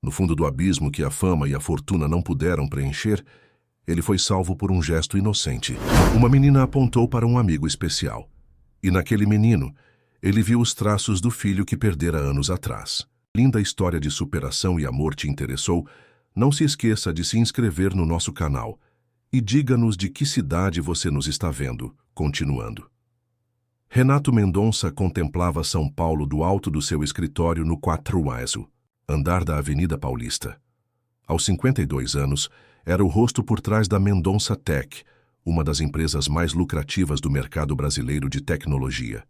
No fundo do abismo que a fama e a fortuna não puderam preencher, ele foi salvo por um gesto inocente. Uma menina apontou para um amigo especial. E naquele menino, ele viu os traços do filho que perdera anos atrás. Linda história de superação e amor te interessou? Não se esqueça de se inscrever no nosso canal. E diga-nos de que cidade você nos está vendo. Continuando. Renato Mendonça contemplava São Paulo do alto do seu escritório no 4º andar da Avenida Paulista. Aos 52 anos, era o rosto por trás da Mendonça Tech, uma das empresas mais lucrativas do mercado brasileiro de tecnologia.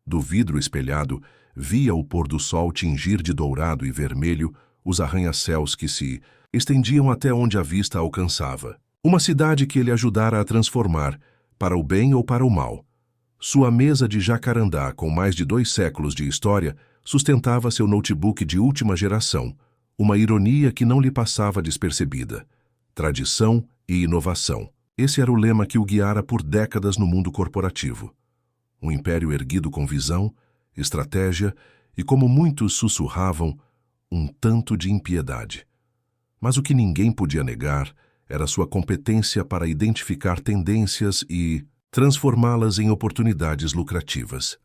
Do vidro espelhado, via o pôr do sol tingir de dourado e vermelho os arranha-céus que se estendiam até onde a vista alcançava. Uma cidade que ele ajudara a transformar, para o bem ou para o mal. Sua mesa de jacarandá, com mais de 2 séculos de história, sustentava seu notebook de última geração, uma ironia que não lhe passava despercebida. Tradição e inovação. Esse era o lema que o guiara por décadas no mundo corporativo. Um império erguido com visão, estratégia e, como muitos sussurravam, um tanto de impiedade. Mas o que ninguém podia negar era sua competência para identificar tendências e transformá-las em oportunidades lucrativas.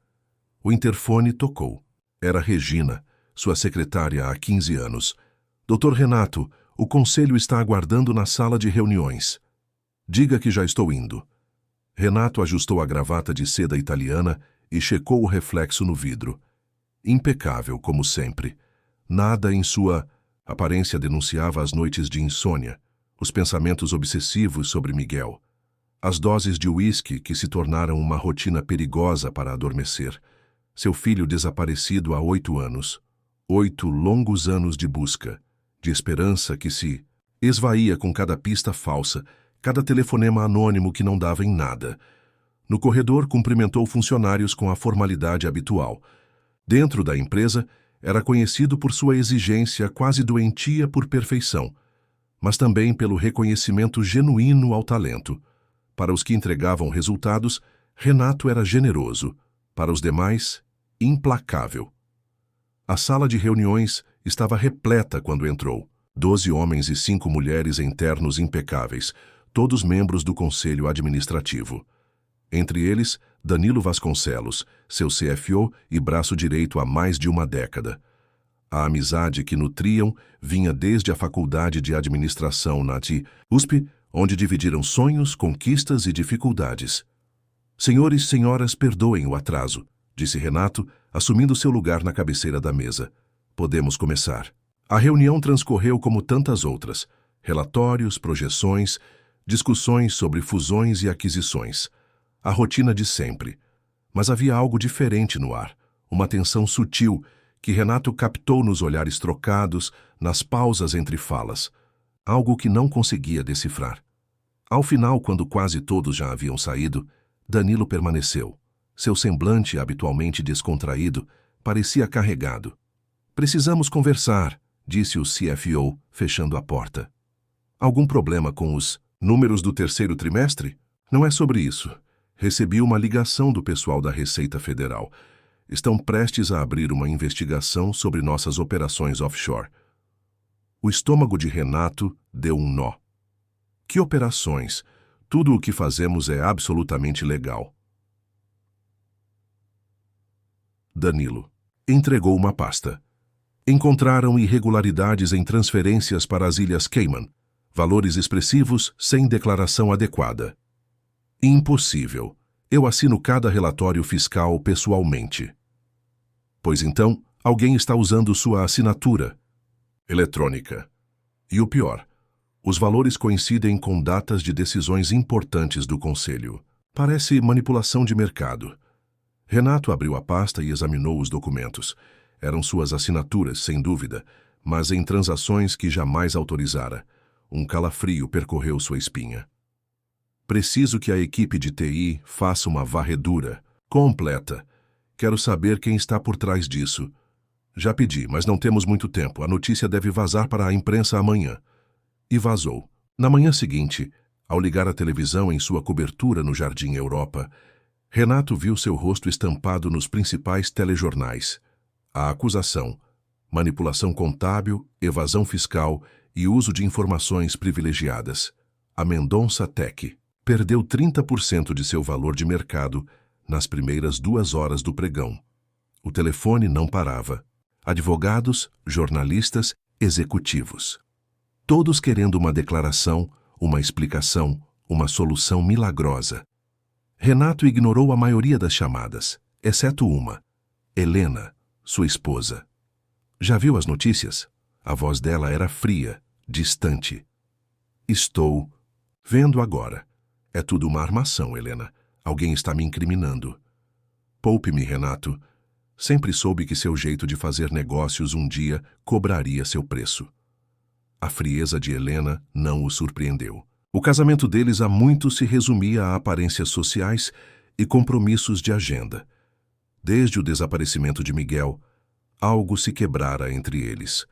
O interfone tocou. Era Regina, sua secretária há 15 anos. Dr. Renato, o conselho está aguardando na sala de reuniões. Diga que já estou indo. Renato ajustou a gravata de seda italiana e checou o reflexo no vidro. Impecável, como sempre. Nada em sua aparência denunciava as noites de insônia, os pensamentos obsessivos sobre Miguel, as doses de uísque que se tornaram uma rotina perigosa para adormecer, seu filho desaparecido há 8 anos. 8 longos anos de busca, de esperança que se esvaía com cada pista falsa, cada telefonema anônimo que não dava em nada. No corredor, cumprimentou funcionários com a formalidade habitual. Dentro da empresa, era conhecido por sua exigência quase doentia por perfeição, mas também pelo reconhecimento genuíno ao talento. Para os que entregavam resultados, Renato era generoso. Para os demais, implacável. A sala de reuniões estava repleta quando entrou. 12 homens e 5 mulheres em ternos impecáveis, todos membros do Conselho Administrativo. Entre eles, Danilo Vasconcelos, seu CFO e braço direito há mais de uma década. A amizade que nutriam vinha desde a Faculdade de Administração na USP, onde dividiram sonhos, conquistas e dificuldades. Senhores e senhoras, perdoem o atraso, disse Renato, assumindo seu lugar na cabeceira da mesa. Podemos começar. A reunião transcorreu como tantas outras. Relatórios, projeções, discussões sobre fusões e aquisições. A rotina de sempre. Mas havia algo diferente no ar, uma tensão sutil que Renato captou nos olhares trocados, nas pausas entre falas. Algo que não conseguia decifrar. Ao final, quando quase todos já haviam saído, Danilo permaneceu. Seu semblante, habitualmente descontraído, parecia carregado. Precisamos conversar, disse o CFO, fechando a porta. Algum problema com os números do 3º trimestre? Não é sobre isso. Recebi uma ligação do pessoal da Receita Federal. Estão prestes a abrir uma investigação sobre nossas operações offshore. O estômago de Renato deu um nó. Que operações? Tudo o que fazemos é absolutamente legal. Danilo entregou uma pasta. Encontraram irregularidades em transferências para as Ilhas Cayman. Valores expressivos sem declaração adequada. Impossível. Eu assino cada relatório fiscal pessoalmente. Pois então, alguém está usando sua assinatura eletrônica. E o pior, os valores coincidem com datas de decisões importantes do Conselho. Parece manipulação de mercado. Renato abriu a pasta e examinou os documentos. Eram suas assinaturas, sem dúvida, mas em transações que jamais autorizara. Um calafrio percorreu sua espinha. Preciso que a equipe de TI faça uma varredura completa. Quero saber quem está por trás disso. Já pedi, mas não temos muito tempo. A notícia deve vazar para a imprensa amanhã. E vazou. Na manhã seguinte, ao ligar a televisão em sua cobertura no Jardim Europa, Renato viu seu rosto estampado nos principais telejornais. A acusação. manipulação contábil, evasão fiscal e uso de informações privilegiadas. A Mendonça Tech perdeu 30% de seu valor de mercado nas primeiras 2 horas do pregão. O telefone não parava. Advogados, jornalistas, executivos. Todos querendo uma declaração, uma explicação, uma solução milagrosa. Renato ignorou a maioria das chamadas, exceto uma. Helena, sua esposa. Já viu as notícias? A voz dela era fria, distante. Estou vendo agora. É tudo uma armação, Helena. Alguém está me incriminando. Poupe-me, Renato. Sempre soube que seu jeito de fazer negócios um dia cobraria seu preço. A frieza de Helena não o surpreendeu. O casamento deles há muito se resumia a aparências sociais e compromissos de agenda. Desde o desaparecimento de Miguel, algo se quebrara entre eles.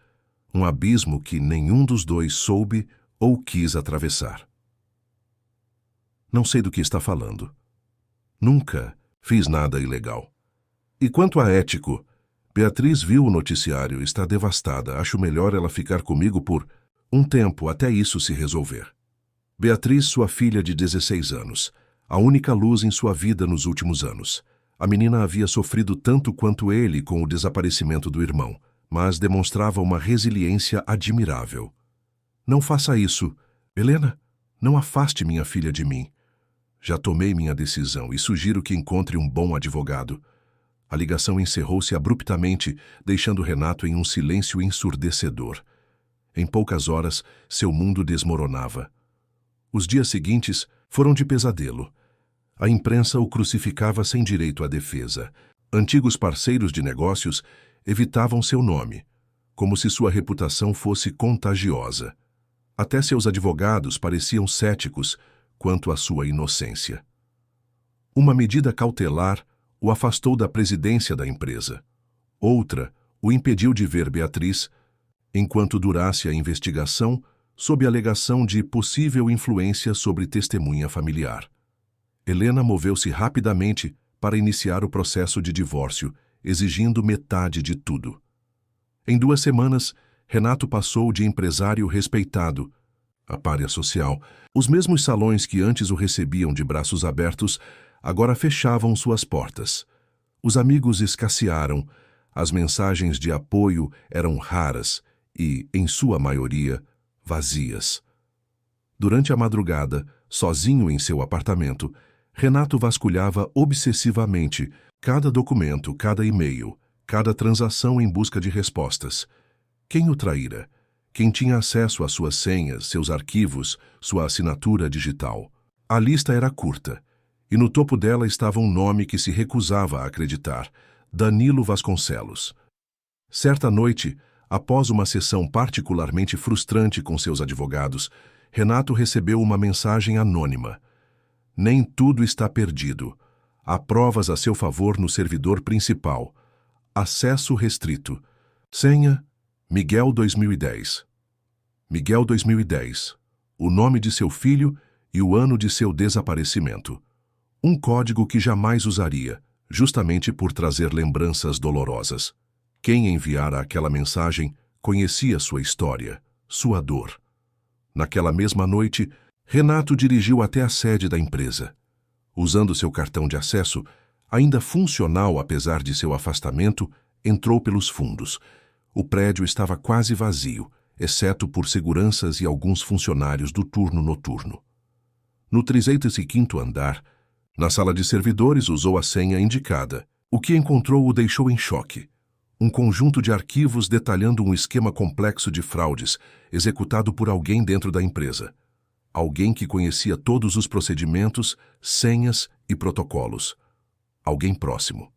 Um abismo que nenhum dos dois soube ou quis atravessar. Não sei do que está falando. Nunca fiz nada ilegal. E quanto a ético, Beatriz viu o noticiário, está devastada. Acho melhor ela ficar comigo por um tempo até isso se resolver. Beatriz, sua filha de 16 anos, a única luz em sua vida nos últimos anos. A menina havia sofrido tanto quanto ele com o desaparecimento do irmão, mas demonstrava uma resiliência admirável. Não faça isso. Helena, não afaste minha filha de mim. Já tomei minha decisão e sugiro que encontre um bom advogado. A ligação encerrou-se abruptamente, deixando Renato em um silêncio ensurdecedor. Em poucas horas, seu mundo desmoronava. Os dias seguintes foram de pesadelo. A imprensa o crucificava sem direito à defesa. Antigos parceiros de negócios evitavam seu nome, como se sua reputação fosse contagiosa. Até seus advogados pareciam céticos quanto à sua inocência. Uma medida cautelar o afastou da presidência da empresa. Outra o impediu de ver Beatriz, enquanto durasse a investigação, sob alegação de possível influência sobre testemunha familiar. Helena moveu-se rapidamente para iniciar o processo de divórcio, exigindo metade de tudo. Em 2 semanas, Renato passou de empresário respeitado, a pária social. Os mesmos salões que antes o recebiam de braços abertos agora fechavam suas portas. Os amigos escassearam, as mensagens de apoio eram raras e, em sua maioria, vazias. Durante a madrugada, sozinho em seu apartamento, Renato vasculhava obsessivamente cada documento, cada e-mail, cada transação em busca de respostas. Quem o traíra? Quem tinha acesso às suas senhas, seus arquivos, sua assinatura digital? A lista era curta, e no topo dela estava um nome que se recusava a acreditar: Danilo Vasconcelos. Certa noite, após uma sessão particularmente frustrante com seus advogados, Renato recebeu uma mensagem anônima. Nem tudo está perdido. Há provas a seu favor no servidor principal. Acesso restrito. Senha: Miguel 2010. Miguel 2010. O nome de seu filho e o ano de seu desaparecimento. Um código que jamais usaria, justamente por trazer lembranças dolorosas. Quem enviara aquela mensagem conhecia sua história, sua dor. Naquela mesma noite, Renato dirigiu até a sede da empresa. Usando seu cartão de acesso, ainda funcional apesar de seu afastamento, entrou pelos fundos. O prédio estava quase vazio, exceto por seguranças e alguns funcionários do turno noturno. No 35º andar, na sala de servidores, usou a senha indicada. O que encontrou o deixou em choque. Um conjunto de arquivos detalhando um esquema complexo de fraudes executado por alguém dentro da empresa. Alguém que conhecia todos os procedimentos, senhas e protocolos. Alguém próximo.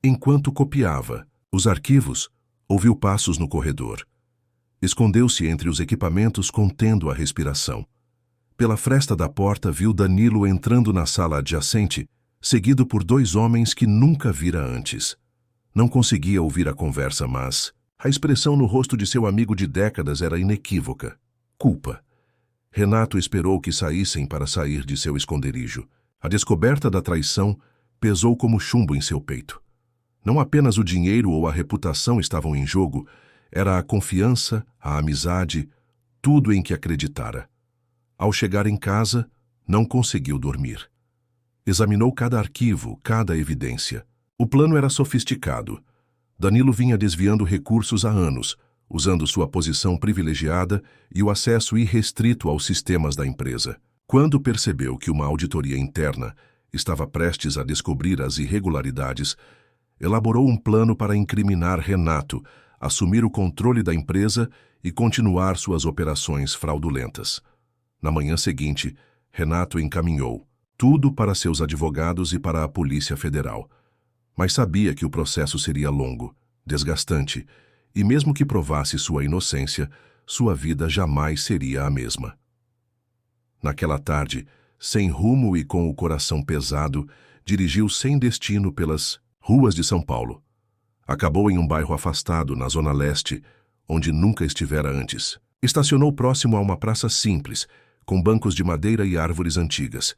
Enquanto copiava os arquivos, ouviu passos no corredor. Escondeu-se entre os equipamentos, contendo a respiração. Pela fresta da porta, viu Danilo entrando na sala adjacente, seguido por 2 homens que nunca vira antes. Não conseguia ouvir a conversa, mas a expressão no rosto de seu amigo de décadas era inequívoca. Culpa. Renato esperou que saíssem para sair de seu esconderijo. A descoberta da traição pesou como chumbo em seu peito. Não apenas o dinheiro ou a reputação estavam em jogo, era a confiança, a amizade, tudo em que acreditara. Ao chegar em casa, não conseguiu dormir. Examinou cada arquivo, cada evidência. O plano era sofisticado. Danilo vinha desviando recursos há anos, usando sua posição privilegiada e o acesso irrestrito aos sistemas da empresa. Quando percebeu que uma auditoria interna estava prestes a descobrir as irregularidades, elaborou um plano para incriminar Renato, assumir o controle da empresa e continuar suas operações fraudulentas. Na manhã seguinte, Renato encaminhou tudo para seus advogados e para a Polícia Federal. Mas sabia que o processo seria longo, desgastante, e mesmo que provasse sua inocência, sua vida jamais seria a mesma. Naquela tarde, sem rumo e com o coração pesado, dirigiu sem destino pelas ruas de São Paulo. Acabou em um bairro afastado, na Zona Leste, onde nunca estivera antes. Estacionou próximo a uma praça simples, com bancos de madeira e árvores antigas.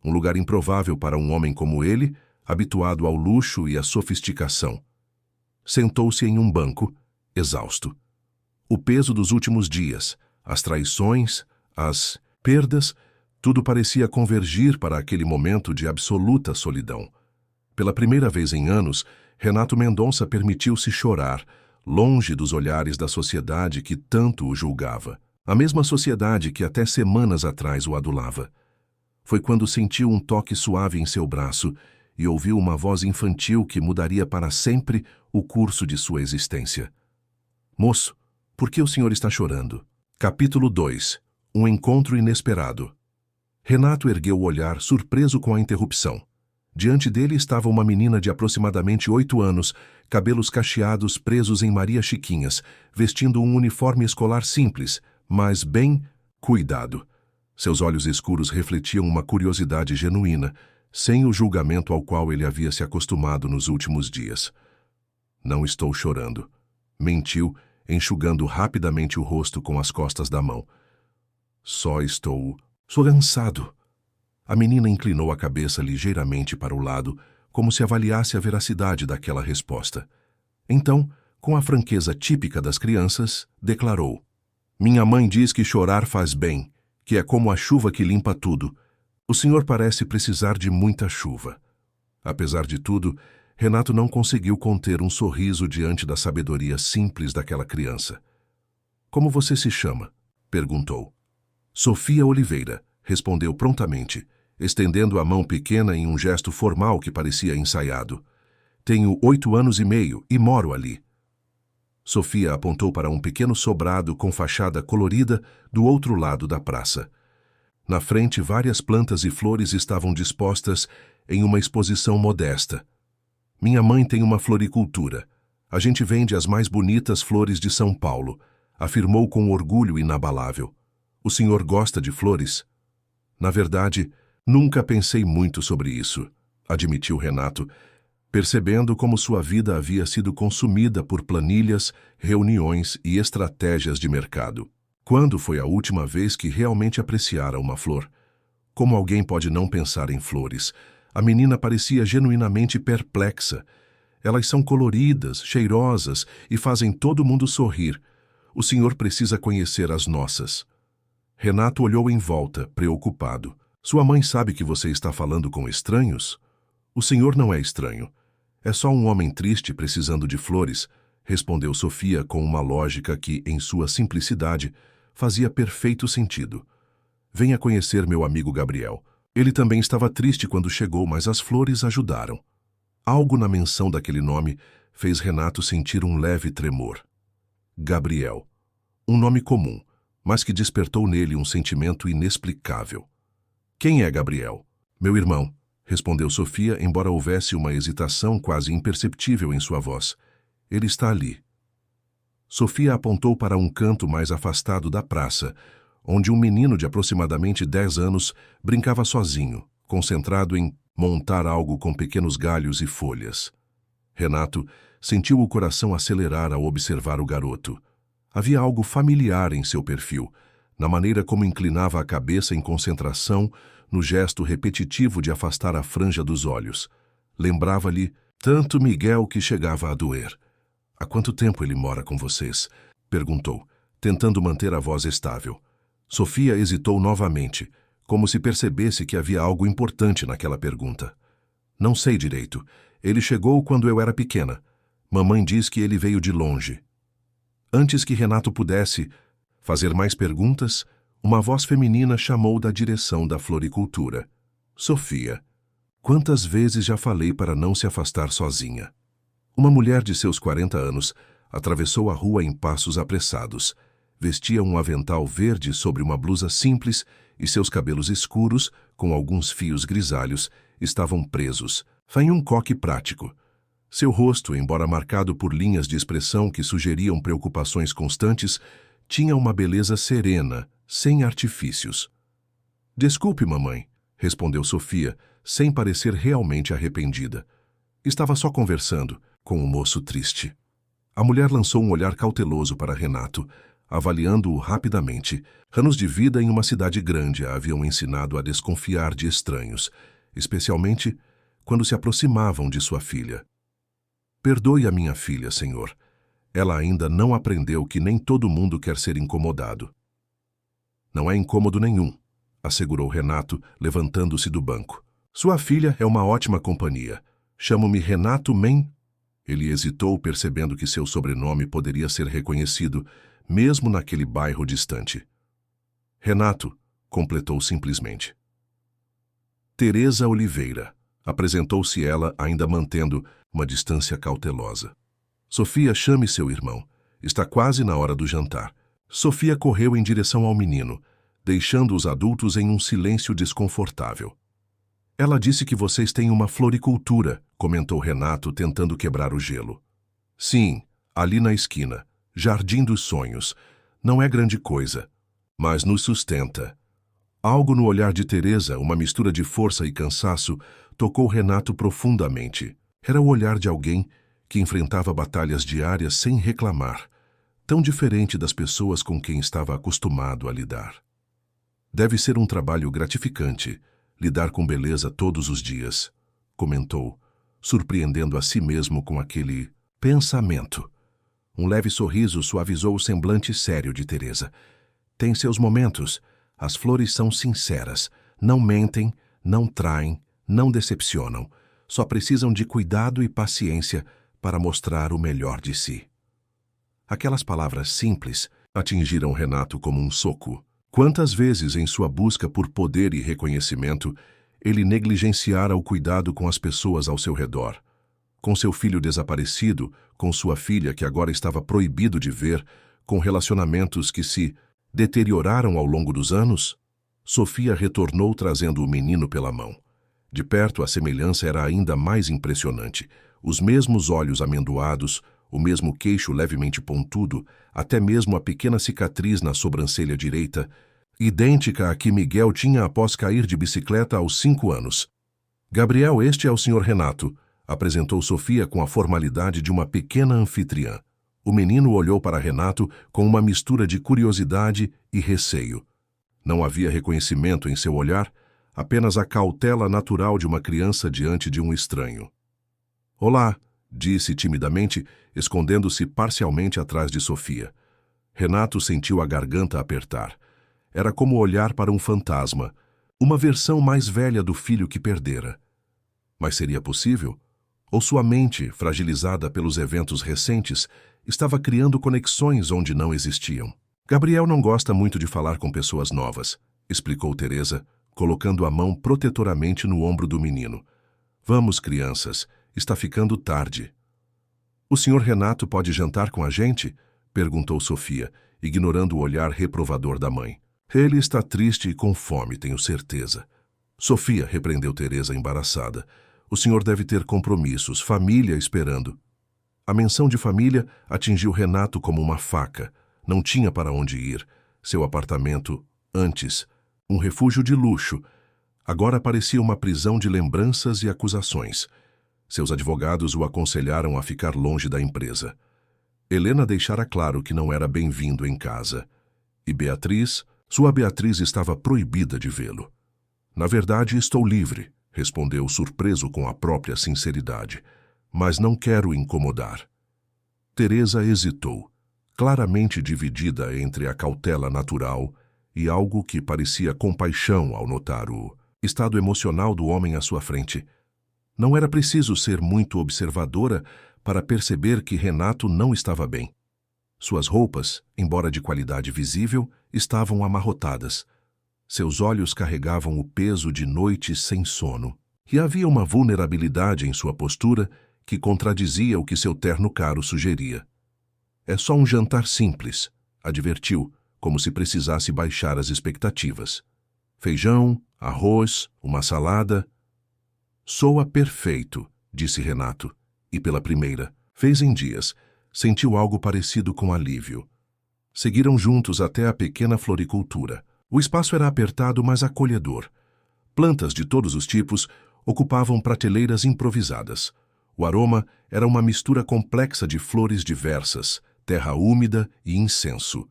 Um lugar improvável para um homem como ele, habituado ao luxo e à sofisticação. Sentou-se em um banco, exausto. O peso dos últimos dias, as traições, as perdas, tudo parecia convergir para aquele momento de absoluta solidão. Pela primeira vez em anos, Renato Mendonça permitiu-se chorar, longe dos olhares da sociedade que tanto o julgava. A mesma sociedade que até semanas atrás o adulava. Foi quando sentiu um toque suave em seu braço e ouviu uma voz infantil que mudaria para sempre o curso de sua existência. Moço, por que o senhor está chorando? Capítulo 2. Um encontro inesperado. Renato ergueu o olhar, surpreso com a interrupção. Diante dele estava uma menina de aproximadamente 8 anos, cabelos cacheados presos em Maria Chiquinhas, vestindo um uniforme escolar simples, mas bem cuidado. Seus olhos escuros refletiam uma curiosidade genuína, sem o julgamento ao qual ele havia se acostumado nos últimos dias. Não estou chorando, mentiu, enxugando rapidamente o rosto com as costas da mão. Só estou cansado. A menina inclinou a cabeça ligeiramente para o lado, como se avaliasse a veracidade daquela resposta. Então, com a franqueza típica das crianças, declarou: Minha mãe diz que chorar faz bem, que é como a chuva que limpa tudo. O senhor parece precisar de muita chuva. Apesar de tudo, Renato não conseguiu conter um sorriso diante da sabedoria simples daquela criança. Como você se chama? Perguntou. Sofia Oliveira, respondeu prontamente, estendendo a mão pequena em um gesto formal que parecia ensaiado. Tenho 8 anos e meio e moro ali. Sofia apontou para um pequeno sobrado com fachada colorida do outro lado da praça. Na frente, várias plantas e flores estavam dispostas em uma exposição modesta. Minha mãe tem uma floricultura. A gente vende as mais bonitas flores de São Paulo, afirmou com orgulho inabalável. O senhor gosta de flores? Na verdade, nunca pensei muito sobre isso, admitiu Renato, percebendo como sua vida havia sido consumida por planilhas, reuniões e estratégias de mercado. Quando foi a última vez que realmente apreciara uma flor? Como alguém pode não pensar em flores? A menina parecia genuinamente perplexa. Elas são coloridas, cheirosas e fazem todo mundo sorrir. O senhor precisa conhecer as nossas. Renato olhou em volta, preocupado. Sua mãe sabe que você está falando com estranhos? O senhor não é estranho. É só um homem triste precisando de flores, respondeu Sofia com uma lógica que, em sua simplicidade, fazia perfeito sentido. Venha conhecer meu amigo Gabriel. Ele também estava triste quando chegou, mas as flores ajudaram. Algo na menção daquele nome fez Renato sentir um leve tremor. Gabriel. Um nome comum, mas que despertou nele um sentimento inexplicável. Quem é Gabriel? Meu irmão, respondeu Sofia, embora houvesse uma hesitação quase imperceptível em sua voz. Ele está ali. Sofia apontou para um canto mais afastado da praça, onde um menino de aproximadamente 10 anos brincava sozinho, concentrado em montar algo com pequenos galhos e folhas. Renato sentiu o coração acelerar ao observar o garoto. Havia algo familiar em seu perfil, na maneira como inclinava a cabeça em concentração, no gesto repetitivo de afastar a franja dos olhos. Lembrava-lhe Tanto Miguel que chegava a doer. Há quanto tempo ele mora com vocês? Perguntou, tentando manter a voz estável. Sofia hesitou novamente, como se percebesse que havia algo importante naquela pergunta. Não sei direito. Ele chegou quando eu era pequena. Mamãe diz que ele veio de longe. Antes que Renato pudesse fazer mais perguntas, uma voz feminina chamou da direção da floricultura. Sofia. Quantas vezes já falei para não se afastar sozinha? Uma mulher de seus 40 anos atravessou a rua em passos apressados. Vestia um avental verde sobre uma blusa simples e seus cabelos escuros, com alguns fios grisalhos, estavam presos em um coque prático. Seu rosto, embora marcado por linhas de expressão que sugeriam preocupações constantes, tinha uma beleza serena, sem artifícios. Desculpe, mamãe, respondeu Sofia, sem parecer realmente arrependida. Estava só conversando com o moço triste. A mulher lançou um olhar cauteloso para Renato, avaliando-o rapidamente. Anos de vida em uma cidade grande a haviam ensinado a desconfiar de estranhos, especialmente quando se aproximavam de sua filha. Perdoe a minha filha, senhor. Ela ainda não aprendeu que nem todo mundo quer ser incomodado. Não é incômodo nenhum, assegurou Renato, levantando-se do banco. Sua filha é uma ótima companhia. Chamo-me Renato Men. Ele hesitou, percebendo que seu sobrenome poderia ser reconhecido, mesmo naquele bairro distante. Renato, completou simplesmente. Teresa Oliveira, apresentou-se ela, ainda mantendo uma distância cautelosa. Sofia, chame seu irmão. Está quase na hora do jantar. Sofia correu em direção ao menino, deixando os adultos em um silêncio desconfortável. Ela disse que vocês têm uma floricultura, comentou Renato, tentando quebrar o gelo. Sim, ali na esquina. Jardim dos Sonhos. Não é grande coisa, mas nos sustenta. Algo no olhar de Teresa, uma mistura de força e cansaço, tocou Renato profundamente. Era o olhar de alguém que enfrentava batalhas diárias sem reclamar, tão diferente das pessoas com quem estava acostumado a lidar. Deve ser um trabalho gratificante, lidar com beleza todos os dias, comentou, surpreendendo a si mesmo com aquele pensamento. Um leve sorriso suavizou o semblante sério de Teresa. Tem seus momentos. As flores são sinceras, não mentem, não traem, não decepcionam. Só precisam de cuidado e paciência para mostrar o melhor de si. Aquelas palavras simples atingiram Renato como um soco. Quantas vezes, em sua busca por poder e reconhecimento, ele negligenciara o cuidado com as pessoas ao seu redor. Com seu filho desaparecido, com sua filha que agora estava proibido de ver, com relacionamentos que se deterioraram ao longo dos anos, Sofia retornou trazendo o menino pela mão. De perto, a semelhança era ainda mais impressionante. Os mesmos olhos amendoados, o mesmo queixo levemente pontudo, até mesmo a pequena cicatriz na sobrancelha direita, idêntica à que Miguel tinha após cair de bicicleta aos 5 anos. Gabriel, este é o Sr. Renato, apresentou Sofia com a formalidade de uma pequena anfitriã. O menino olhou para Renato com uma mistura de curiosidade e receio. Não havia reconhecimento em seu olhar, apenas a cautela natural de uma criança diante de um estranho. Olá, disse timidamente, escondendo-se parcialmente atrás de Sofia. Renato sentiu a garganta apertar. Era como olhar para um fantasma, uma versão mais velha do filho que perdera. Mas seria possível? Ou sua mente, fragilizada pelos eventos recentes, estava criando conexões onde não existiam? Gabriel não gosta muito de falar com pessoas novas, explicou Teresa, colocando a mão protetoramente no ombro do menino. Vamos, crianças, está ficando tarde. O Sr. Renato pode jantar com a gente? Perguntou Sofia, ignorando o olhar reprovador da mãe. Ele está triste e com fome, tenho certeza. Sofia, repreendeu Teresa embaraçada. O senhor deve ter compromissos, família esperando. A menção de família atingiu Renato como uma faca. Não tinha para onde ir. Seu apartamento, antes, um refúgio de luxo, agora parecia uma prisão de lembranças e acusações. Seus advogados o aconselharam a ficar longe da empresa. Helena deixara claro que não era bem-vindo em casa. E Beatriz, sua Beatriz estava proibida de vê-lo. Na verdade, estou livre, respondeu surpreso com a própria sinceridade. mas não quero incomodar. Teresa hesitou, claramente dividida entre a cautela natural e algo que parecia compaixão ao notar o estado emocional do homem à sua frente. Não era preciso ser muito observadora para perceber que Renato não estava bem. Suas roupas, embora de qualidade visível, estavam amarrotadas. Seus olhos carregavam o peso de noites sem sono. E havia uma vulnerabilidade em sua postura que contradizia o que seu terno caro sugeria. É só um jantar simples, advertiu, como se precisasse baixar as expectativas. Feijão, arroz, uma salada. Soa perfeito, disse Renato, e pela primeira vez em dias, sentiu algo parecido com alívio. Seguiram juntos até a pequena floricultura. O espaço era apertado, mas acolhedor. Plantas de todos os tipos ocupavam prateleiras improvisadas. O aroma era uma mistura complexa de flores diversas, terra úmida e incenso,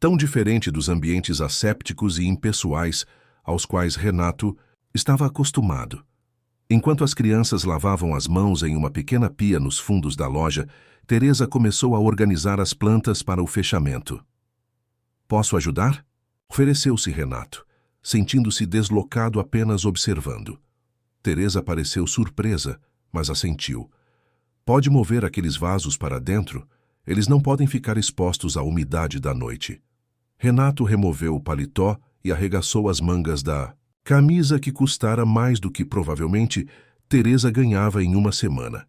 tão diferente dos ambientes assépticos e impessoais aos quais Renato estava acostumado. Enquanto as crianças lavavam as mãos em uma pequena pia nos fundos da loja, Teresa começou a organizar as plantas para o fechamento. Posso ajudar? Ofereceu-se Renato, sentindo-se deslocado apenas observando. Teresa pareceu surpresa, mas assentiu. Pode mover aqueles vasos para dentro? Eles não podem ficar expostos à umidade da noite. Renato removeu o paletó e arregaçou as mangas da camisa que custara mais do que provavelmente Teresa ganhava em uma semana.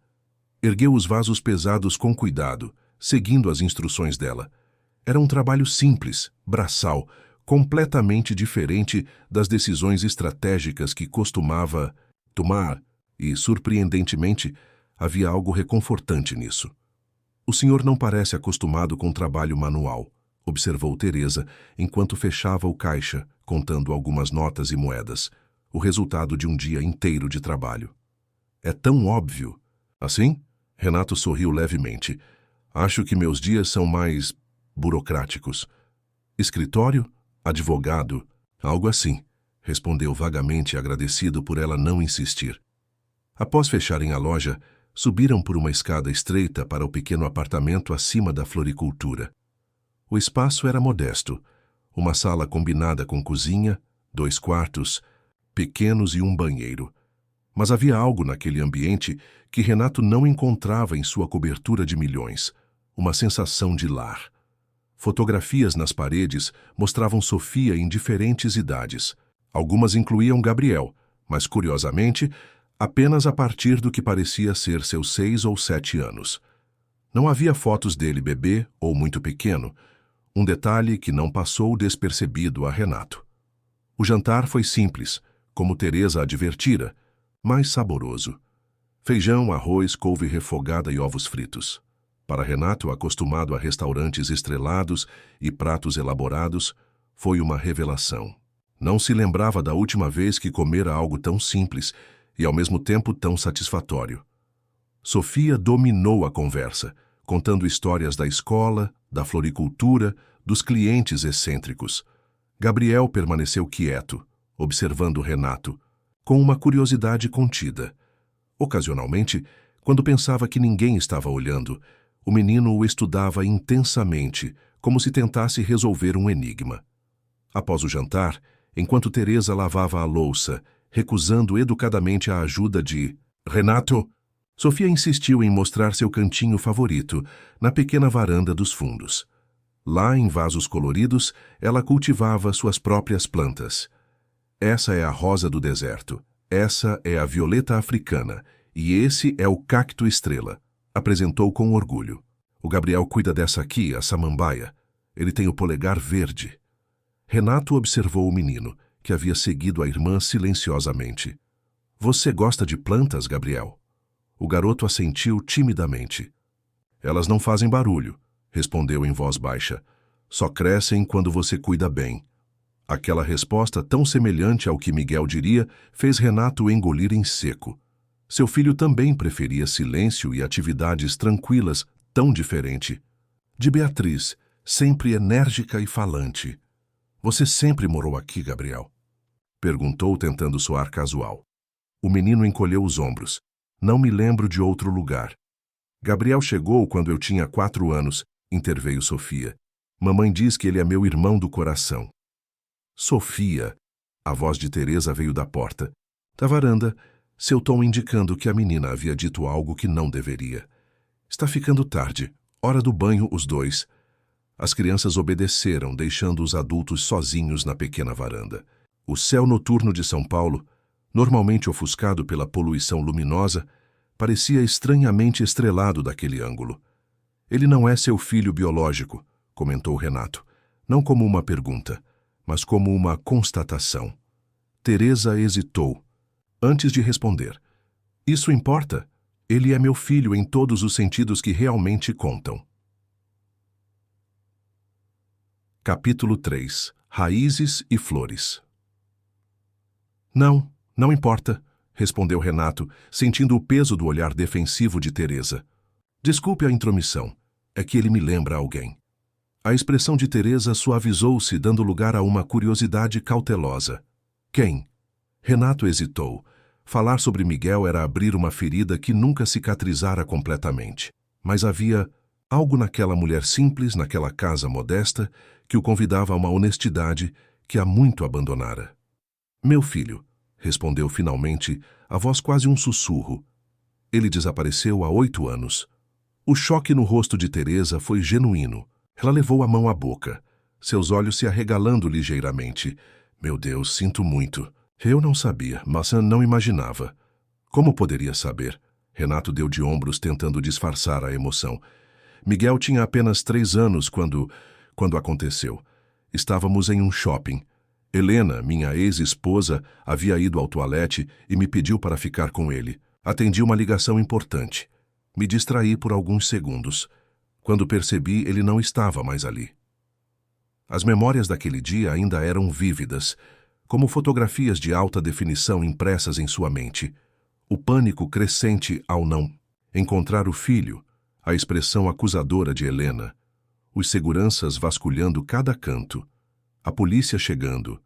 Ergueu os vasos pesados com cuidado, seguindo as instruções dela. Era um trabalho simples, braçal, completamente diferente das decisões estratégicas que costumava tomar, e, surpreendentemente, havia algo reconfortante nisso. O senhor não parece acostumado com trabalho manual, observou Teresa, enquanto fechava o caixa, contando algumas notas e moedas, o resultado de um dia inteiro de trabalho. É tão óbvio. Assim? Renato sorriu levemente. Acho que meus dias são mais burocráticos. Escritório? Advogado? Algo assim, respondeu vagamente agradecido por ela não insistir. Após fecharem a loja, subiram por uma escada estreita para o pequeno apartamento acima da floricultura. O espaço era modesto, uma sala combinada com cozinha, 2 quartos, pequenos e um banheiro. Mas havia algo naquele ambiente que Renato não encontrava em sua cobertura de milhões, uma sensação de lar. Fotografias nas paredes mostravam Sofia em diferentes idades. Algumas incluíam Gabriel, mas, curiosamente, apenas a partir do que parecia ser seus 6 ou 7 anos. Não havia fotos dele bebê ou muito pequeno, um detalhe que não passou despercebido a Renato. O jantar foi simples, como Teresa advertira, mas saboroso. Feijão, arroz, couve refogada e ovos fritos. Para Renato, acostumado a restaurantes estrelados e pratos elaborados, foi uma revelação. Não se lembrava da última vez que comera algo tão simples e, ao mesmo tempo, tão satisfatório. Sofia dominou a conversa, contando histórias da escola, da floricultura, dos clientes excêntricos. Gabriel permaneceu quieto, observando Renato, com uma curiosidade contida. Ocasionalmente, quando pensava que ninguém estava olhando, o menino o estudava intensamente, como se tentasse resolver um enigma. Após o jantar, enquanto Teresa lavava a louça, recusando educadamente a ajuda de Renato, Sofia insistiu em mostrar seu cantinho favorito, na pequena varanda dos fundos. Lá, em vasos coloridos, ela cultivava suas próprias plantas. Essa é a rosa do deserto, essa é a violeta africana, e esse é o cacto estrela, apresentou com orgulho. O Gabriel cuida dessa aqui, a samambaia. Ele tem o polegar verde. Renato observou o menino, que havia seguido a irmã silenciosamente. Você gosta de plantas, Gabriel? O garoto assentiu timidamente. Elas não fazem barulho, respondeu em voz baixa. Só crescem quando você cuida bem. Aquela resposta, tão semelhante ao que Miguel diria, fez Renato engolir em seco. Seu filho também preferia silêncio e atividades tranquilas, tão diferente. De Beatriz, sempre enérgica e falante. Você sempre morou aqui, Gabriel? Perguntou, tentando soar casual. O menino encolheu os ombros. Não me lembro de outro lugar. Gabriel chegou quando eu tinha 4 anos, interveio Sofia. Mamãe diz que ele é meu irmão do coração. Sofia! A voz de Teresa veio da porta. Da varanda, seu tom indicando que a menina havia dito algo que não deveria. Está ficando tarde. Hora do banho, os dois. As crianças obedeceram, deixando os adultos sozinhos na pequena varanda. O céu noturno de São Paulo, normalmente ofuscado pela poluição luminosa, parecia estranhamente estrelado daquele ângulo. Ele não é seu filho biológico, comentou Renato, não como uma pergunta, mas como uma constatação. Teresa hesitou, antes de responder. Isso importa? Ele é meu filho em todos os sentidos que realmente contam. Capítulo 3. Raízes e flores. Não importa, respondeu Renato, sentindo o peso do olhar defensivo de Teresa. Desculpe a intromissão, é que ele me lembra alguém. A expressão de Teresa suavizou-se, dando lugar a uma curiosidade cautelosa. Quem? Renato hesitou. Falar sobre Miguel era abrir uma ferida que nunca cicatrizara completamente. Mas havia algo naquela mulher simples, naquela casa modesta, que o convidava a uma honestidade que há muito abandonara. Meu filho, respondeu finalmente, a voz quase um sussurro. Ele desapareceu há 8 anos. O choque no rosto de Teresa foi genuíno. Ela levou a mão à boca, seus olhos se arregalando ligeiramente. Meu Deus, sinto muito. Eu não sabia, mas não imaginava. Como poderia saber? Renato deu de ombros tentando disfarçar a emoção. Miguel tinha apenas 3 anos quando aconteceu. Estávamos em um shopping. Helena, minha ex-esposa, havia ido ao toalete e me pediu para ficar com ele. Atendi uma ligação importante. Me distraí por alguns segundos. Quando percebi, ele não estava mais ali. As memórias daquele dia ainda eram vívidas, como fotografias de alta definição impressas em sua mente. O pânico crescente ao não encontrar o filho, a expressão acusadora de Helena, os seguranças vasculhando cada canto, a polícia chegando,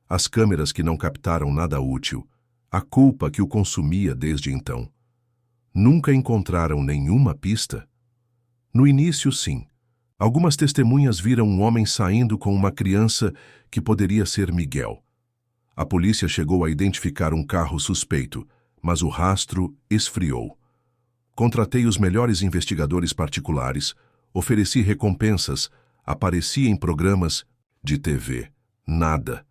as câmeras que não captaram nada útil, a culpa que o consumia desde então. Nunca encontraram nenhuma pista? No início, sim. Algumas testemunhas viram um homem saindo com uma criança que poderia ser Miguel. A polícia chegou a identificar um carro suspeito, mas o rastro esfriou. Contratei os melhores investigadores particulares, ofereci recompensas, apareci em programas de TV. Nada.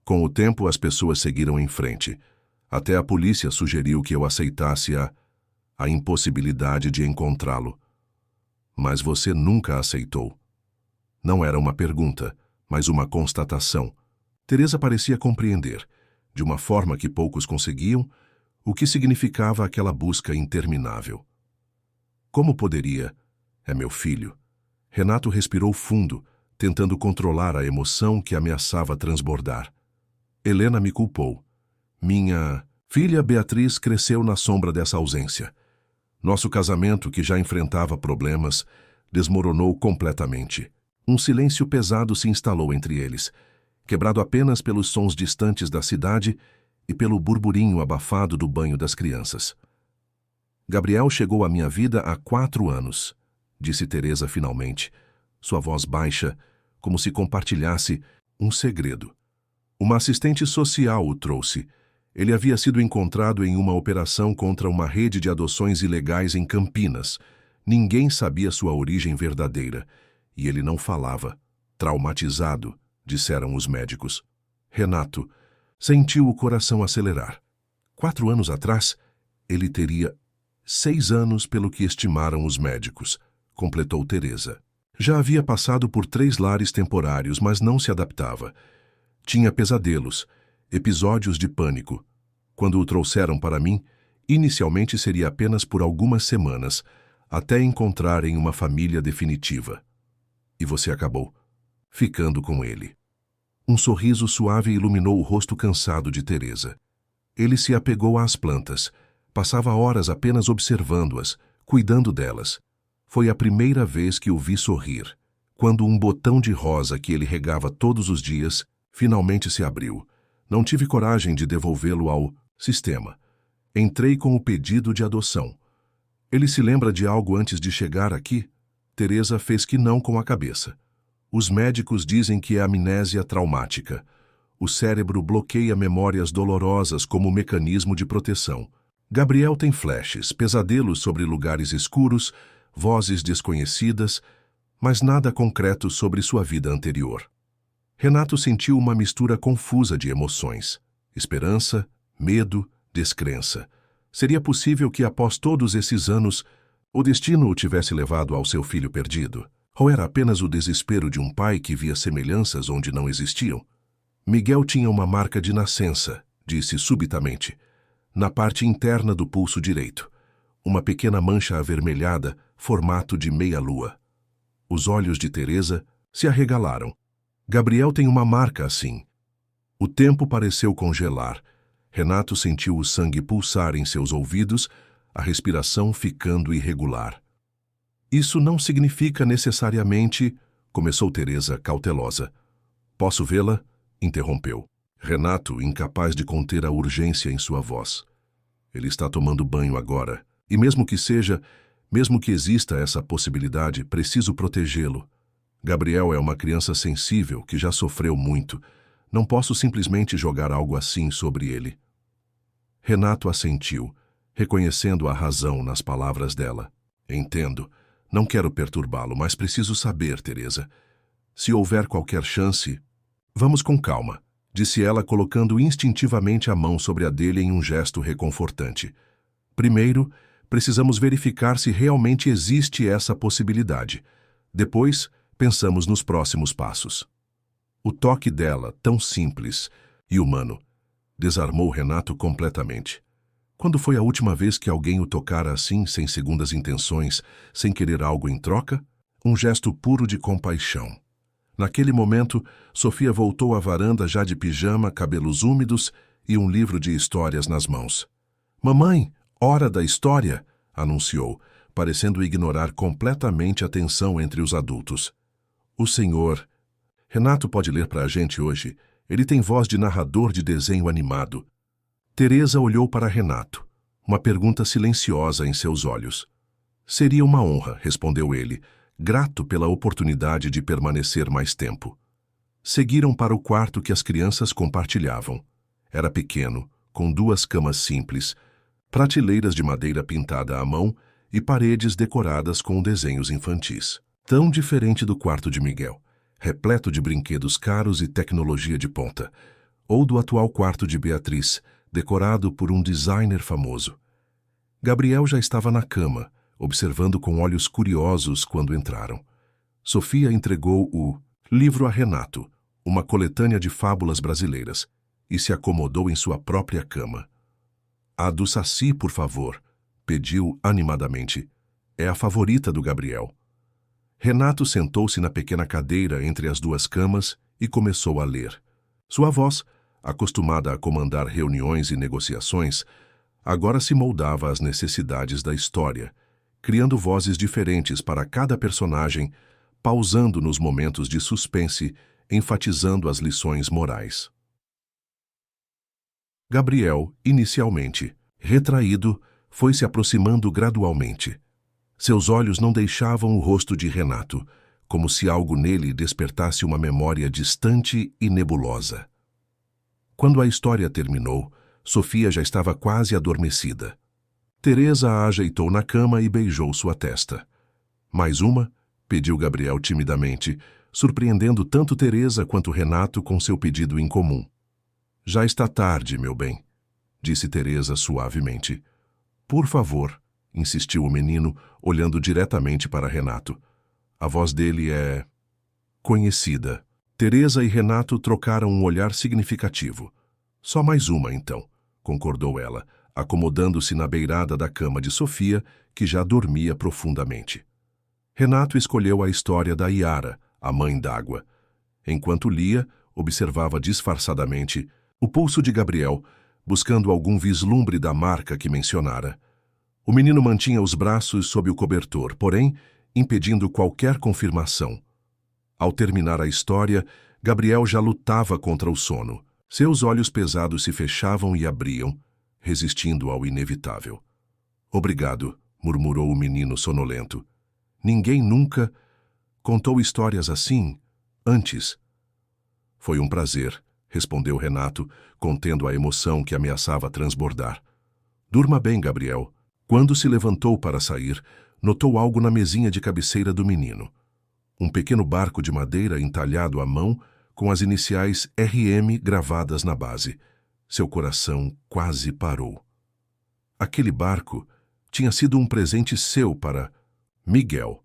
Com o tempo, as pessoas seguiram em frente. Até a polícia sugeriu que eu aceitasse a impossibilidade de encontrá-lo. Mas você nunca aceitou. Não era uma pergunta, mas uma constatação. Teresa parecia compreender, de uma forma que poucos conseguiam, o que significava aquela busca interminável. Como poderia? É meu filho. Renato respirou fundo, tentando controlar a emoção que ameaçava transbordar. Helena me culpou. Minha filha Beatriz cresceu na sombra dessa ausência. Nosso casamento, que já enfrentava problemas, desmoronou completamente. Um silêncio pesado se instalou entre eles, quebrado apenas pelos sons distantes da cidade e pelo burburinho abafado do banho das crianças. Gabriel chegou à minha vida há 4 anos, disse Teresa finalmente, sua voz baixa, como se compartilhasse um segredo. Uma assistente social o trouxe. Ele havia sido encontrado em uma operação contra uma rede de adoções ilegais em Campinas. Ninguém sabia sua origem verdadeira. E ele não falava. Traumatizado, disseram os médicos. Renato sentiu o coração acelerar. 4 anos atrás, ele teria 6 anos pelo que estimaram os médicos, completou Teresa. Já havia passado por 3 lares temporários, mas não se adaptava. Tinha pesadelos, episódios de pânico. Quando o trouxeram para mim, inicialmente seria apenas por algumas semanas, até encontrarem uma família definitiva. E você acabou ficando com ele. Um sorriso suave iluminou o rosto cansado de Teresa. Ele se apegou às plantas. Passava horas apenas observando-as, cuidando delas. Foi a primeira vez que o vi sorrir, quando um botão de rosa que ele regava todos os dias finalmente se abriu. Não tive coragem de devolvê-lo ao sistema. Entrei com o pedido de adoção. Ele se lembra de algo antes de chegar aqui? Teresa fez que não com a cabeça. Os médicos dizem que é amnésia traumática. O cérebro bloqueia memórias dolorosas como mecanismo de proteção. Gabriel tem flashes, pesadelos sobre lugares escuros, vozes desconhecidas, mas nada concreto sobre sua vida anterior. Renato sentiu uma mistura confusa de emoções: esperança, medo, descrença. Seria possível que, após todos esses anos, o destino o tivesse levado ao seu filho perdido? Ou era apenas o desespero de um pai que via semelhanças onde não existiam? Miguel tinha uma marca de nascença, disse subitamente, na parte interna do pulso direito. Uma pequena mancha avermelhada, formato de meia-lua. Os olhos de Teresa se arregalaram. Gabriel tem uma marca assim. O tempo pareceu congelar. Renato sentiu o sangue pulsar em seus ouvidos, a respiração ficando irregular. Isso não significa necessariamente... Começou Teresa, cautelosa. Posso vê-la? Interrompeu. Renato, incapaz de conter a urgência em sua voz. Ele está tomando banho agora. E mesmo que exista essa possibilidade, preciso protegê-lo. Gabriel é uma criança sensível que já sofreu muito. Não posso simplesmente jogar algo assim sobre ele. Renato assentiu, reconhecendo a razão nas palavras dela. Entendo. Não quero perturbá-lo, mas preciso saber, Teresa. Se houver qualquer chance... Vamos com calma, disse ela, colocando instintivamente a mão sobre a dele em um gesto reconfortante. Primeiro, precisamos verificar se realmente existe essa possibilidade. Depois, pensamos nos próximos passos. O toque dela, tão simples e humano, desarmou Renato completamente. Quando foi a última vez que alguém o tocara assim, sem segundas intenções, sem querer algo em troca? Um gesto puro de compaixão. Naquele momento, Sofia voltou à varanda já de pijama, cabelos úmidos e um livro de histórias nas mãos. "Mamãe, hora da história!" anunciou, parecendo ignorar completamente a tensão entre os adultos. "O senhor... Renato pode ler para a gente hoje. Ele tem voz de narrador de desenho animado." Teresa olhou para Renato, uma pergunta silenciosa em seus olhos. "Seria uma honra", respondeu ele, grato pela oportunidade de permanecer mais tempo. Seguiram para o quarto que as crianças compartilhavam. Era pequeno, com 2 camas simples, prateleiras de madeira pintada à mão e paredes decoradas com desenhos infantis. Tão diferente do quarto de Miguel, repleto de brinquedos caros e tecnologia de ponta, ou do atual quarto de Beatriz, decorado por um designer famoso. Gabriel já estava na cama, observando com olhos curiosos quando entraram. Sofia entregou o livro a Renato, uma coletânea de fábulas brasileiras, e se acomodou em sua própria cama. "A do Saci, por favor", pediu animadamente. "É a favorita do Gabriel." Renato sentou-se na pequena cadeira entre as 2 camas e começou a ler. Sua voz, acostumada a comandar reuniões e negociações, agora se moldava às necessidades da história, criando vozes diferentes para cada personagem, pausando nos momentos de suspense, enfatizando as lições morais. Gabriel, inicialmente retraído, foi se aproximando gradualmente. Seus olhos não deixavam o rosto de Renato, como se algo nele despertasse uma memória distante e nebulosa. Quando a história terminou, Sofia já estava quase adormecida. Teresa a ajeitou na cama e beijou sua testa. "Mais uma?" pediu Gabriel timidamente, surpreendendo tanto Teresa quanto Renato com seu pedido incomum. "Já está tarde, meu bem", disse Teresa suavemente. "Por favor", insistiu o menino, olhando diretamente para Renato. A voz dele é... conhecida. Teresa e Renato trocaram um olhar significativo. "Só mais uma, então", concordou ela, acomodando-se na beirada da cama de Sofia, que já dormia profundamente. Renato escolheu a história da Iara, a mãe d'água. Enquanto lia, observava disfarçadamente o pulso de Gabriel, buscando algum vislumbre da marca que mencionara. O menino mantinha os braços sob o cobertor, porém, impedindo qualquer confirmação. Ao terminar a história, Gabriel já lutava contra o sono. Seus olhos pesados se fechavam e abriam, resistindo ao inevitável. Obrigado, murmurou o menino sonolento. Ninguém nunca contou histórias assim antes. Foi um prazer, respondeu Renato, contendo a emoção que ameaçava transbordar. Durma bem, Gabriel. Quando se levantou para sair, notou algo na mesinha de cabeceira do menino. Um pequeno barco de madeira entalhado à mão, com as iniciais RM gravadas na base. Seu coração quase parou. Aquele barco tinha sido um presente seu para Miguel.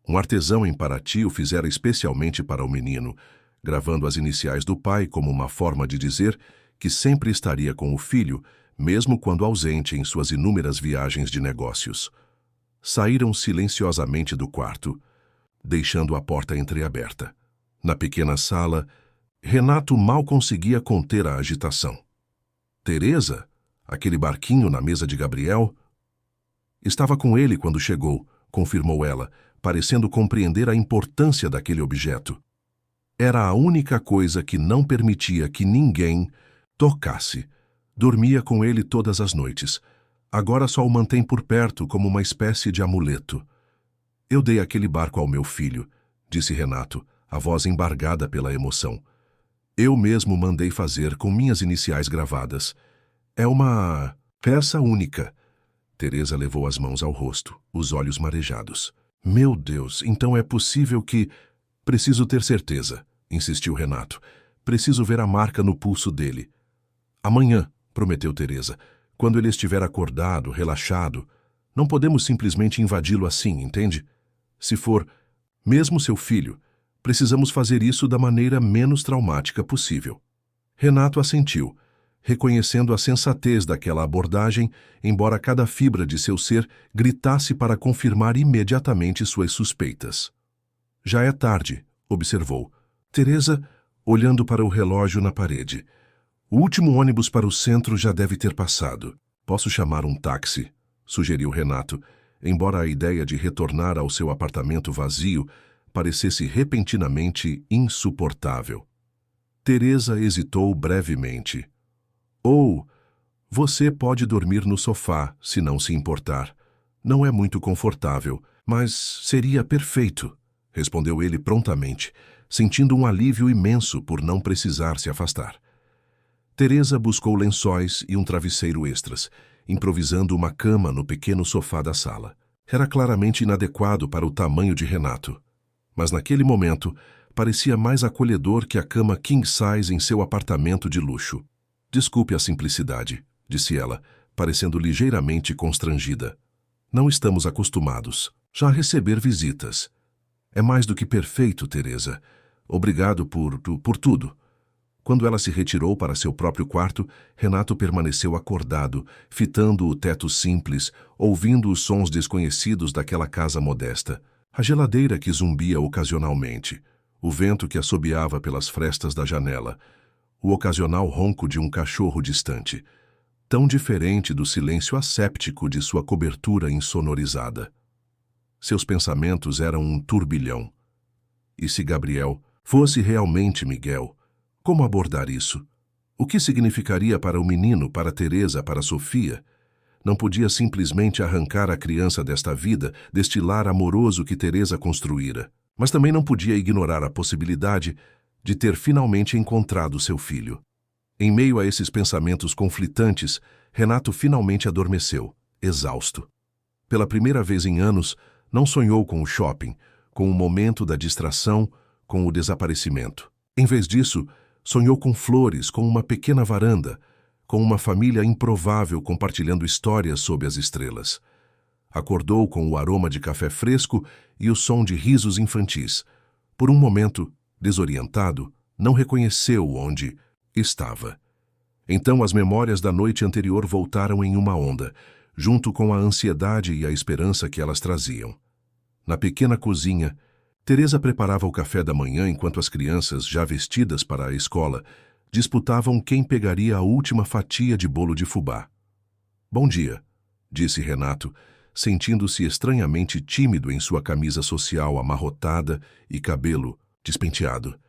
Um artesão em Paraty o fizera especialmente para o menino, gravando as iniciais do pai como uma forma de dizer que sempre estaria com o filho, mesmo quando ausente em suas inúmeras viagens de negócios. Saíram silenciosamente do quarto, deixando a porta entreaberta. Na pequena sala, Renato mal conseguia conter a agitação. Teresa, aquele barquinho na mesa de Gabriel? Estava com ele quando chegou, confirmou ela, parecendo compreender a importância daquele objeto. Era a única coisa que não permitia que ninguém tocasse. Dormia com ele todas as noites. Agora só o mantém por perto como uma espécie de amuleto. Eu dei aquele barco ao meu filho, disse Renato, a voz embargada pela emoção. Eu mesmo mandei fazer com minhas iniciais gravadas. É uma peça única. Teresa levou as mãos ao rosto, os olhos marejados. Meu Deus, então é possível que... Preciso ter certeza, insistiu Renato. Preciso ver a marca no pulso dele. Amanhã, prometeu Teresa, quando ele estiver acordado, relaxado. Não podemos simplesmente invadi-lo assim, entende? Se for mesmo seu filho, precisamos fazer isso da maneira menos traumática possível. Renato assentiu, reconhecendo a sensatez daquela abordagem, embora cada fibra de seu ser gritasse para confirmar imediatamente suas suspeitas. Já é tarde, observou. Teresa, olhando para o relógio na parede. O último ônibus para o centro já deve ter passado. Posso chamar um táxi, sugeriu Renato, embora a ideia de retornar ao seu apartamento vazio parecesse repentinamente insuportável. Teresa hesitou brevemente. Ou, você pode dormir no sofá, se não se importar. Não é muito confortável, mas seria perfeito, respondeu ele prontamente, sentindo um alívio imenso por não precisar se afastar. Teresa buscou lençóis e um travesseiro extras, improvisando uma cama no pequeno sofá da sala. Era claramente inadequado para o tamanho de Renato, mas naquele momento parecia mais acolhedor que a cama king size em seu apartamento de luxo. Desculpe a simplicidade, disse ela, parecendo ligeiramente constrangida. Não estamos acostumados já a receber visitas. É mais do que perfeito, Teresa. Obrigado por tudo. Quando ela se retirou para seu próprio quarto, Renato permaneceu acordado, fitando o teto simples, ouvindo os sons desconhecidos daquela casa modesta. A geladeira que zumbia ocasionalmente, o vento que assobiava pelas frestas da janela, o ocasional ronco de um cachorro distante, tão diferente do silêncio asséptico de sua cobertura insonorizada. Seus pensamentos eram um turbilhão. E se Gabriel fosse realmente Miguel, como abordar isso? O que significaria para o menino, para Teresa, para Sofia? Não podia simplesmente arrancar a criança desta vida, deste lar amoroso que Teresa construíra, mas também não podia ignorar a possibilidade de ter finalmente encontrado seu filho. Em meio a esses pensamentos conflitantes, Renato finalmente adormeceu, exausto. Pela primeira vez em anos, não sonhou com o shopping, com o momento da distração, com o desaparecimento. Em vez disso, sonhou com flores, com uma pequena varanda, com uma família improvável compartilhando histórias sob as estrelas. Acordou com o aroma de café fresco e o som de risos infantis. Por um momento, desorientado, não reconheceu onde estava. Então as memórias da noite anterior voltaram em uma onda, junto com a ansiedade e a esperança que elas traziam. Na pequena cozinha, Teresa preparava o café da manhã enquanto as crianças, já vestidas para a escola, disputavam quem pegaria a última fatia de bolo de fubá. Bom dia, disse Renato, sentindo-se estranhamente tímido em sua camisa social amarrotada e cabelo despenteado.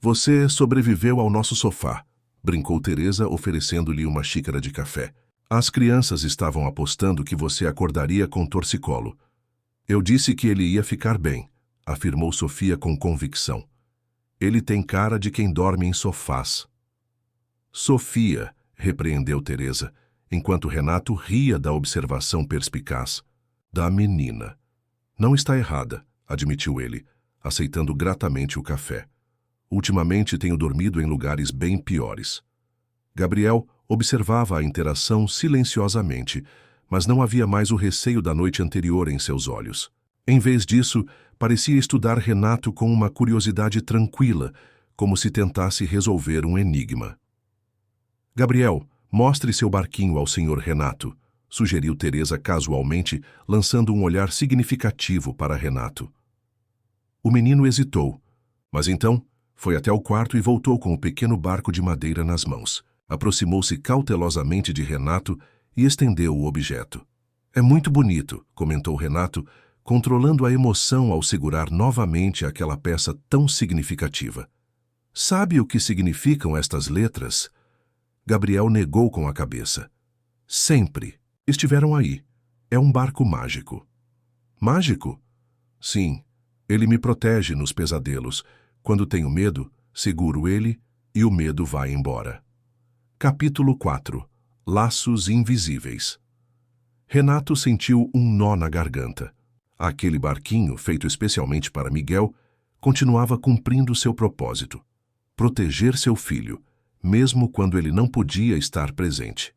Você sobreviveu ao nosso sofá, brincou Teresa, oferecendo-lhe uma xícara de café. As crianças estavam apostando que você acordaria com torcicolo. Eu disse que ele ia ficar bem, afirmou Sofia com convicção. Ele tem cara de quem dorme em sofás. Sofia, repreendeu Teresa, enquanto Renato ria da observação perspicaz. Da menina. Não está errada, admitiu ele, aceitando gratamente o café. Ultimamente tenho dormido em lugares bem piores. Gabriel observava a interação silenciosamente, mas não havia mais o receio da noite anterior em seus olhos. Em vez disso, parecia estudar Renato com uma curiosidade tranquila, como se tentasse resolver um enigma. Gabriel, mostre seu barquinho ao senhor Renato, sugeriu Teresa casualmente, lançando um olhar significativo para Renato. O menino hesitou, mas então foi até o quarto e voltou com o pequeno barco de madeira nas mãos. Aproximou-se cautelosamente de Renato e estendeu o objeto. É muito bonito, comentou Renato, controlando a emoção ao segurar novamente aquela peça tão significativa. Sabe o que significam estas letras? Gabriel negou com a cabeça. Sempre. Estiveram aí. É um barco mágico. Mágico? Sim. Ele me protege nos pesadelos. Quando tenho medo, seguro ele e o medo vai embora. Capítulo 4. Laços invisíveis. Renato sentiu um nó na garganta. Aquele barquinho, feito especialmente para Miguel, continuava cumprindo seu propósito: proteger seu filho, mesmo quando ele não podia estar presente.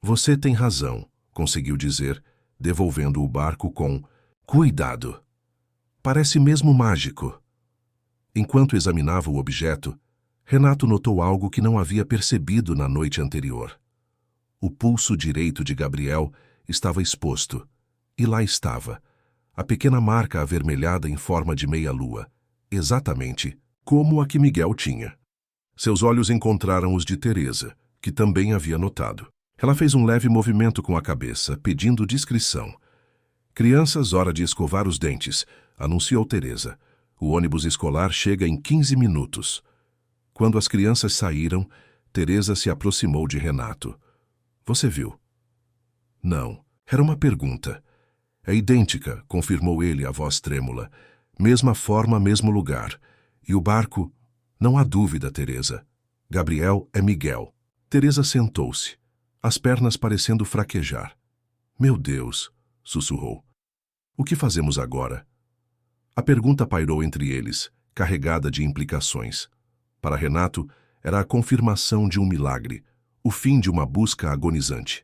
Você tem razão, conseguiu dizer, devolvendo o barco com cuidado. Parece mesmo mágico. Enquanto examinava o objeto, Renato notou algo que não havia percebido na noite anterior. O pulso direito de Gabriel estava exposto, e lá estava, a pequena marca avermelhada em forma de meia-lua, exatamente como a que Miguel tinha. Seus olhos encontraram os de Teresa, que também havia notado. Ela fez um leve movimento com a cabeça, pedindo discrição. Crianças, hora de escovar os dentes, anunciou Teresa. O ônibus escolar chega em 15 minutos. Quando as crianças saíram, Teresa se aproximou de Renato. Você viu? Não. Era uma pergunta. É idêntica, confirmou ele, a voz trêmula. Mesma forma, mesmo lugar. E o barco? Não há dúvida, Teresa. Gabriel é Miguel. Teresa sentou-se, as pernas parecendo fraquejar. Meu Deus, sussurrou. O que fazemos agora? A pergunta pairou entre eles, carregada de implicações. Para Renato, era a confirmação de um milagre, o fim de uma busca agonizante.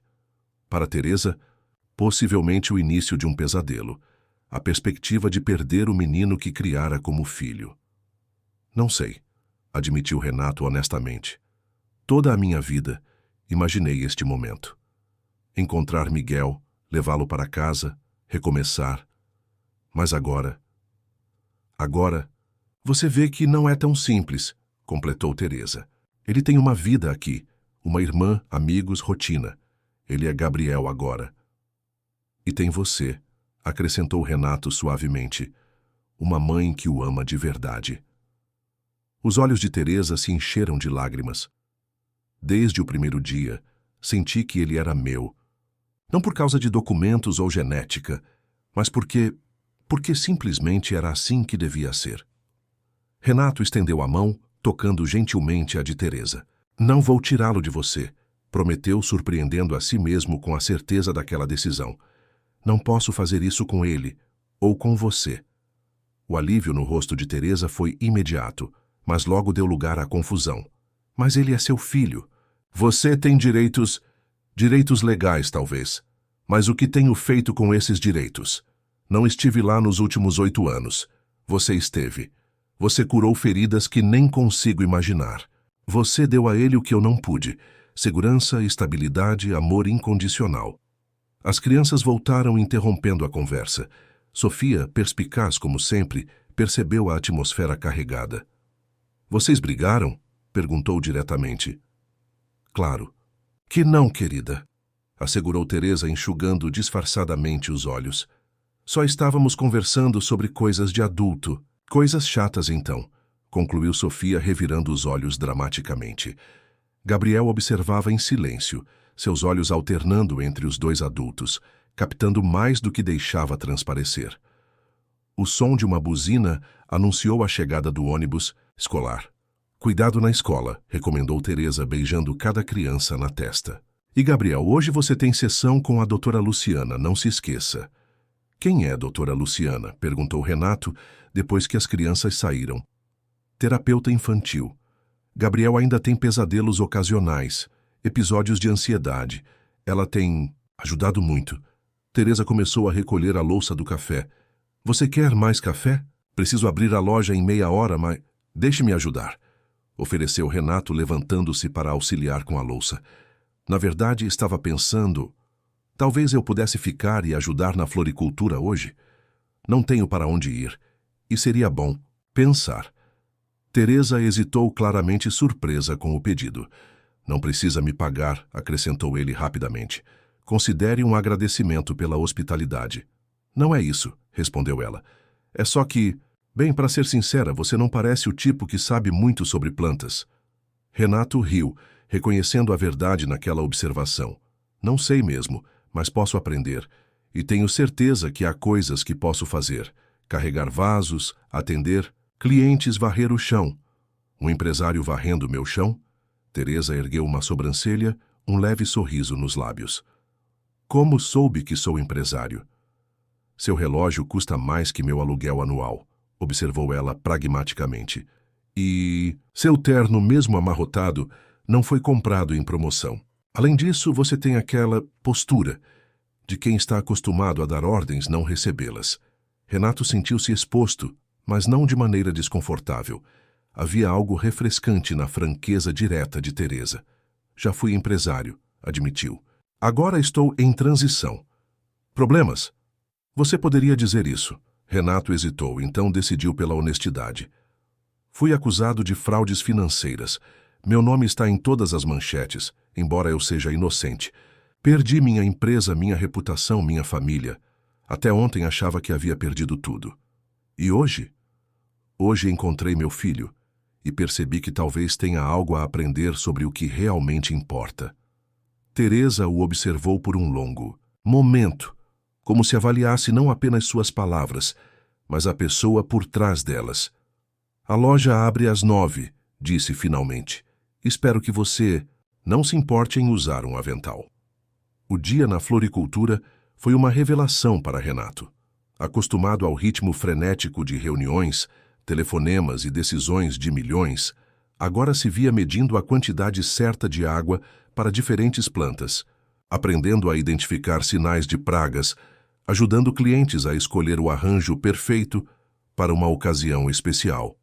Para Teresa, possivelmente o início de um pesadelo, a perspectiva de perder o menino que criara como filho. Não sei, admitiu Renato honestamente. Toda a minha vida, imaginei este momento. Encontrar Miguel, levá-lo para casa, recomeçar. Mas agora... Agora, você vê que não é tão simples, completou Teresa. Ele tem uma vida aqui, uma irmã, amigos, rotina. Ele é Gabriel agora. E tem você, acrescentou Renato suavemente, uma mãe que o ama de verdade. Os olhos de Teresa se encheram de lágrimas. Desde o primeiro dia, senti que ele era meu. Não por causa de documentos ou genética, mas porque simplesmente era assim que devia ser. Renato estendeu a mão, tocando gentilmente a de Teresa. Não vou tirá-lo de você, prometeu, surpreendendo a si mesmo com a certeza daquela decisão. Não posso fazer isso com ele, ou com você. O alívio no rosto de Teresa foi imediato, mas logo deu lugar à confusão. Mas ele é seu filho. Você tem direitos legais, talvez. Mas o que tenho feito com esses direitos? Não estive lá nos últimos 8 anos. Você esteve. Você curou feridas que nem consigo imaginar. Você deu a ele o que eu não pude. Segurança, estabilidade, amor incondicional. As crianças voltaram interrompendo a conversa. Sofia, perspicaz como sempre, percebeu a atmosfera carregada. Vocês brigaram? Perguntou diretamente. Claro. Que não, querida, assegurou Teresa, enxugando disfarçadamente os olhos. Só estávamos conversando sobre coisas de adulto. Coisas chatas, então, concluiu Sofia, revirando os olhos dramaticamente. Gabriel observava em silêncio, seus olhos alternando entre os dois adultos, captando mais do que deixava transparecer. O som de uma buzina anunciou a chegada do ônibus escolar. Cuidado na escola, recomendou Teresa, beijando cada criança na testa. E Gabriel, hoje você tem sessão com a doutora Luciana, não se esqueça. Quem é a doutora Luciana? Perguntou Renato, depois que as crianças saíram. Terapeuta infantil. Gabriel ainda tem pesadelos ocasionais, episódios de ansiedade. Ela tem ajudado muito. Teresa começou a recolher a louça do café. Você quer mais café? Preciso abrir a loja em meia hora, mas deixe-me ajudar, ofereceu Renato, levantando-se para auxiliar com a louça. Na verdade, estava pensando, talvez eu pudesse ficar e ajudar na floricultura hoje. Não tenho para onde ir, e seria bom pensar. Teresa hesitou, claramente surpresa com o pedido. Não precisa me pagar, acrescentou ele rapidamente. Considere um agradecimento pela hospitalidade. Não é isso, respondeu ela. É só que, bem, para ser sincera, você não parece o tipo que sabe muito sobre plantas. Renato riu, reconhecendo a verdade naquela observação. Não sei mesmo, mas posso aprender. E tenho certeza que há coisas que posso fazer. Carregar vasos, atender, clientes, varrer o chão. Um empresário varrendo meu chão? Teresa ergueu uma sobrancelha, um leve sorriso nos lábios. Como soube que sou empresário? Seu relógio custa mais que meu aluguel anual, observou ela pragmaticamente. E seu terno, mesmo amarrotado, não foi comprado em promoção. Além disso, você tem aquela postura de quem está acostumado a dar ordens, não recebê-las. Renato sentiu-se exposto, mas não de maneira desconfortável. Havia algo refrescante na franqueza direta de Teresa. Já fui empresário, admitiu. Agora estou em transição. Problemas? Você poderia dizer isso. Renato hesitou, então decidiu pela honestidade. Fui acusado de fraudes financeiras. Meu nome está em todas as manchetes, embora eu seja inocente. Perdi minha empresa, minha reputação, minha família. Até ontem achava que havia perdido tudo. E hoje? Hoje encontrei meu filho e percebi que talvez tenha algo a aprender sobre o que realmente importa. Teresa o observou por um longo momento, como se avaliasse não apenas suas palavras, mas a pessoa por trás delas. A loja abre às 9, disse finalmente. Espero que você não se importe em usar um avental. O dia na floricultura foi uma revelação para Renato. Acostumado ao ritmo frenético de reuniões, telefonemas e decisões de milhões, agora se via medindo a quantidade certa de água para diferentes plantas, aprendendo a identificar sinais de pragas, ajudando clientes a escolher o arranjo perfeito para uma ocasião especial.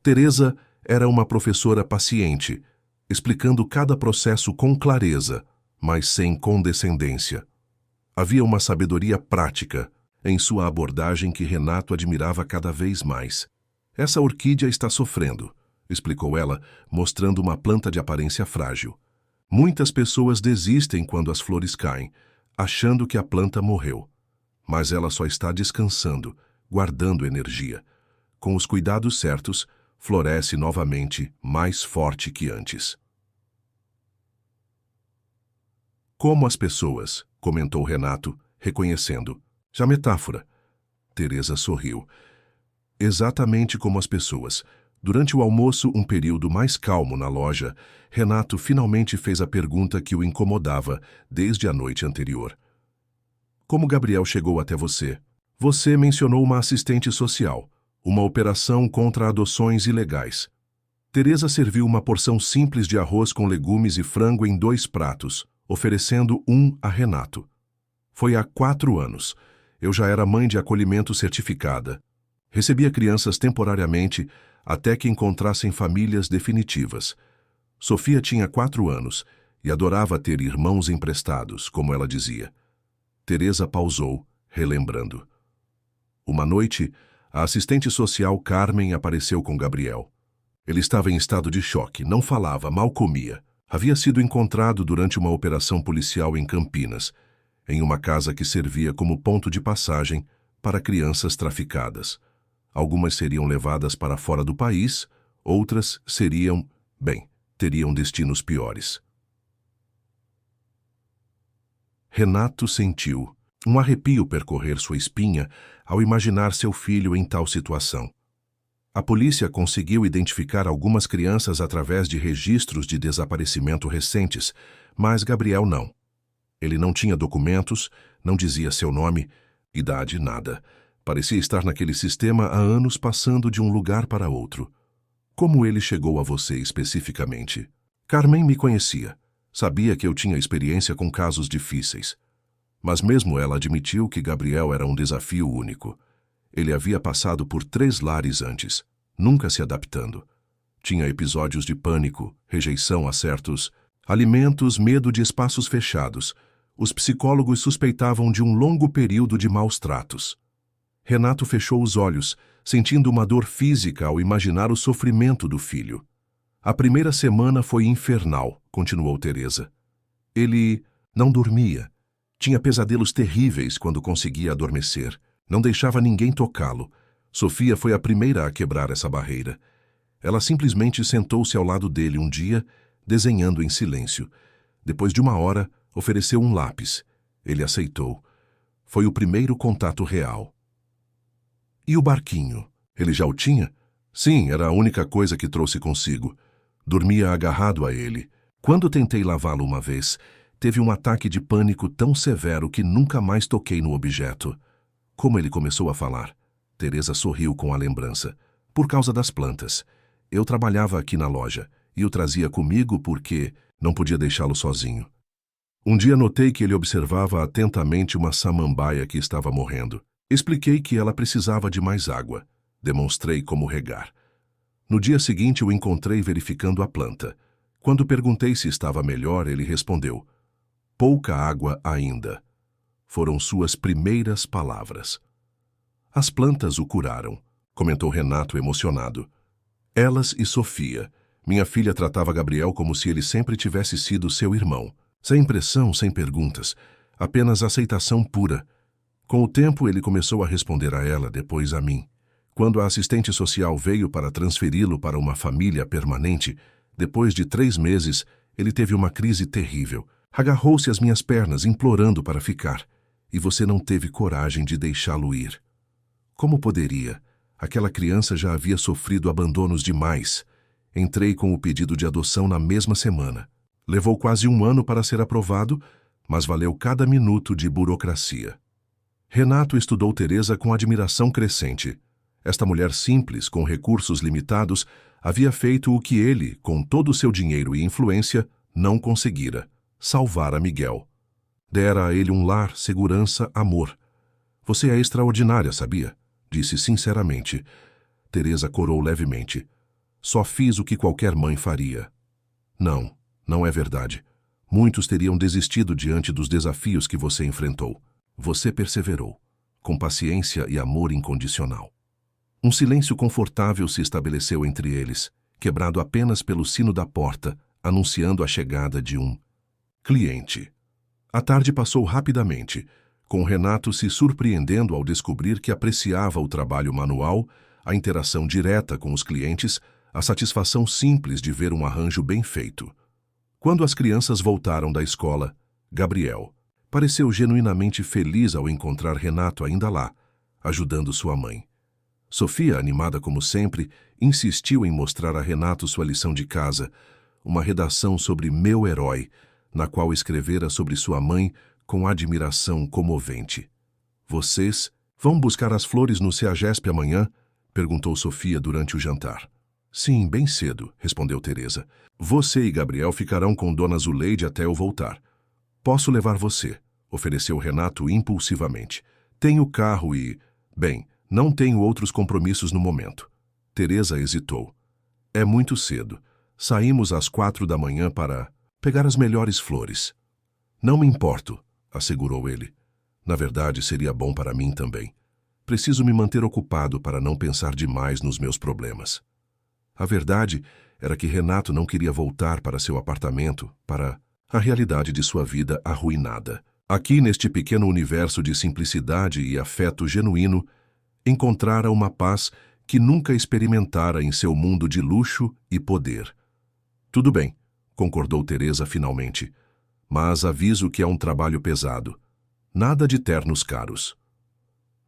Teresa era uma professora paciente, explicando cada processo com clareza, mas sem condescendência. Havia uma sabedoria prática em sua abordagem que Renato admirava cada vez mais. Essa orquídea está sofrendo, explicou ela, mostrando uma planta de aparência frágil. Muitas pessoas desistem quando as flores caem, achando que a planta morreu. Mas ela só está descansando, guardando energia. Com os cuidados certos, floresce novamente, mais forte que antes. Como as pessoas, comentou Renato, reconhecendo. Já metáfora. Teresa sorriu. Exatamente como as pessoas. Durante o almoço, um período mais calmo na loja, Renato finalmente fez a pergunta que o incomodava desde a noite anterior. Como Gabriel chegou até você? Você mencionou uma assistente social, uma operação contra adoções ilegais. Teresa serviu uma porção simples de arroz com legumes e frango em 2 pratos, oferecendo um a Renato. Foi há 4 anos. Eu já era mãe de acolhimento certificada. Recebia crianças temporariamente até que encontrassem famílias definitivas. Sofia tinha 4 anos e adorava ter irmãos emprestados, como ela dizia. Teresa pausou, relembrando. Uma noite, a assistente social Carmen apareceu com Gabriel. Ele estava em estado de choque, não falava, mal comia. Havia sido encontrado durante uma operação policial em Campinas, em uma casa que servia como ponto de passagem para crianças traficadas. Algumas seriam levadas para fora do país, outras teriam destinos piores. Renato sentiu um arrepio percorrer sua espinha ao imaginar seu filho em tal situação. A polícia conseguiu identificar algumas crianças através de registros de desaparecimento recentes, mas Gabriel não. Ele não tinha documentos, não dizia seu nome, idade, nada. Parecia estar naquele sistema há anos, passando de um lugar para outro. Como ele chegou a você especificamente? Carmen me conhecia. Sabia que eu tinha experiência com casos difíceis. Mas mesmo ela admitiu que Gabriel era um desafio único. Ele havia passado por 3 lares antes, nunca se adaptando. Tinha episódios de pânico, rejeição a certos alimentos, medo de espaços fechados. Os psicólogos suspeitavam de um longo período de maus tratos. Renato fechou os olhos, sentindo uma dor física ao imaginar o sofrimento do filho. A primeira semana foi infernal, continuou Teresa. Ele não dormia. Tinha pesadelos terríveis quando conseguia adormecer. Não deixava ninguém tocá-lo. Sofia foi a primeira a quebrar essa barreira. Ela simplesmente sentou-se ao lado dele um dia, desenhando em silêncio. Depois de 1 hora, ofereceu um lápis. Ele aceitou. Foi o primeiro contato real. E o barquinho? Ele já o tinha? Sim, era a única coisa que trouxe consigo. Dormia agarrado a ele. Quando tentei lavá-lo uma vez, teve um ataque de pânico tão severo que nunca mais toquei no objeto. Como ele começou a falar? Teresa sorriu com a lembrança. Por causa das plantas. Eu trabalhava aqui na loja e o trazia comigo porque não podia deixá-lo sozinho. Um dia notei que ele observava atentamente uma samambaia que estava morrendo. Expliquei que ela precisava de mais água. Demonstrei como regar. No dia seguinte o encontrei verificando a planta. Quando perguntei se estava melhor, ele respondeu: pouca água ainda. Foram suas primeiras palavras. As plantas o curaram, comentou Renato emocionado. Elas e Sofia. Minha filha tratava Gabriel como se ele sempre tivesse sido seu irmão. Sem pressão, sem perguntas. Apenas aceitação pura. Com o tempo, ele começou a responder a ela, depois a mim. Quando a assistente social veio para transferi-lo para uma família permanente, depois de 3 meses, ele teve uma crise terrível. Agarrou-se às minhas pernas, implorando para ficar. E você não teve coragem de deixá-lo ir. Como poderia? Aquela criança já havia sofrido abandonos demais. Entrei com o pedido de adoção na mesma semana. Levou quase 1 ano para ser aprovado, mas valeu cada minuto de burocracia. Renato estudou Teresa com admiração crescente. Esta mulher simples, com recursos limitados, havia feito o que ele, com todo o seu dinheiro e influência, não conseguira: salvar a Miguel. Dera a ele um lar, segurança, amor. Você é extraordinária, sabia? Disse sinceramente. Teresa corou levemente. Só fiz o que qualquer mãe faria. Não, não é verdade. Muitos teriam desistido diante dos desafios que você enfrentou. Você perseverou, com paciência e amor incondicional. Um silêncio confortável se estabeleceu entre eles, quebrado apenas pelo sino da porta, anunciando a chegada de um cliente. A tarde passou rapidamente, com Renato se surpreendendo ao descobrir que apreciava o trabalho manual, a interação direta com os clientes, a satisfação simples de ver um arranjo bem feito. Quando as crianças voltaram da escola, Gabriel pareceu genuinamente feliz ao encontrar Renato ainda lá, ajudando sua mãe. Sofia, animada como sempre, insistiu em mostrar a Renato sua lição de casa, uma redação sobre Meu Herói, na qual escrevera sobre sua mãe com admiração comovente. Vocês vão buscar as flores no CEAGESP amanhã? Perguntou Sofia durante o jantar. Sim, bem cedo, respondeu Teresa. Você e Gabriel ficarão com Dona Zuleide até eu voltar. Posso levar você, ofereceu Renato impulsivamente. Tenho carro e... Bem, não tenho outros compromissos no momento. Teresa hesitou. É muito cedo. Saímos às 4 da manhã para pegar as melhores flores. Não me importo, assegurou ele. Na verdade, seria bom para mim também. Preciso me manter ocupado para não pensar demais nos meus problemas. A verdade era que Renato não queria voltar para seu apartamento, para a realidade de sua vida arruinada. Aqui, neste pequeno universo de simplicidade e afeto genuíno, encontrara uma paz que nunca experimentara em seu mundo de luxo e poder. Tudo bem, concordou Teresa finalmente. Mas aviso que é um trabalho pesado. Nada de ternos caros.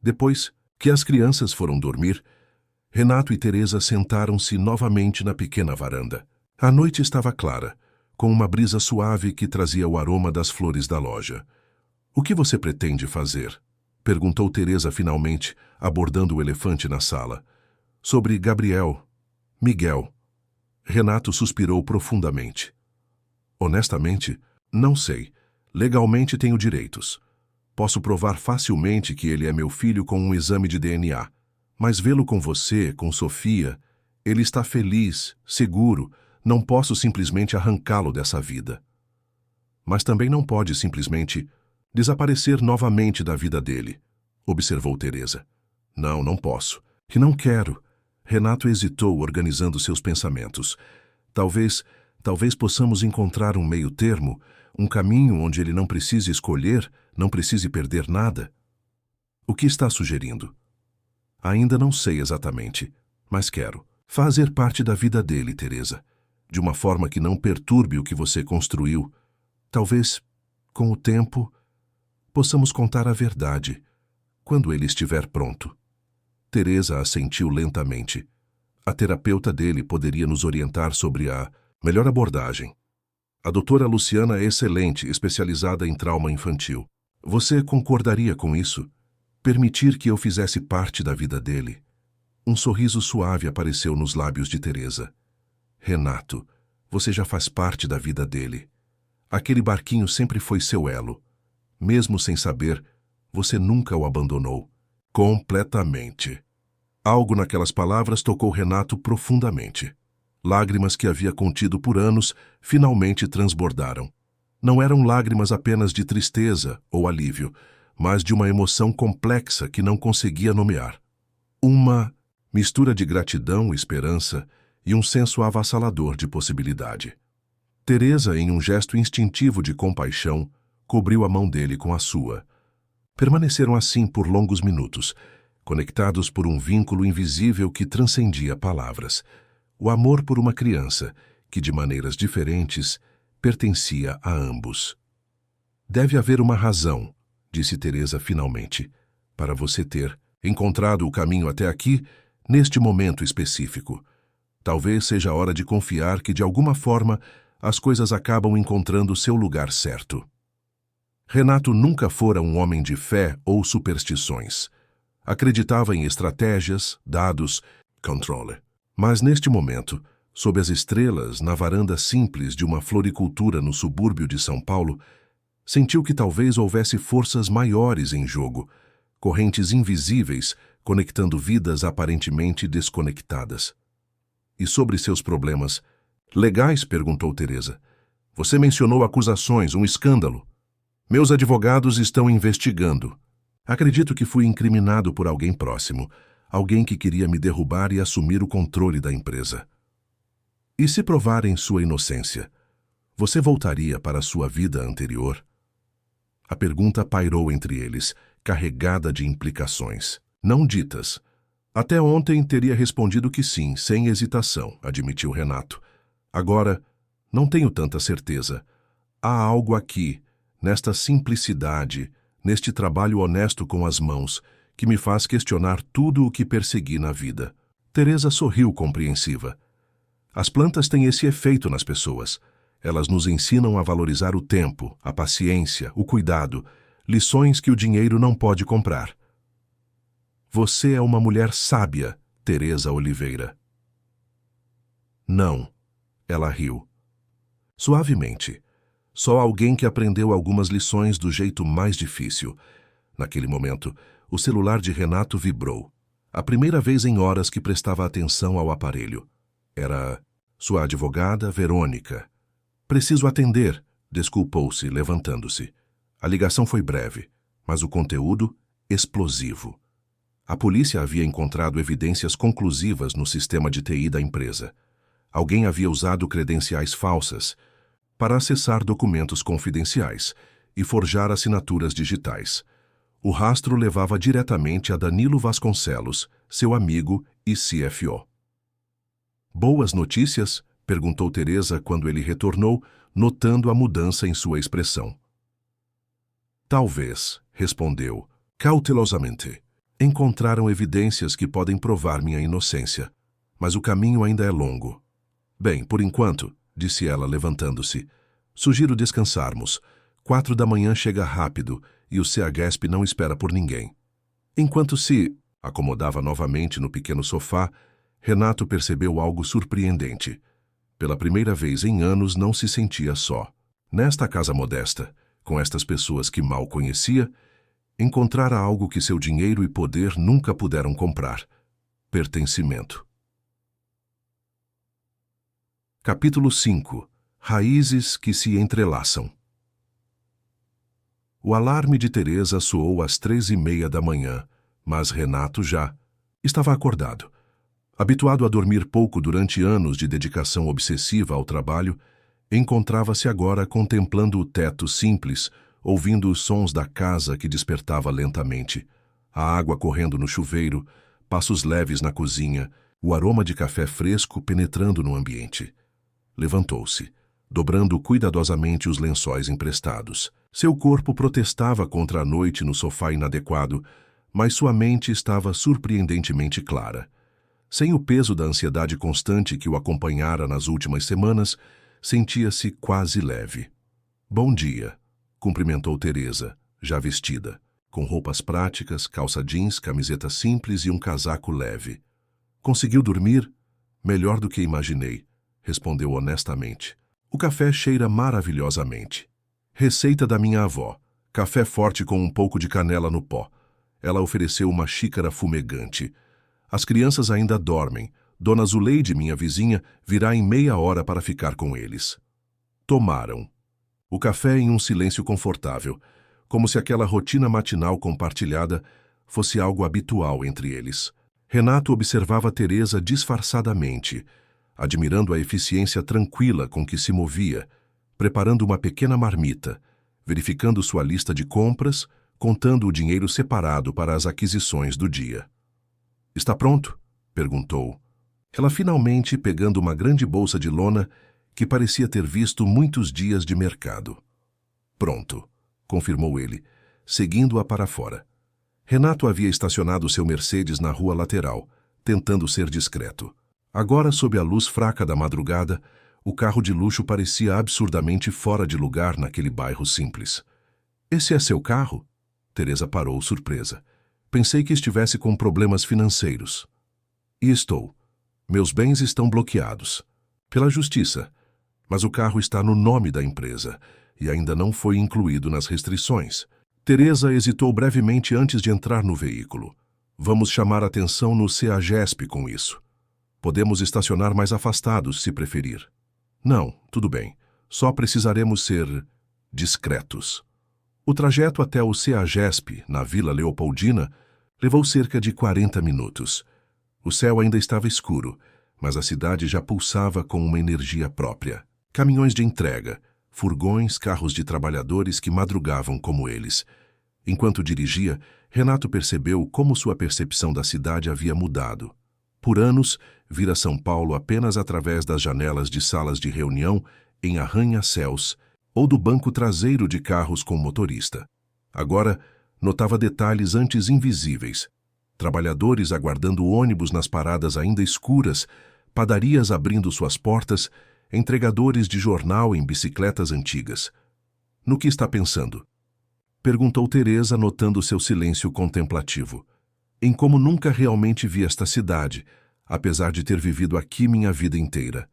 Depois que as crianças foram dormir, Renato e Teresa sentaram-se novamente na pequena varanda. A noite estava clara, com uma brisa suave que trazia o aroma das flores da loja. "O que você pretende fazer?" perguntou Teresa finalmente, abordando o elefante na sala. "Sobre Gabriel, Miguel." Renato suspirou profundamente. "Honestamente, não sei. Legalmente tenho direitos. Posso provar facilmente que ele é meu filho com um exame de DNA. Mas vê-lo com você, com Sofia, ele está feliz, seguro. Não posso simplesmente arrancá-lo dessa vida." "Mas também não pode simplesmente desaparecer novamente da vida dele", observou Teresa. "Não, não posso. E não quero." Renato hesitou, organizando seus pensamentos. Talvez possamos encontrar um meio termo, um caminho onde ele não precise escolher, não precise perder nada. "O que está sugerindo?" "Ainda não sei exatamente, mas quero fazer parte da vida dele, Teresa, de uma forma que não perturbe o que você construiu. Talvez, com o tempo, possamos contar a verdade, quando ele estiver pronto." Teresa assentiu lentamente. A terapeuta dele poderia nos orientar sobre a melhor abordagem. "A doutora Luciana é excelente, especializada em trauma infantil. Você concordaria com isso? Permitir que eu fizesse parte da vida dele?" Um sorriso suave apareceu nos lábios de Teresa. "Renato, você já faz parte da vida dele. Aquele barquinho sempre foi seu elo. Mesmo sem saber, você nunca o abandonou." Completamente. Algo naquelas palavras tocou Renato profundamente. Lágrimas que havia contido por anos finalmente transbordaram. Não eram lágrimas apenas de tristeza ou alívio, mas de uma emoção complexa que não conseguia nomear. Uma mistura de gratidão, esperança e um senso avassalador de possibilidade. Teresa, em um gesto instintivo de compaixão, cobriu a mão dele com a sua. Permaneceram assim por longos minutos, conectados por um vínculo invisível que transcendia palavras. O amor por uma criança, que de maneiras diferentes pertencia a ambos. "Deve haver uma razão", disse Teresa finalmente, "para você ter encontrado o caminho até aqui, neste momento específico. Talvez seja a hora de confiar que, de alguma forma, as coisas acabam encontrando seu lugar certo." Renato nunca fora um homem de fé ou superstições. Acreditava em estratégias, dados, controle. Mas neste momento, sob as estrelas, na varanda simples de uma floricultura no subúrbio de São Paulo, sentiu que talvez houvesse forças maiores em jogo, correntes invisíveis conectando vidas aparentemente desconectadas. "E sobre seus problemas legais?" perguntou Teresa. "Você mencionou acusações, um escândalo." "Meus advogados estão investigando. Acredito que fui incriminado por alguém próximo, alguém que queria me derrubar e assumir o controle da empresa." "E se provarem sua inocência, você voltaria para a sua vida anterior?" A pergunta pairou entre eles, carregada de implicações, não ditas. "Até ontem teria respondido que sim, sem hesitação", admitiu Renato. "Agora, não tenho tanta certeza. Há algo aqui, nesta simplicidade, neste trabalho honesto com as mãos, que me faz questionar tudo o que persegui na vida." Teresa sorriu compreensiva. "As plantas têm esse efeito nas pessoas. Elas nos ensinam a valorizar o tempo, a paciência, o cuidado, lições que o dinheiro não pode comprar." "Você é uma mulher sábia, Teresa Oliveira." "Não." Ela riu. Suavemente. Só alguém que aprendeu algumas lições do jeito mais difícil. Naquele momento, o celular de Renato vibrou. A primeira vez em horas que prestava atenção ao aparelho. Era sua advogada, Verônica. "Preciso atender", desculpou-se, levantando-se. A ligação foi breve, mas o conteúdo explosivo. A polícia havia encontrado evidências conclusivas no sistema de TI da empresa. Alguém havia usado credenciais falsas para acessar documentos confidenciais e forjar assinaturas digitais. O rastro levava diretamente a Danilo Vasconcelos, seu amigo e CFO. "Boas notícias?", Perguntou Teresa quando ele retornou, notando a mudança em sua expressão. Talvez, respondeu, cautelosamente. Encontraram evidências que podem provar minha inocência, mas o caminho ainda é longo. Bem, por enquanto, disse ela, levantando-se, sugiro descansarmos. 4 da manhã chega rápido e o CEAGESP não espera por ninguém. Enquanto se acomodava novamente no pequeno sofá, Renato percebeu algo surpreendente. Pela primeira vez em anos não se sentia só. Nesta casa modesta, com estas pessoas que mal conhecia, encontrara algo que seu dinheiro e poder nunca puderam comprar: pertencimento. Capítulo 5. Raízes que se entrelaçam. O alarme de Teresa soou às 3:30 da manhã, mas Renato já estava acordado. Habituado a dormir pouco durante anos de dedicação obsessiva ao trabalho, encontrava-se agora contemplando o teto simples, ouvindo os sons da casa que despertava lentamente, a água correndo no chuveiro, passos leves na cozinha, o aroma de café fresco penetrando no ambiente. Levantou-se, dobrando cuidadosamente os lençóis emprestados. Seu corpo protestava contra a noite no sofá inadequado, mas sua mente estava surpreendentemente clara. Sem o peso da ansiedade constante que o acompanhara nas últimas semanas, sentia-se quase leve. Bom dia, cumprimentou Teresa, já vestida, com roupas práticas, calça jeans, camiseta simples e um casaco leve. Conseguiu dormir? Melhor do que imaginei, respondeu honestamente. O café cheira maravilhosamente. Receita da minha avó. Café forte com um pouco de canela no pó. Ela ofereceu uma xícara fumegante. As crianças ainda dormem. Dona Zuleide, minha vizinha, virá em meia hora para ficar com eles. Tomaram o café em um silêncio confortável, como se aquela rotina matinal compartilhada fosse algo habitual entre eles. Renato observava Teresa disfarçadamente, admirando a eficiência tranquila com que se movia, preparando uma pequena marmita, verificando sua lista de compras, contando o dinheiro separado para as aquisições do dia. Está pronto? Perguntou. Ela finalmente pegando uma grande bolsa de lona que parecia ter visto muitos dias de mercado. Pronto, confirmou ele, seguindo-a para fora. Renato havia estacionado seu Mercedes na rua lateral, tentando ser discreto. Agora, sob a luz fraca da madrugada, o carro de luxo parecia absurdamente fora de lugar naquele bairro simples. Esse é seu carro? Teresa parou, surpresa. Pensei que estivesse com problemas financeiros. E estou. Meus bens estão bloqueados. Pela justiça. Mas o carro está no nome da empresa e ainda não foi incluído nas restrições. Teresa hesitou brevemente antes de entrar no veículo. Vamos chamar atenção no CEAGESP com isso. Podemos estacionar mais afastados, se preferir. Não, tudo bem. Só precisaremos ser discretos. O trajeto até o CEAGESP, na Vila Leopoldina, levou cerca de 40 minutos. O céu ainda estava escuro, mas a cidade já pulsava com uma energia própria. Caminhões de entrega, furgões, carros de trabalhadores que madrugavam como eles. Enquanto dirigia, Renato percebeu como sua percepção da cidade havia mudado. Por anos, vira São Paulo apenas através das janelas de salas de reunião em arranha-céus ou do banco traseiro de carros com motorista. Agora, notava detalhes antes invisíveis. Trabalhadores aguardando ônibus nas paradas ainda escuras, padarias abrindo suas portas, entregadores de jornal em bicicletas antigas. No que está pensando? Perguntou Teresa, notando seu silêncio contemplativo. Em como nunca realmente vi esta cidade, apesar de ter vivido aqui minha vida inteira.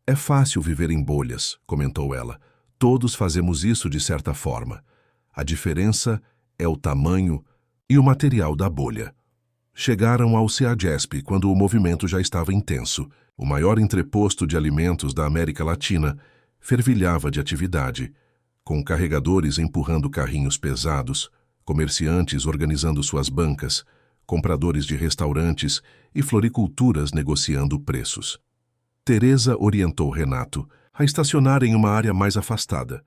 É fácil viver em bolhas, comentou ela. Todos fazemos isso de certa forma. A diferença é o tamanho e o material da bolha. Chegaram ao CEAGESP quando o movimento já estava intenso. O maior entreposto de alimentos da América Latina fervilhava de atividade, com carregadores empurrando carrinhos pesados, comerciantes organizando suas bancas, compradores de restaurantes e floriculturas negociando preços. Teresa orientou Renato a estacionar em uma área mais afastada,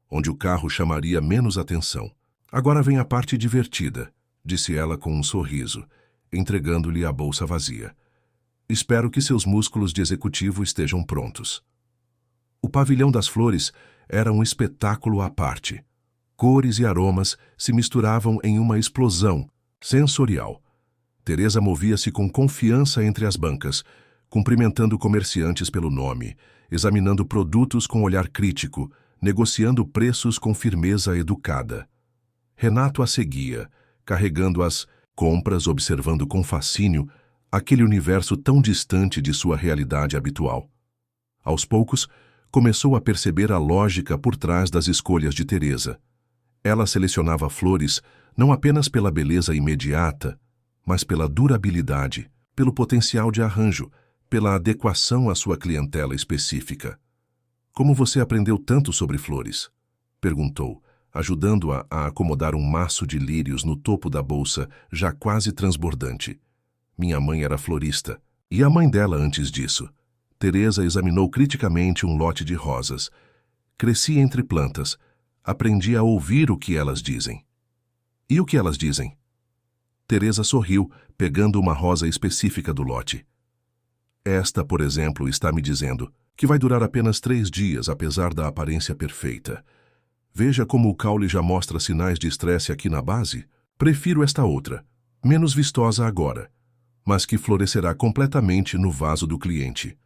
onde o carro chamaria menos atenção. Agora vem a parte divertida, disse ela com um sorriso, entregando-lhe a bolsa vazia. Espero que seus músculos de executivo estejam prontos. O pavilhão das flores era um espetáculo à parte. Cores e aromas se misturavam em uma explosão sensorial. Teresa movia-se com confiança entre as bancas, cumprimentando comerciantes pelo nome, examinando produtos com olhar crítico, negociando preços com firmeza educada. Renato a seguia, carregando as compras, observando com fascínio aquele universo tão distante de sua realidade habitual. Aos poucos, começou a perceber a lógica por trás das escolhas de Teresa. Ela selecionava flores não apenas pela beleza imediata, mas pela durabilidade, pelo potencial de arranjo, pela adequação à sua clientela específica. Como você aprendeu tanto sobre flores? Perguntou, ajudando-a a acomodar um maço de lírios no topo da bolsa, já quase transbordante. Minha mãe era florista, e a mãe dela antes disso. Teresa examinou criticamente um lote de rosas. Cresci entre plantas. Aprendi a ouvir o que elas dizem. E o que elas dizem? Teresa sorriu, pegando uma rosa específica do lote. Esta, por exemplo, está me dizendo que vai durar apenas 3 dias, apesar da aparência perfeita. Veja como o caule já mostra sinais de estresse aqui na base. Prefiro esta outra, menos vistosa agora, mas que florescerá completamente no vaso do cliente.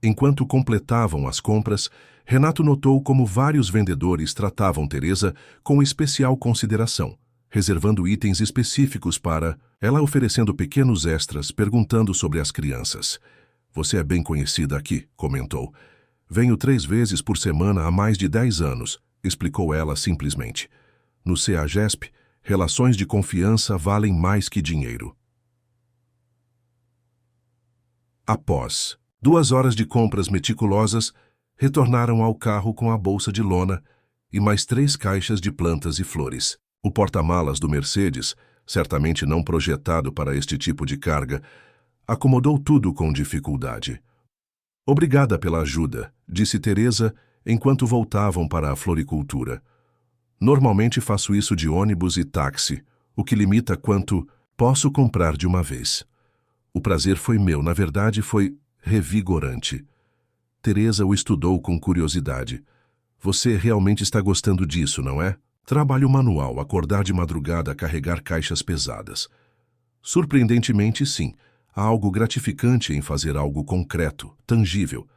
Enquanto completavam as compras, Renato notou como vários vendedores tratavam Teresa com especial consideração, reservando itens específicos para ela, oferecendo pequenos extras, perguntando sobre as crianças. Você é bem conhecida aqui, comentou. Venho 3 vezes por semana há mais de 10 anos, explicou ela simplesmente. No CEAGESP, relações de confiança valem mais que dinheiro. Após 2 horas de compras meticulosas, retornaram ao carro com a bolsa de lona e mais 3 caixas de plantas e flores. O porta-malas do Mercedes, certamente não projetado para este tipo de carga, acomodou tudo com dificuldade. Obrigada pela ajuda, disse Teresa enquanto voltavam para a floricultura. Normalmente faço isso de ônibus e táxi, o que limita quanto posso comprar de uma vez. O prazer foi meu, na verdade foi revigorante. Teresa o estudou com curiosidade. Você realmente está gostando disso, não é? Trabalho manual, acordar de madrugada, carregar caixas pesadas. Surpreendentemente, sim. Há algo gratificante em fazer algo concreto, tangível.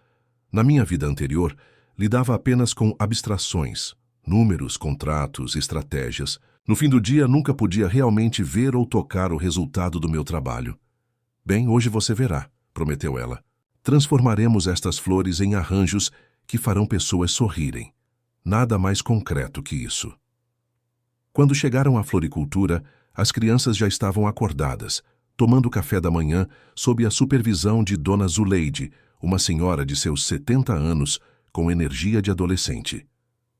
Na minha vida anterior, lidava apenas com abstrações, números, contratos, estratégias. No fim do dia, nunca podia realmente ver ou tocar o resultado do meu trabalho. Bem, hoje você verá, prometeu ela. Transformaremos estas flores em arranjos que farão pessoas sorrirem. Nada mais concreto que isso. Quando chegaram à floricultura, as crianças já estavam acordadas, tomando café da manhã sob a supervisão de Dona Zuleide, uma senhora de seus 70 anos, com energia de adolescente.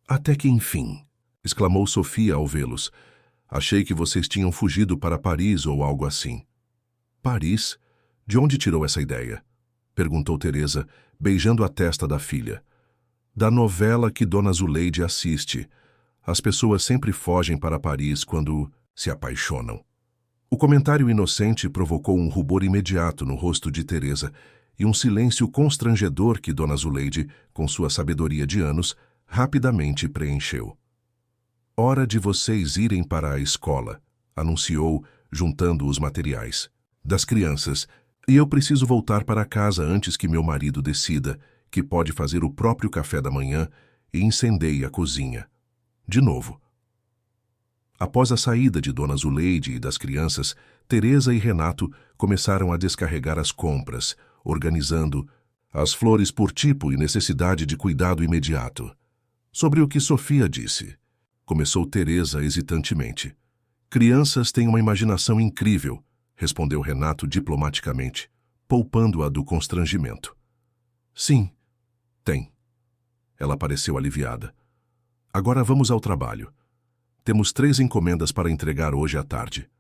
Até que enfim, exclamou Sofia ao vê-los. Achei que vocês tinham fugido para Paris ou algo assim. Paris? De onde tirou essa ideia? Perguntou Teresa, beijando a testa da filha. Da novela que Dona Zuleide assiste. As pessoas sempre fogem para Paris quando se apaixonam. O comentário inocente provocou um rubor imediato no rosto de Teresa e um silêncio constrangedor que Dona Zuleide, com sua sabedoria de anos, rapidamente preencheu. Hora de vocês irem para a escola, anunciou, juntando os materiais. Das crianças, e eu preciso voltar para casa antes que meu marido decida que pode fazer o próprio café da manhã e incendeie a cozinha. De novo. Após a saída de Dona Zuleide e das crianças, Teresa e Renato começaram a descarregar as compras, organizando as flores por tipo e necessidade de cuidado imediato. Sobre o que Sofia disse, começou Teresa hesitantemente. Crianças têm uma imaginação incrível, respondeu Renato diplomaticamente, poupando-a do constrangimento. Sim, tem. Ela pareceu aliviada. Agora vamos ao trabalho. Temos 3 encomendas para entregar hoje à tarde.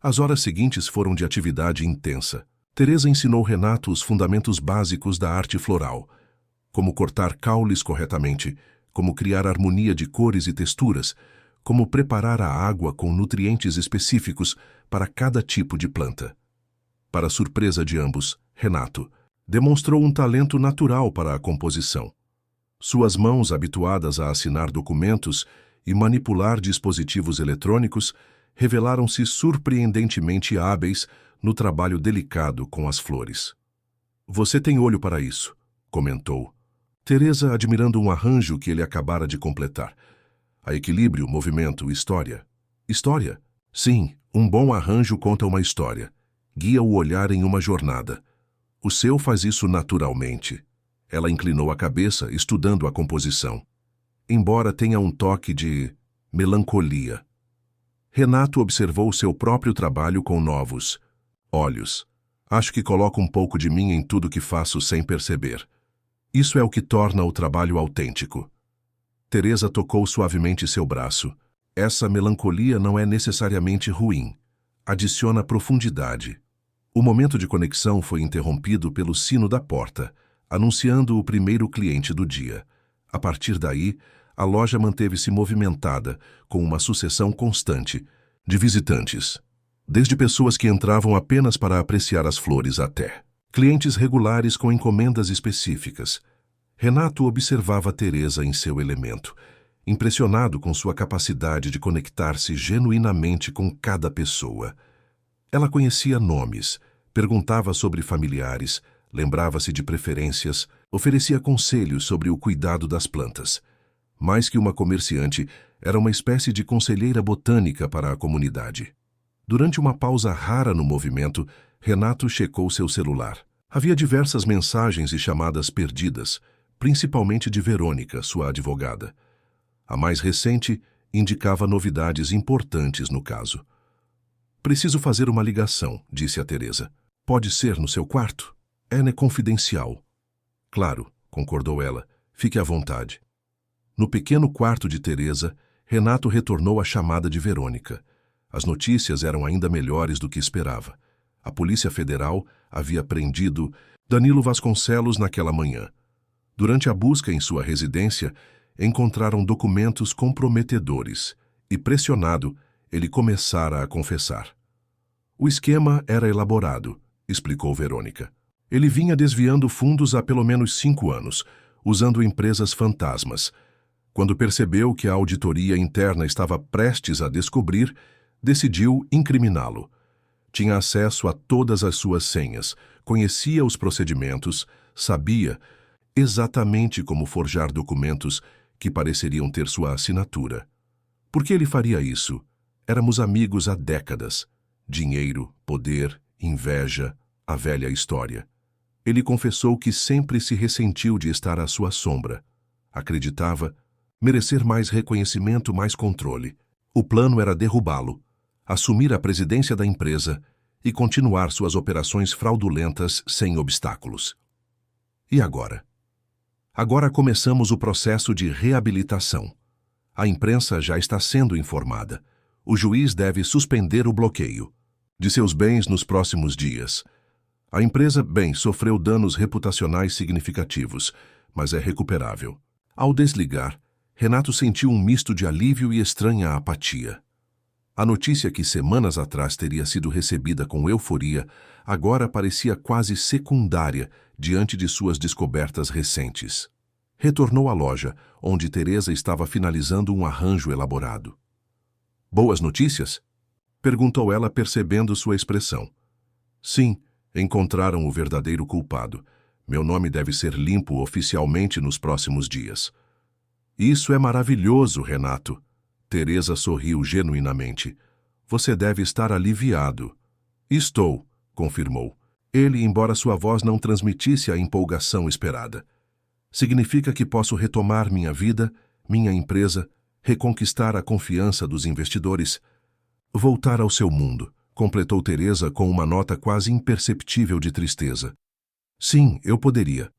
As horas seguintes foram de atividade intensa. Teresa ensinou Renato os fundamentos básicos da arte floral, como cortar caules corretamente, como criar harmonia de cores e texturas, como preparar a água com nutrientes específicos para cada tipo de planta. Para surpresa de ambos, Renato. Demonstrou um talento natural para a composição. Suas mãos, habituadas a assinar documentos e manipular dispositivos eletrônicos, revelaram-se surpreendentemente hábeis no trabalho delicado com as flores. Você tem olho para isso, comentou Teresa, admirando um arranjo que ele acabara de completar. A equilíbrio, movimento, história. História? Sim, um bom arranjo conta uma história. Guia o olhar em uma jornada. O seu faz isso naturalmente. Ela inclinou a cabeça, estudando a composição. Embora tenha um toque de melancolia. Renato observou seu próprio trabalho com novos olhos. Acho que coloco um pouco de mim em tudo que faço sem perceber. Isso é o que torna o trabalho autêntico. Teresa tocou suavemente seu braço. Essa melancolia não é necessariamente ruim. Adiciona profundidade. O momento de conexão foi interrompido pelo sino da porta, anunciando o primeiro cliente do dia. A partir daí, a loja manteve-se movimentada, com uma sucessão constante de visitantes. Desde pessoas que entravam apenas para apreciar as flores até clientes regulares com encomendas específicas. Renato observava Teresa em seu elemento, impressionado com sua capacidade de conectar-se genuinamente com cada pessoa. Ela conhecia nomes, perguntava sobre familiares, lembrava-se de preferências, oferecia conselhos sobre o cuidado das plantas. Mais que uma comerciante, era uma espécie de conselheira botânica para a comunidade. Durante uma pausa rara no movimento, Renato checou seu celular. Havia diversas mensagens e chamadas perdidas, principalmente de Verônica, sua advogada. A mais recente indicava novidades importantes no caso. Preciso fazer uma ligação, disse a Teresa. Pode ser no seu quarto? É confidencial. Claro, concordou ela. Fique à vontade. No pequeno quarto de Teresa, Renato retornou a chamada de Verônica. As notícias eram ainda melhores do que esperava. A Polícia Federal havia prendido Danilo Vasconcelos naquela manhã. Durante a busca em sua residência, encontraram documentos comprometedores e, pressionado, ele começara a confessar. O esquema era elaborado, explicou Verônica. Ele vinha desviando fundos há pelo menos 5 anos, usando empresas fantasmas. Quando percebeu que a auditoria interna estava prestes a descobrir, decidiu incriminá-lo. Tinha acesso a todas as suas senhas, conhecia os procedimentos, sabia exatamente como forjar documentos que pareceriam ter sua assinatura. Por que ele faria isso? Éramos amigos há décadas. Dinheiro, poder, inveja, a velha história. Ele confessou que sempre se ressentiu de estar à sua sombra. Acreditava merecer mais reconhecimento, mais controle. O plano era derrubá-lo, assumir a presidência da empresa e continuar suas operações fraudulentas sem obstáculos. E agora? Agora começamos o processo de reabilitação. A imprensa já está sendo informada. O juiz deve suspender o bloqueio de seus bens nos próximos dias. A empresa, sofreu danos reputacionais significativos, mas é recuperável. Ao desligar, Renato sentiu um misto de alívio e estranha apatia. A notícia que semanas atrás teria sido recebida com euforia, agora parecia quase secundária diante de suas descobertas recentes. Retornou à loja, onde Teresa estava finalizando um arranjo elaborado. Boas notícias? Perguntou ela, percebendo sua expressão. Sim, encontraram o verdadeiro culpado. Meu nome deve ser limpo oficialmente nos próximos dias. Isso é maravilhoso, Renato. Teresa sorriu genuinamente. Você deve estar aliviado. Estou, confirmou. Ele, embora sua voz não transmitisse a empolgação esperada. Significa que posso retomar minha vida, minha empresa, reconquistar a confiança dos investidores, voltar ao seu mundo, completou Teresa com uma nota quase imperceptível de tristeza. Sim, eu poderia.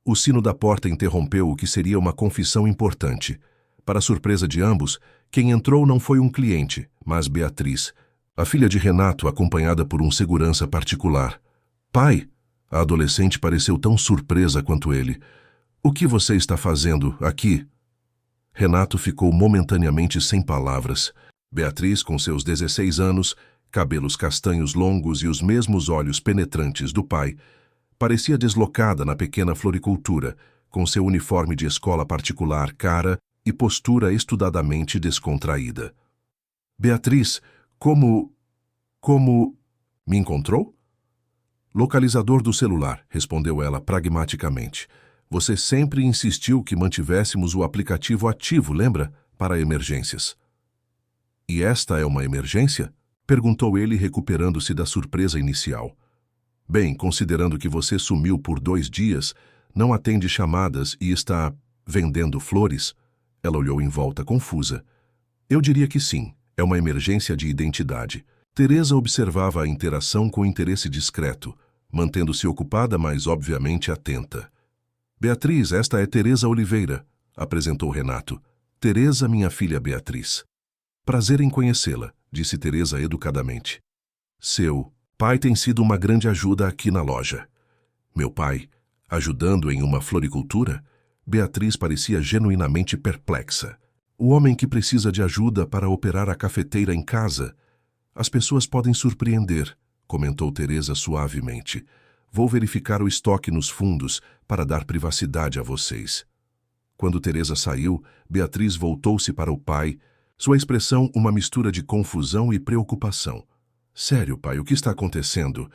O sino da porta interrompeu o que seria uma confissão importante. Para surpresa de ambos, quem entrou não foi um cliente, mas Beatriz, a filha de Renato, acompanhada por um segurança particular. Pai, a adolescente pareceu tão surpresa quanto ele. O que você está fazendo aqui? Renato ficou momentaneamente sem palavras. Beatriz, com seus 16 anos, cabelos castanhos longos e os mesmos olhos penetrantes do pai, Parecia deslocada na pequena floricultura, com seu uniforme de escola particular cara e postura estudadamente descontraída. Beatriz, como... Me encontrou? Localizador do celular, respondeu ela pragmaticamente. Você sempre insistiu que mantivéssemos o aplicativo ativo, lembra? Para emergências. E esta é uma emergência? Perguntou ele, recuperando-se da surpresa inicial. Bem, considerando que você sumiu por 2 dias, não atende chamadas e está vendendo flores? Ela olhou em volta confusa. Eu diria que sim, é uma emergência de identidade. Teresa observava a interação com interesse discreto, mantendo-se ocupada, mas obviamente atenta. Beatriz, esta é Teresa Oliveira, apresentou Renato. Teresa, minha filha Beatriz. Prazer em conhecê-la, disse Teresa educadamente. Seu pai tem sido uma grande ajuda aqui na loja. Meu pai, ajudando em uma floricultura? Beatriz parecia genuinamente perplexa. O homem que precisa de ajuda para operar a cafeteira em casa. As pessoas podem surpreender, comentou Teresa suavemente. Vou verificar o estoque nos fundos para dar privacidade a vocês. Quando Teresa saiu, Beatriz voltou-se para o pai, sua expressão uma mistura de confusão e preocupação. Sério, pai, o que está acontecendo?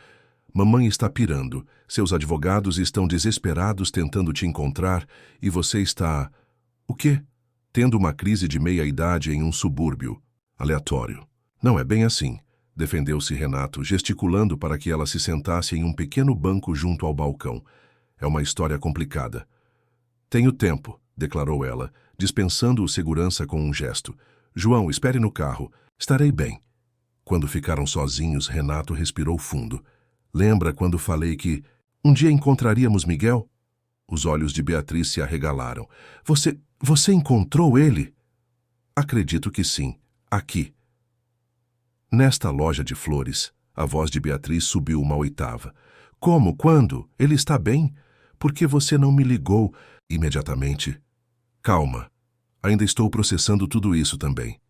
Mamãe está pirando, seus advogados estão desesperados tentando te encontrar e você está... O quê? Tendo uma crise de meia-idade em um subúrbio. Aleatório. Não é bem assim, defendeu-se Renato, gesticulando para que ela se sentasse em um pequeno banco junto ao balcão. É uma história complicada. Tenho tempo, declarou ela, dispensando o segurança com um gesto. João, espere no carro. Estarei bem. Quando ficaram sozinhos, Renato respirou fundo. Lembra quando falei que um dia encontraríamos Miguel? Os olhos de Beatriz se arregalaram. Você encontrou ele? Acredito que sim. Aqui. Nesta loja de flores, a voz de Beatriz subiu uma oitava. Como? Quando? Ele está bem? Por que você não me ligou imediatamente? Calma. Ainda estou processando tudo isso também.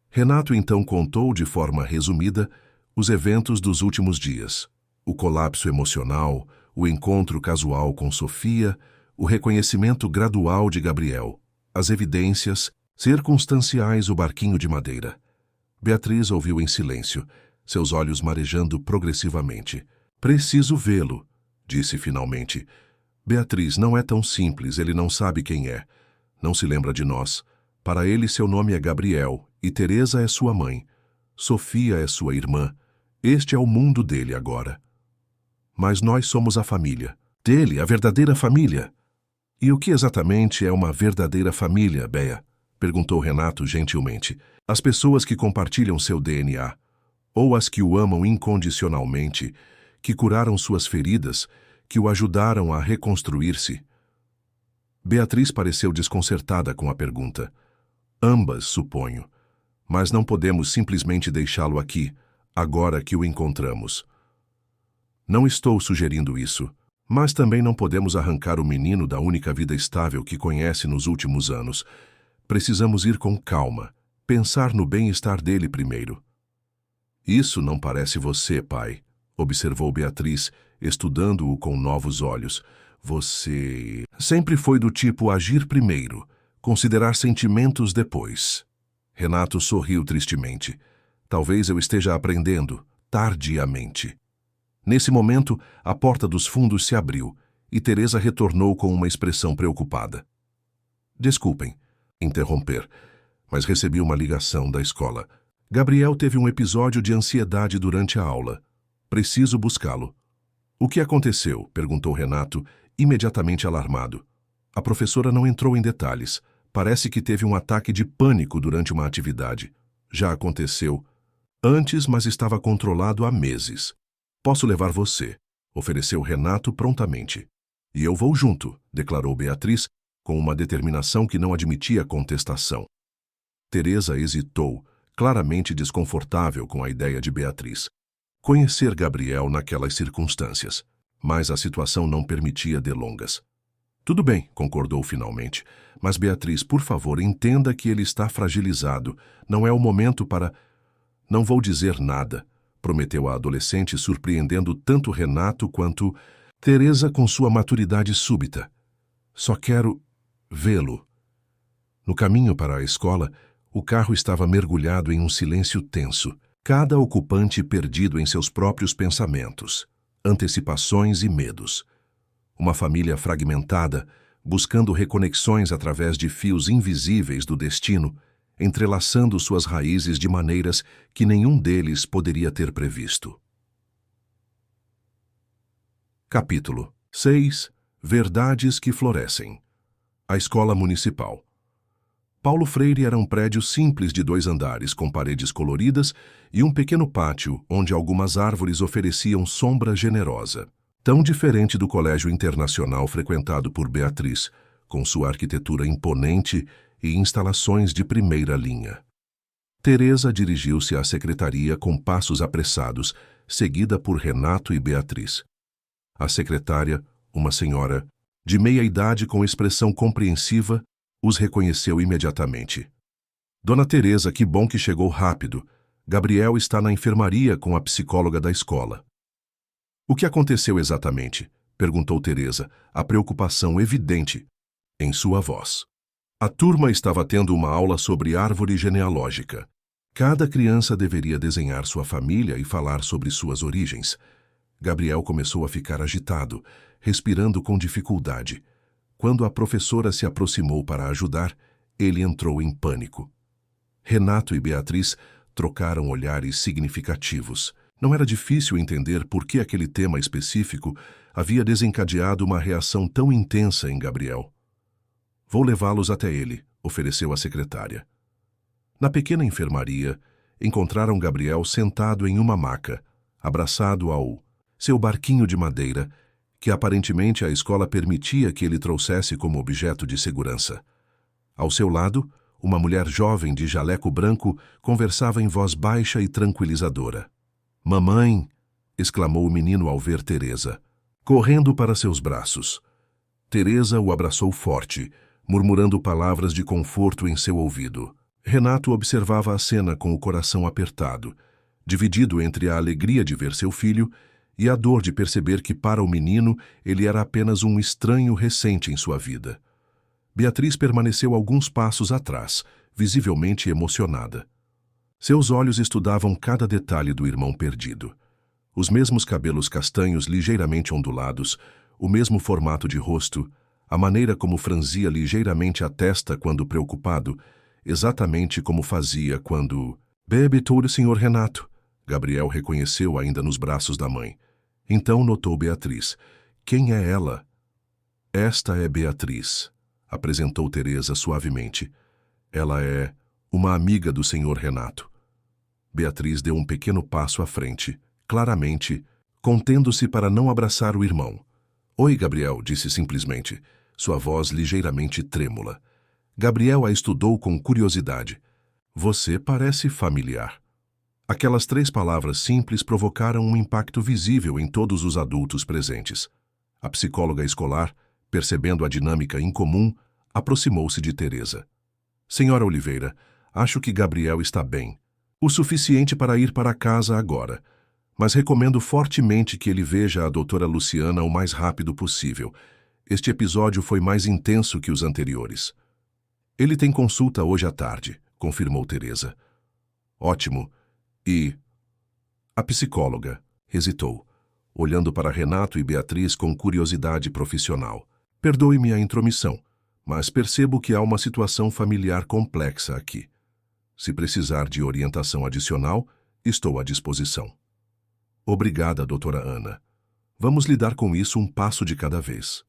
Renato então contou de forma resumida os eventos dos últimos dias. O colapso emocional, o encontro casual com Sofia, o reconhecimento gradual de Gabriel, as evidências, circunstanciais o barquinho de madeira. Beatriz ouviu em silêncio, seus olhos marejando progressivamente. Preciso vê-lo, disse finalmente. Beatriz, não é tão simples, ele não sabe quem é. Não se lembra de nós. Para ele seu nome é Gabriel, e Teresa é sua mãe. Sofia é sua irmã. Este é o mundo dele agora. Mas nós somos a família. Dele, a verdadeira família. E o que exatamente é uma verdadeira família, Bea? Perguntou Renato gentilmente. As pessoas que compartilham seu DNA, ou as que o amam incondicionalmente, que curaram suas feridas, que o ajudaram a reconstruir-se. Beatriz pareceu desconcertada com a pergunta. Ambas, suponho. Mas não podemos simplesmente deixá-lo aqui, agora que o encontramos. Não estou sugerindo isso, mas também não podemos arrancar o menino da única vida estável que conhece nos últimos anos. Precisamos ir com calma, pensar no bem-estar dele primeiro. Isso não parece você, pai, observou Beatriz, estudando-o com novos olhos. Você sempre foi do tipo agir primeiro, considerar sentimentos depois. Renato sorriu tristemente. Talvez eu esteja aprendendo, tardiamente. Nesse momento, a porta dos fundos se abriu e Teresa retornou com uma expressão preocupada. Desculpem interromper, mas recebi uma ligação da escola. Gabriel teve um episódio de ansiedade durante a aula. Preciso buscá-lo. O que aconteceu? Perguntou Renato, imediatamente alarmado. A professora não entrou em detalhes. Parece que teve um ataque de pânico durante uma atividade. Já aconteceu antes, mas estava controlado há meses. Posso levar você, ofereceu Renato prontamente. E eu vou junto, declarou Beatriz, com uma determinação que não admitia contestação. Teresa hesitou, claramente desconfortável com a ideia de Beatriz. Conhecer Gabriel naquelas circunstâncias, mas a situação não permitia delongas. Tudo bem, concordou finalmente, mas Beatriz, por favor, entenda que ele está fragilizado. Não é o momento para... Não vou dizer nada, prometeu a adolescente, surpreendendo tanto Renato quanto... Teresa, com sua maturidade súbita. Só quero vê-lo. No caminho para a escola, o carro estava mergulhado em um silêncio tenso, cada ocupante perdido em seus próprios pensamentos, antecipações e medos. Uma família fragmentada, buscando reconexões através de fios invisíveis do destino, entrelaçando suas raízes de maneiras que nenhum deles poderia ter previsto. Capítulo 6. Verdades que florescem. A Escola Municipal. Paulo Freire era um prédio simples de 2 andares, com paredes coloridas e um pequeno pátio onde algumas árvores ofereciam sombra generosa. Tão diferente do colégio internacional frequentado por Beatriz, com sua arquitetura imponente e instalações de primeira linha. Teresa dirigiu-se à secretaria com passos apressados, seguida por Renato e Beatriz. A secretária, uma senhora de meia idade com expressão compreensiva, os reconheceu imediatamente. Dona Teresa, que bom que chegou rápido. Gabriel está na enfermaria com a psicóloga da escola. O que aconteceu exatamente? Perguntou Teresa, a preocupação evidente em sua voz. A turma estava tendo uma aula sobre árvore genealógica. Cada criança deveria desenhar sua família e falar sobre suas origens. Gabriel começou a ficar agitado, respirando com dificuldade. Quando a professora se aproximou para ajudar, ele entrou em pânico. Renato e Beatriz trocaram olhares significativos. Não era difícil entender por que aquele tema específico havia desencadeado uma reação tão intensa em Gabriel. Vou levá-los até ele, ofereceu a secretária. Na pequena enfermaria, encontraram Gabriel sentado em uma maca, abraçado ao seu barquinho de madeira, que aparentemente a escola permitia que ele trouxesse como objeto de segurança. Ao seu lado, uma mulher jovem de jaleco branco conversava em voz baixa e tranquilizadora. "Mamãe!" exclamou o menino ao ver Teresa, correndo para seus braços. Teresa o abraçou forte, murmurando palavras de conforto em seu ouvido. Renato observava a cena com o coração apertado, dividido entre a alegria de ver seu filho e a dor de perceber que para o menino ele era apenas um estranho recente em sua vida. Beatriz permaneceu alguns passos atrás, visivelmente emocionada. Seus olhos estudavam cada detalhe do irmão perdido. Os mesmos cabelos castanhos ligeiramente ondulados, o mesmo formato de rosto, a maneira como franzia ligeiramente a testa quando preocupado, exatamente como fazia quando... "Bebe todo, Sr. Renato." Gabriel reconheceu ainda nos braços da mãe. Então notou Beatriz. "Quem é ela?" "Esta é Beatriz", apresentou Teresa suavemente. "Ela é uma amiga do Sr. Renato." Beatriz deu um pequeno passo à frente, claramente, contendo-se para não abraçar o irmão. "Oi, Gabriel", disse simplesmente, sua voz ligeiramente trêmula. Gabriel a estudou com curiosidade. "Você parece familiar." Aquelas 3 palavras simples provocaram um impacto visível em todos os adultos presentes. A psicóloga escolar, percebendo a dinâmica incomum, aproximou-se de Teresa. "Senhora Oliveira, acho que Gabriel está bem. O suficiente para ir para casa agora, mas recomendo fortemente que ele veja a doutora Luciana o mais rápido possível. Este episódio foi mais intenso que os anteriores." "Ele tem consulta hoje à tarde", confirmou Teresa. "Ótimo. E..." A psicóloga hesitou, olhando para Renato e Beatriz com curiosidade profissional. "Perdoe-me a intromissão, mas percebo que há uma situação familiar complexa aqui. Se precisar de orientação adicional, estou à disposição." "Obrigada, doutora Ana. Vamos lidar com isso um passo de cada vez."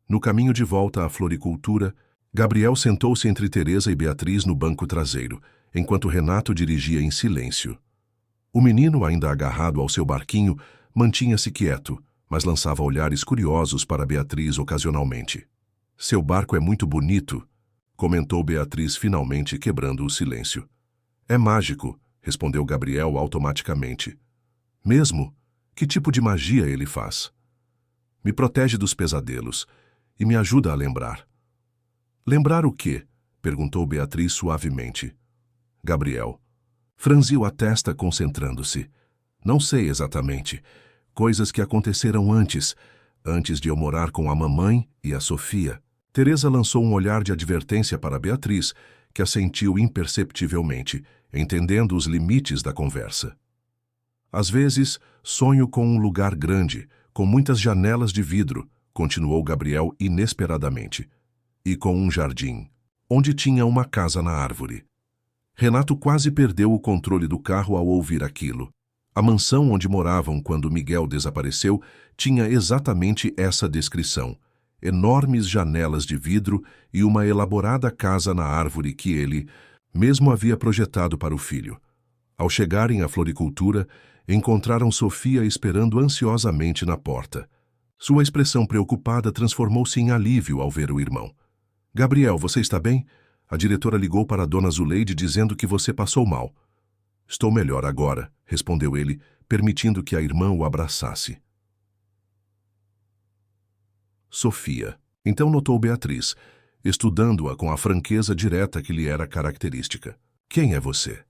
No caminho de volta à floricultura, Gabriel sentou-se entre Teresa e Beatriz no banco traseiro, enquanto Renato dirigia em silêncio. O menino, ainda agarrado ao seu barquinho, mantinha-se quieto, mas lançava olhares curiosos para Beatriz ocasionalmente. "Seu barco é muito bonito", comentou Beatriz finalmente, quebrando o silêncio. "É mágico", respondeu Gabriel automaticamente. "Mesmo? Que tipo de magia ele faz?" "Me protege dos pesadelos e me ajuda a lembrar." "Lembrar o quê?" perguntou Beatriz suavemente. Gabriel franziu a testa, concentrando-se. "Não sei exatamente. coisas que aconteceram antes de eu morar com a mamãe e a Sofia. Teresa lançou um olhar de advertência para Beatriz, que assentiu imperceptivelmente, entendendo os limites da conversa. Às vezes, sonho com um lugar grande, com muitas janelas de vidro, continuou Gabriel inesperadamente, e com um jardim, onde tinha uma casa na árvore. Renato quase perdeu o controle do carro ao ouvir aquilo. A mansão onde moravam quando Miguel desapareceu tinha exatamente essa descrição: enormes janelas de vidro e uma elaborada casa na árvore que ele mesmo havia projetado para o filho. Ao chegarem à floricultura, encontraram Sofia esperando ansiosamente na porta. Sua expressão preocupada transformou-se em alívio ao ver o irmão. "Gabriel, você está bem? A diretora ligou para a dona Zuleide dizendo que você passou mal." "Estou melhor agora", respondeu ele, permitindo que a irmã o abraçasse. Sofia. Então notou Beatriz, estudando-a com a franqueza direta que lhe era característica. "Quem é você?"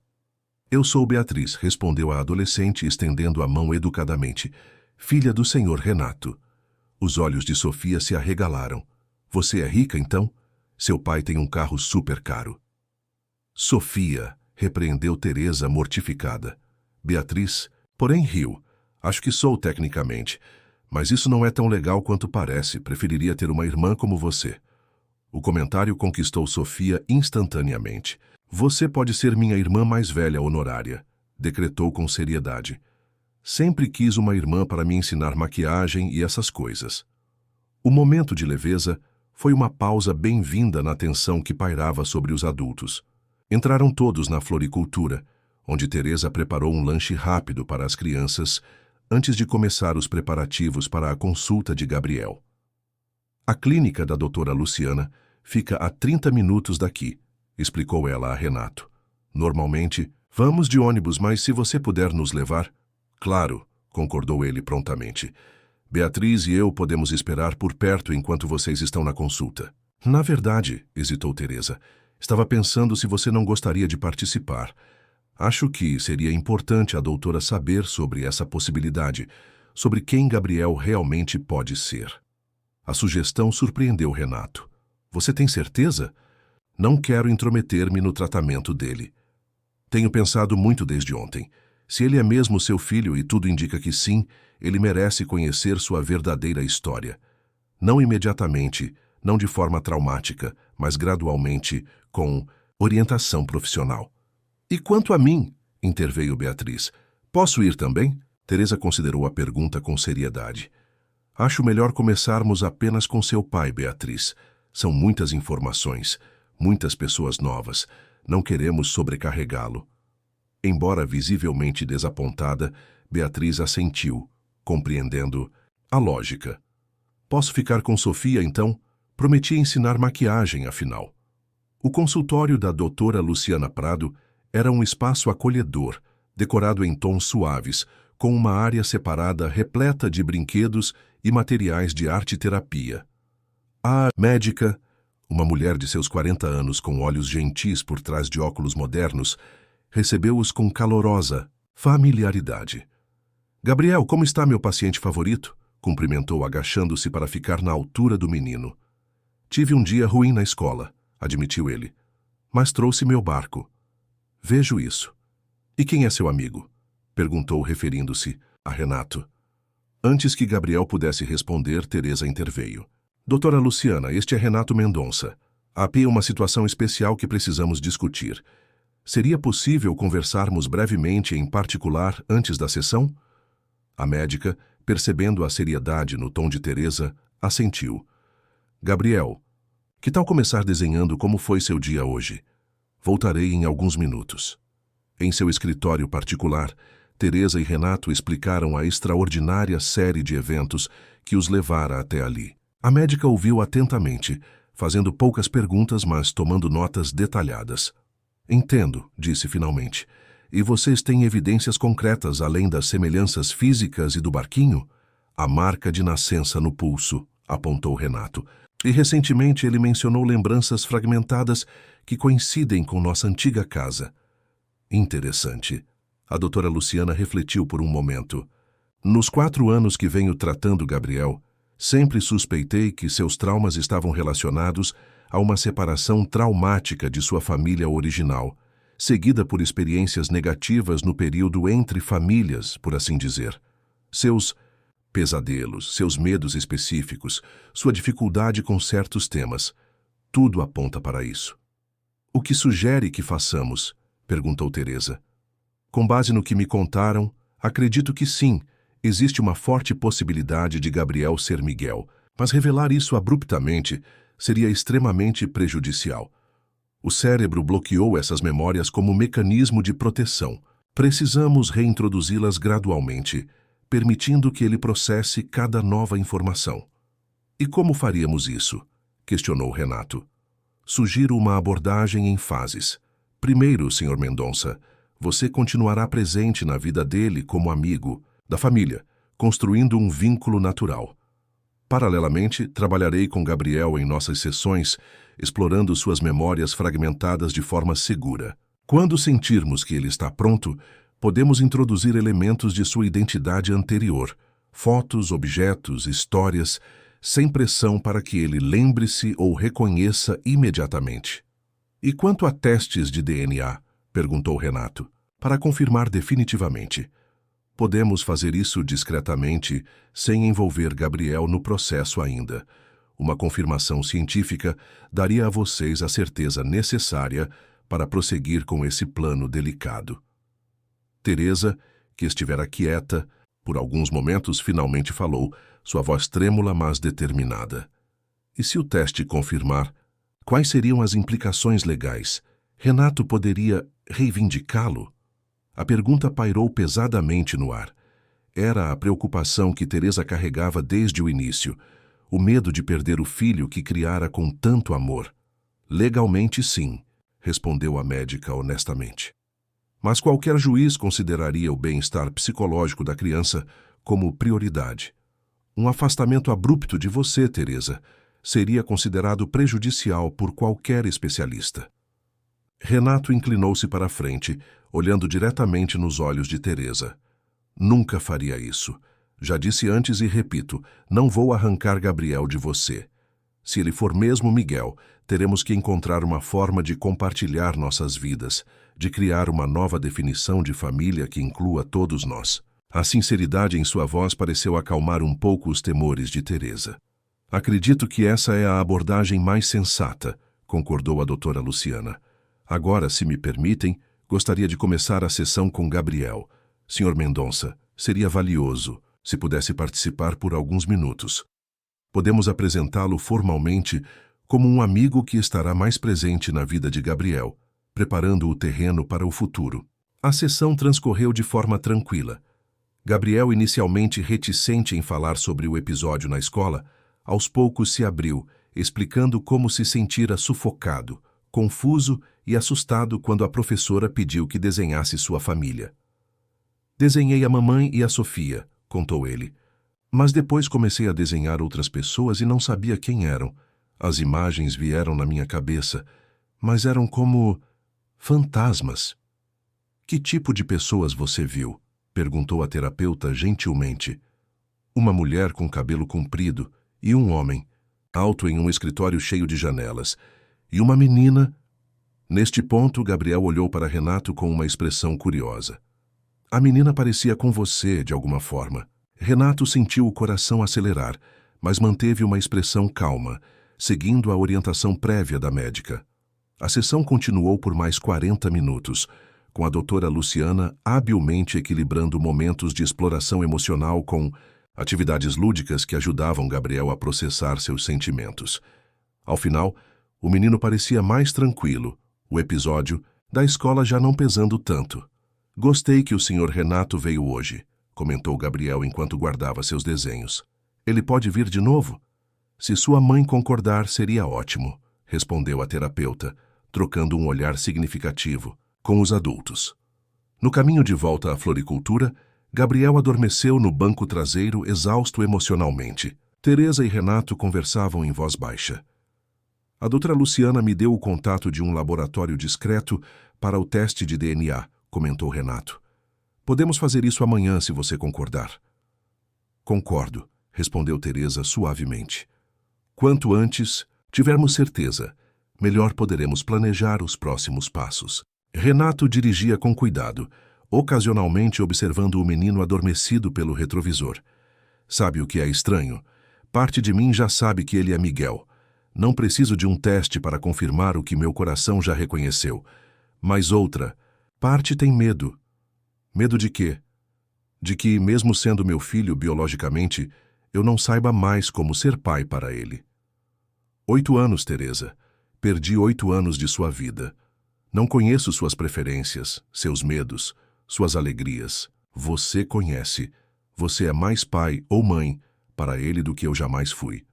"Eu sou Beatriz", respondeu a adolescente, estendendo a mão educadamente. "Filha do senhor Renato." Os olhos de Sofia se arregalaram. "Você é rica, então? Seu pai tem um carro super caro." "Sofia", repreendeu Teresa mortificada. Beatriz, porém, riu. "Acho que sou tecnicamente, mas isso não é tão legal quanto parece. Preferiria ter uma irmã como você." O comentário conquistou Sofia instantaneamente. "Você pode ser minha irmã mais velha honorária", decretou com seriedade. "Sempre quis uma irmã para me ensinar maquiagem e essas coisas." O momento de leveza foi uma pausa bem-vinda na tensão que pairava sobre os adultos. Entraram todos na floricultura, onde Teresa preparou um lanche rápido para as crianças antes de começar os preparativos para a consulta de Gabriel. "A clínica da doutora Luciana fica a 30 minutos daqui", explicou ela a Renato. "Normalmente, vamos de ônibus, mas se você puder nos levar..." "Claro", concordou ele prontamente. "Beatriz e eu podemos esperar por perto enquanto vocês estão na consulta." "Na verdade", hesitou Teresa, "estava pensando se você não gostaria de participar. Acho que seria importante a doutora saber sobre essa possibilidade, sobre quem Gabriel realmente pode ser." A sugestão surpreendeu Renato. "Você tem certeza?" "Não quero intrometer-me no tratamento dele. Tenho pensado muito desde ontem. Se ele é mesmo seu filho, e tudo indica que sim, ele merece conhecer sua verdadeira história. Não imediatamente, não de forma traumática, mas gradualmente, com orientação profissional." "E quanto a mim?" interveio Beatriz. "Posso ir também?" Teresa considerou a pergunta com seriedade. "Acho melhor começarmos apenas com seu pai, Beatriz. São muitas informações, muitas pessoas novas. Não queremos sobrecarregá-lo." Embora visivelmente desapontada, Beatriz assentiu, compreendendo a lógica. "Posso ficar com Sofia, então? Prometi ensinar maquiagem, afinal." O consultório da doutora Luciana Prado era um espaço acolhedor, decorado em tons suaves, com uma área separada repleta de brinquedos e materiais de arte-terapia. A médica, uma mulher de seus 40 anos com olhos gentis por trás de óculos modernos, recebeu-os com calorosa familiaridade. "Gabriel, como está meu paciente favorito?" cumprimentou agachando-se para ficar na altura do menino. "Tive um dia ruim na escola", admitiu ele. "Mas trouxe meu barco." "Vejo isso." "E quem é seu amigo?" perguntou referindo-se a Renato. Antes que Gabriel pudesse responder, Teresa interveio. "Doutora Luciana, este é Renato Mendonça. Há aqui uma situação especial que precisamos discutir. Seria possível conversarmos brevemente em particular antes da sessão?" A médica, percebendo a seriedade no tom de Teresa, assentiu. "Gabriel, que tal começar desenhando como foi seu dia hoje? Voltarei em alguns minutos." Em seu escritório particular, Teresa e Renato explicaram a extraordinária série de eventos que os levara até ali. A médica ouviu atentamente, fazendo poucas perguntas, mas tomando notas detalhadas. "Entendo", disse finalmente. "E vocês têm evidências concretas além das semelhanças físicas e do barquinho?" "A marca de nascença no pulso", apontou Renato. "E recentemente ele mencionou lembranças fragmentadas que coincidem com nossa antiga casa." "Interessante." A doutora Luciana refletiu por um momento. Nos 4 anos que venho tratando Gabriel, sempre suspeitei que seus traumas estavam relacionados a uma separação traumática de sua família original, seguida por experiências negativas no período entre famílias, por assim dizer. Seus pesadelos, seus medos específicos, sua dificuldade com certos temas, tudo aponta para isso. O que sugere que façamos? Perguntou Teresa. Com base no que me contaram, acredito que sim, existe uma forte possibilidade de Gabriel ser Miguel, mas revelar isso abruptamente seria extremamente prejudicial. O cérebro bloqueou essas memórias como mecanismo de proteção. Precisamos reintroduzi-las gradualmente, permitindo que ele processe cada nova informação. E como faríamos isso? Questionou Renato. Sugiro uma abordagem em fases. Primeiro, Sr. Mendonça, você continuará presente na vida dele como amigo da família, construindo um vínculo natural. Paralelamente, trabalharei com Gabriel em nossas sessões, explorando suas memórias fragmentadas de forma segura. Quando sentirmos que ele está pronto, podemos introduzir elementos de sua identidade anterior, fotos, objetos, histórias, sem pressão para que ele lembre-se ou reconheça imediatamente. E quanto a testes de DNA? Perguntou Renato, para confirmar definitivamente. Podemos fazer isso discretamente, sem envolver Gabriel no processo ainda. Uma confirmação científica daria a vocês a certeza necessária para prosseguir com esse plano delicado. Teresa, que estivera quieta, por alguns momentos finalmente falou, sua voz trêmula mas determinada. E se o teste confirmar, quais seriam as implicações legais? Renato poderia reivindicá-lo? A pergunta pairou pesadamente no ar. Era a preocupação que Teresa carregava desde o início, o medo de perder o filho que criara com tanto amor. Legalmente, sim, respondeu a médica honestamente. Mas qualquer juiz consideraria o bem-estar psicológico da criança como prioridade. Um afastamento abrupto de você, Teresa, seria considerado prejudicial por qualquer especialista. Renato inclinou-se para a frente, olhando diretamente nos olhos de Teresa. Nunca faria isso. Já disse antes e repito, não vou arrancar Gabriel de você. Se ele for mesmo Miguel, teremos que encontrar uma forma de compartilhar nossas vidas, de criar uma nova definição de família que inclua todos nós. A sinceridade em sua voz pareceu acalmar um pouco os temores de Teresa. Acredito que essa é a abordagem mais sensata, concordou a doutora Luciana. Agora, se me permitem, gostaria de começar a sessão com Gabriel. Sr. Mendonça, seria valioso se pudesse participar por alguns minutos. Podemos apresentá-lo formalmente como um amigo que estará mais presente na vida de Gabriel, preparando o terreno para o futuro. A sessão transcorreu de forma tranquila. Gabriel, inicialmente reticente em falar sobre o episódio na escola, aos poucos se abriu, explicando como se sentira sufocado, confuso e assustado quando a professora pediu que desenhasse sua família. Desenhei a mamãe e a Sofia, contou ele. Mas depois comecei a desenhar outras pessoas e não sabia quem eram. As imagens vieram na minha cabeça, mas eram como fantasmas. Que tipo de pessoas você viu? Perguntou a terapeuta gentilmente. Uma mulher com cabelo comprido e um homem, alto em um escritório cheio de janelas, e uma menina. Neste ponto, Gabriel olhou para Renato com uma expressão curiosa. A menina parecia com você, de alguma forma. Renato sentiu o coração acelerar, mas manteve uma expressão calma, seguindo a orientação prévia da médica. A sessão continuou por mais 40 minutos, com a doutora Luciana habilmente equilibrando momentos de exploração emocional com atividades lúdicas que ajudavam Gabriel a processar seus sentimentos. Ao final, o menino parecia mais tranquilo, o episódio da escola já não pesando tanto. Gostei que o Sr. Renato veio hoje, comentou Gabriel enquanto guardava seus desenhos. Ele pode vir de novo? Se sua mãe concordar, seria ótimo, respondeu a terapeuta, trocando um olhar significativo com os adultos. No caminho de volta à floricultura, Gabriel adormeceu no banco traseiro, exausto emocionalmente. Teresa e Renato conversavam em voz baixa. A doutora Luciana me deu o contato de um laboratório discreto para o teste de DNA, comentou Renato. Podemos fazer isso amanhã, se você concordar. Concordo, respondeu Teresa suavemente. Quanto antes tivermos certeza, melhor poderemos planejar os próximos passos. Renato dirigia com cuidado, ocasionalmente observando o menino adormecido pelo retrovisor. Sabe o que é estranho? Parte de mim já sabe que ele é Miguel. Não preciso de um teste para confirmar o que meu coração já reconheceu. Mas outra, parte tem medo. Medo de quê? De que, mesmo sendo meu filho biologicamente, eu não saiba mais como ser pai para ele. 8 anos, Teresa. Perdi 8 anos de sua vida. Não conheço suas preferências, seus medos, suas alegrias. Você conhece. Você é mais pai ou mãe para ele do que eu jamais fui.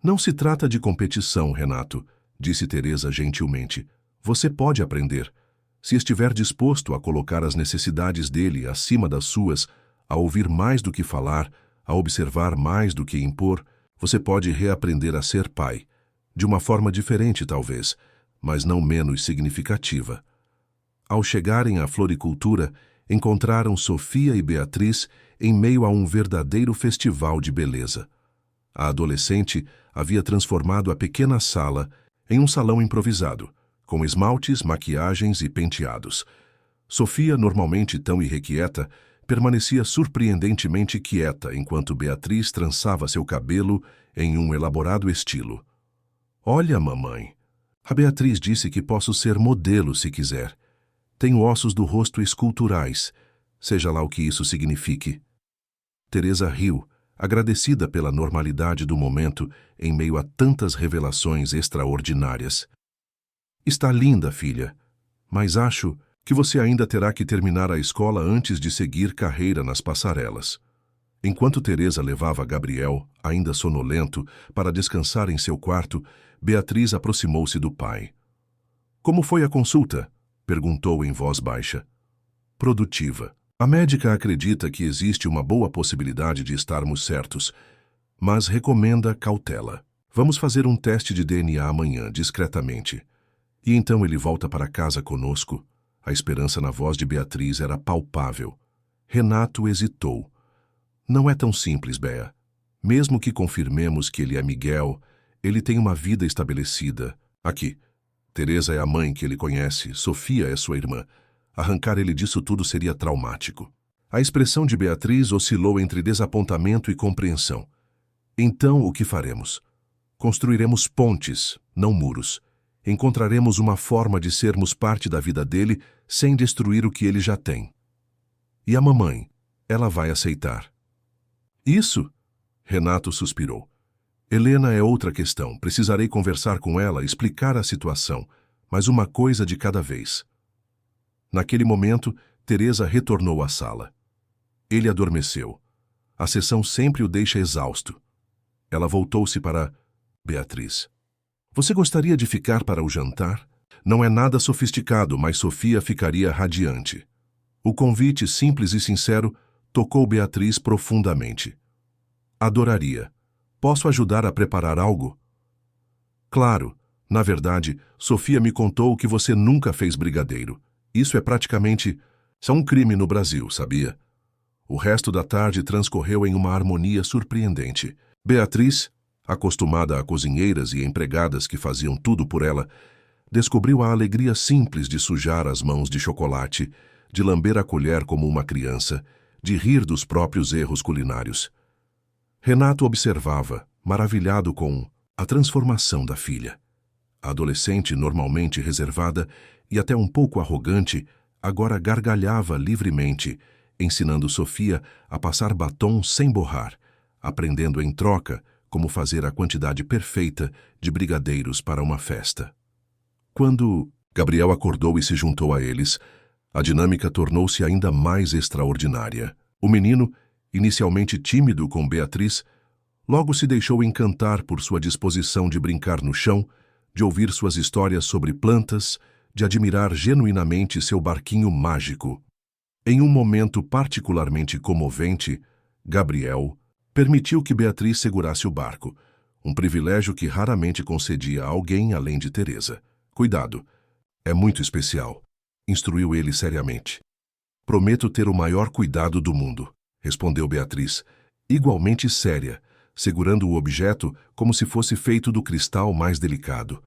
Não se trata de competição, Renato, disse Teresa gentilmente. Você pode aprender. Se estiver disposto a colocar as necessidades dele acima das suas, a ouvir mais do que falar, a observar mais do que impor, você pode reaprender a ser pai. De uma forma diferente, talvez, mas não menos significativa. Ao chegarem à floricultura, encontraram Sofia e Beatriz em meio a um verdadeiro festival de beleza. A adolescente havia transformado a pequena sala em um salão improvisado, com esmaltes, maquiagens e penteados. Sofia, normalmente tão irrequieta, permanecia surpreendentemente quieta enquanto Beatriz trançava seu cabelo em um elaborado estilo. Olha, mamãe, a Beatriz disse que posso ser modelo se quiser. Tenho ossos do rosto esculturais, seja lá o que isso signifique. Teresa riu, agradecida pela normalidade do momento em meio a tantas revelações extraordinárias. Está linda, filha, mas acho que você ainda terá que terminar a escola antes de seguir carreira nas passarelas. Enquanto Teresa levava Gabriel, ainda sonolento, para descansar em seu quarto, Beatriz aproximou-se do pai. Como foi a consulta? Perguntou em voz baixa. Produtiva. A médica acredita que existe uma boa possibilidade de estarmos certos, mas recomenda cautela. Vamos fazer um teste de DNA amanhã, discretamente. E então ele volta para casa conosco. A esperança na voz de Beatriz era palpável. Renato hesitou. Não é tão simples, Bea. Mesmo que confirmemos que ele é Miguel, ele tem uma vida estabelecida. Aqui. Teresa é a mãe que ele conhece, Sofia é sua irmã. Arrancar ele disso tudo seria traumático. A expressão de Beatriz oscilou entre desapontamento e compreensão. Então, o que faremos? Construiremos pontes, não muros. Encontraremos uma forma de sermos parte da vida dele sem destruir o que ele já tem. E a mamãe? Ela vai aceitar. Isso? Renato suspirou. Helena é outra questão. Precisarei conversar com ela, explicar a situação, mas uma coisa de cada vez. Naquele momento, Teresa retornou à sala. Ele adormeceu. A sessão sempre o deixa exausto. Ela voltou-se para Beatriz. Você gostaria de ficar para o jantar? Não é nada sofisticado, mas Sofia ficaria radiante. O convite simples e sincero tocou Beatriz profundamente. Adoraria. Posso ajudar a preparar algo? Claro. Na verdade, Sofia me contou que você nunca fez brigadeiro. Isso é praticamente um crime no Brasil, sabia? O resto da tarde transcorreu em uma harmonia surpreendente. Beatriz, acostumada a cozinheiras e empregadas que faziam tudo por ela, descobriu a alegria simples de sujar as mãos de chocolate, de lamber a colher como uma criança, de rir dos próprios erros culinários. Renato observava, maravilhado com a transformação da filha. A adolescente, normalmente reservada e até um pouco arrogante, agora gargalhava livremente, ensinando Sofia a passar batom sem borrar, aprendendo em troca como fazer a quantidade perfeita de brigadeiros para uma festa. Quando Gabriel acordou e se juntou a eles, a dinâmica tornou-se ainda mais extraordinária. O menino, inicialmente tímido com Beatriz, logo se deixou encantar por sua disposição de brincar no chão, de ouvir suas histórias sobre plantas, de admirar genuinamente seu barquinho mágico. Em um momento particularmente comovente, Gabriel permitiu que Beatriz segurasse o barco, um privilégio que raramente concedia a alguém além de Teresa. Cuidado, é muito especial, instruiu ele seriamente. Prometo ter o maior cuidado do mundo, respondeu Beatriz, igualmente séria, segurando o objeto como se fosse feito do cristal mais delicado.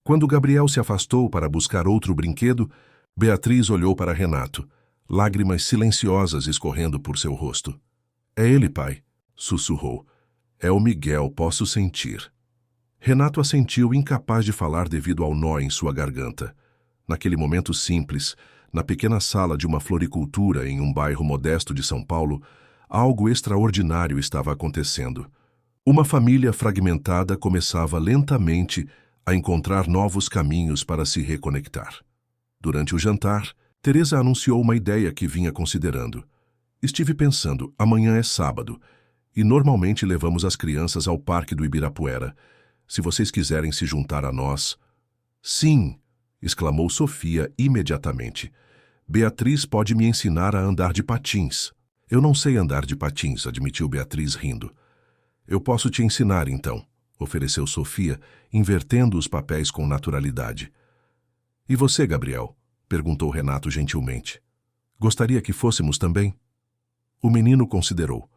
Quando Gabriel se afastou para buscar outro brinquedo, Beatriz olhou para Renato, lágrimas silenciosas escorrendo por seu rosto. "É ele, pai", sussurrou. "É o Miguel, posso sentir." Renato assentiu, incapaz de falar devido ao nó em sua garganta. Naquele momento simples, na pequena sala de uma floricultura em um bairro modesto de São Paulo, algo extraordinário estava acontecendo. Uma família fragmentada começava lentamente a encontrar novos caminhos para se reconectar. Durante o jantar, Teresa anunciou uma ideia que vinha considerando. "Estive pensando, amanhã é sábado, e normalmente levamos as crianças ao Parque do Ibirapuera. Se vocês quiserem se juntar a nós..." "Sim!" exclamou Sofia imediatamente. "Beatriz pode me ensinar a andar de patins." "Eu não sei andar de patins", admitiu Beatriz rindo. "Eu posso te ensinar, então", ofereceu Sofia, invertendo os papéis com naturalidade. "E você, Gabriel?", perguntou Renato gentilmente. "Gostaria que fôssemos também?" O menino considerou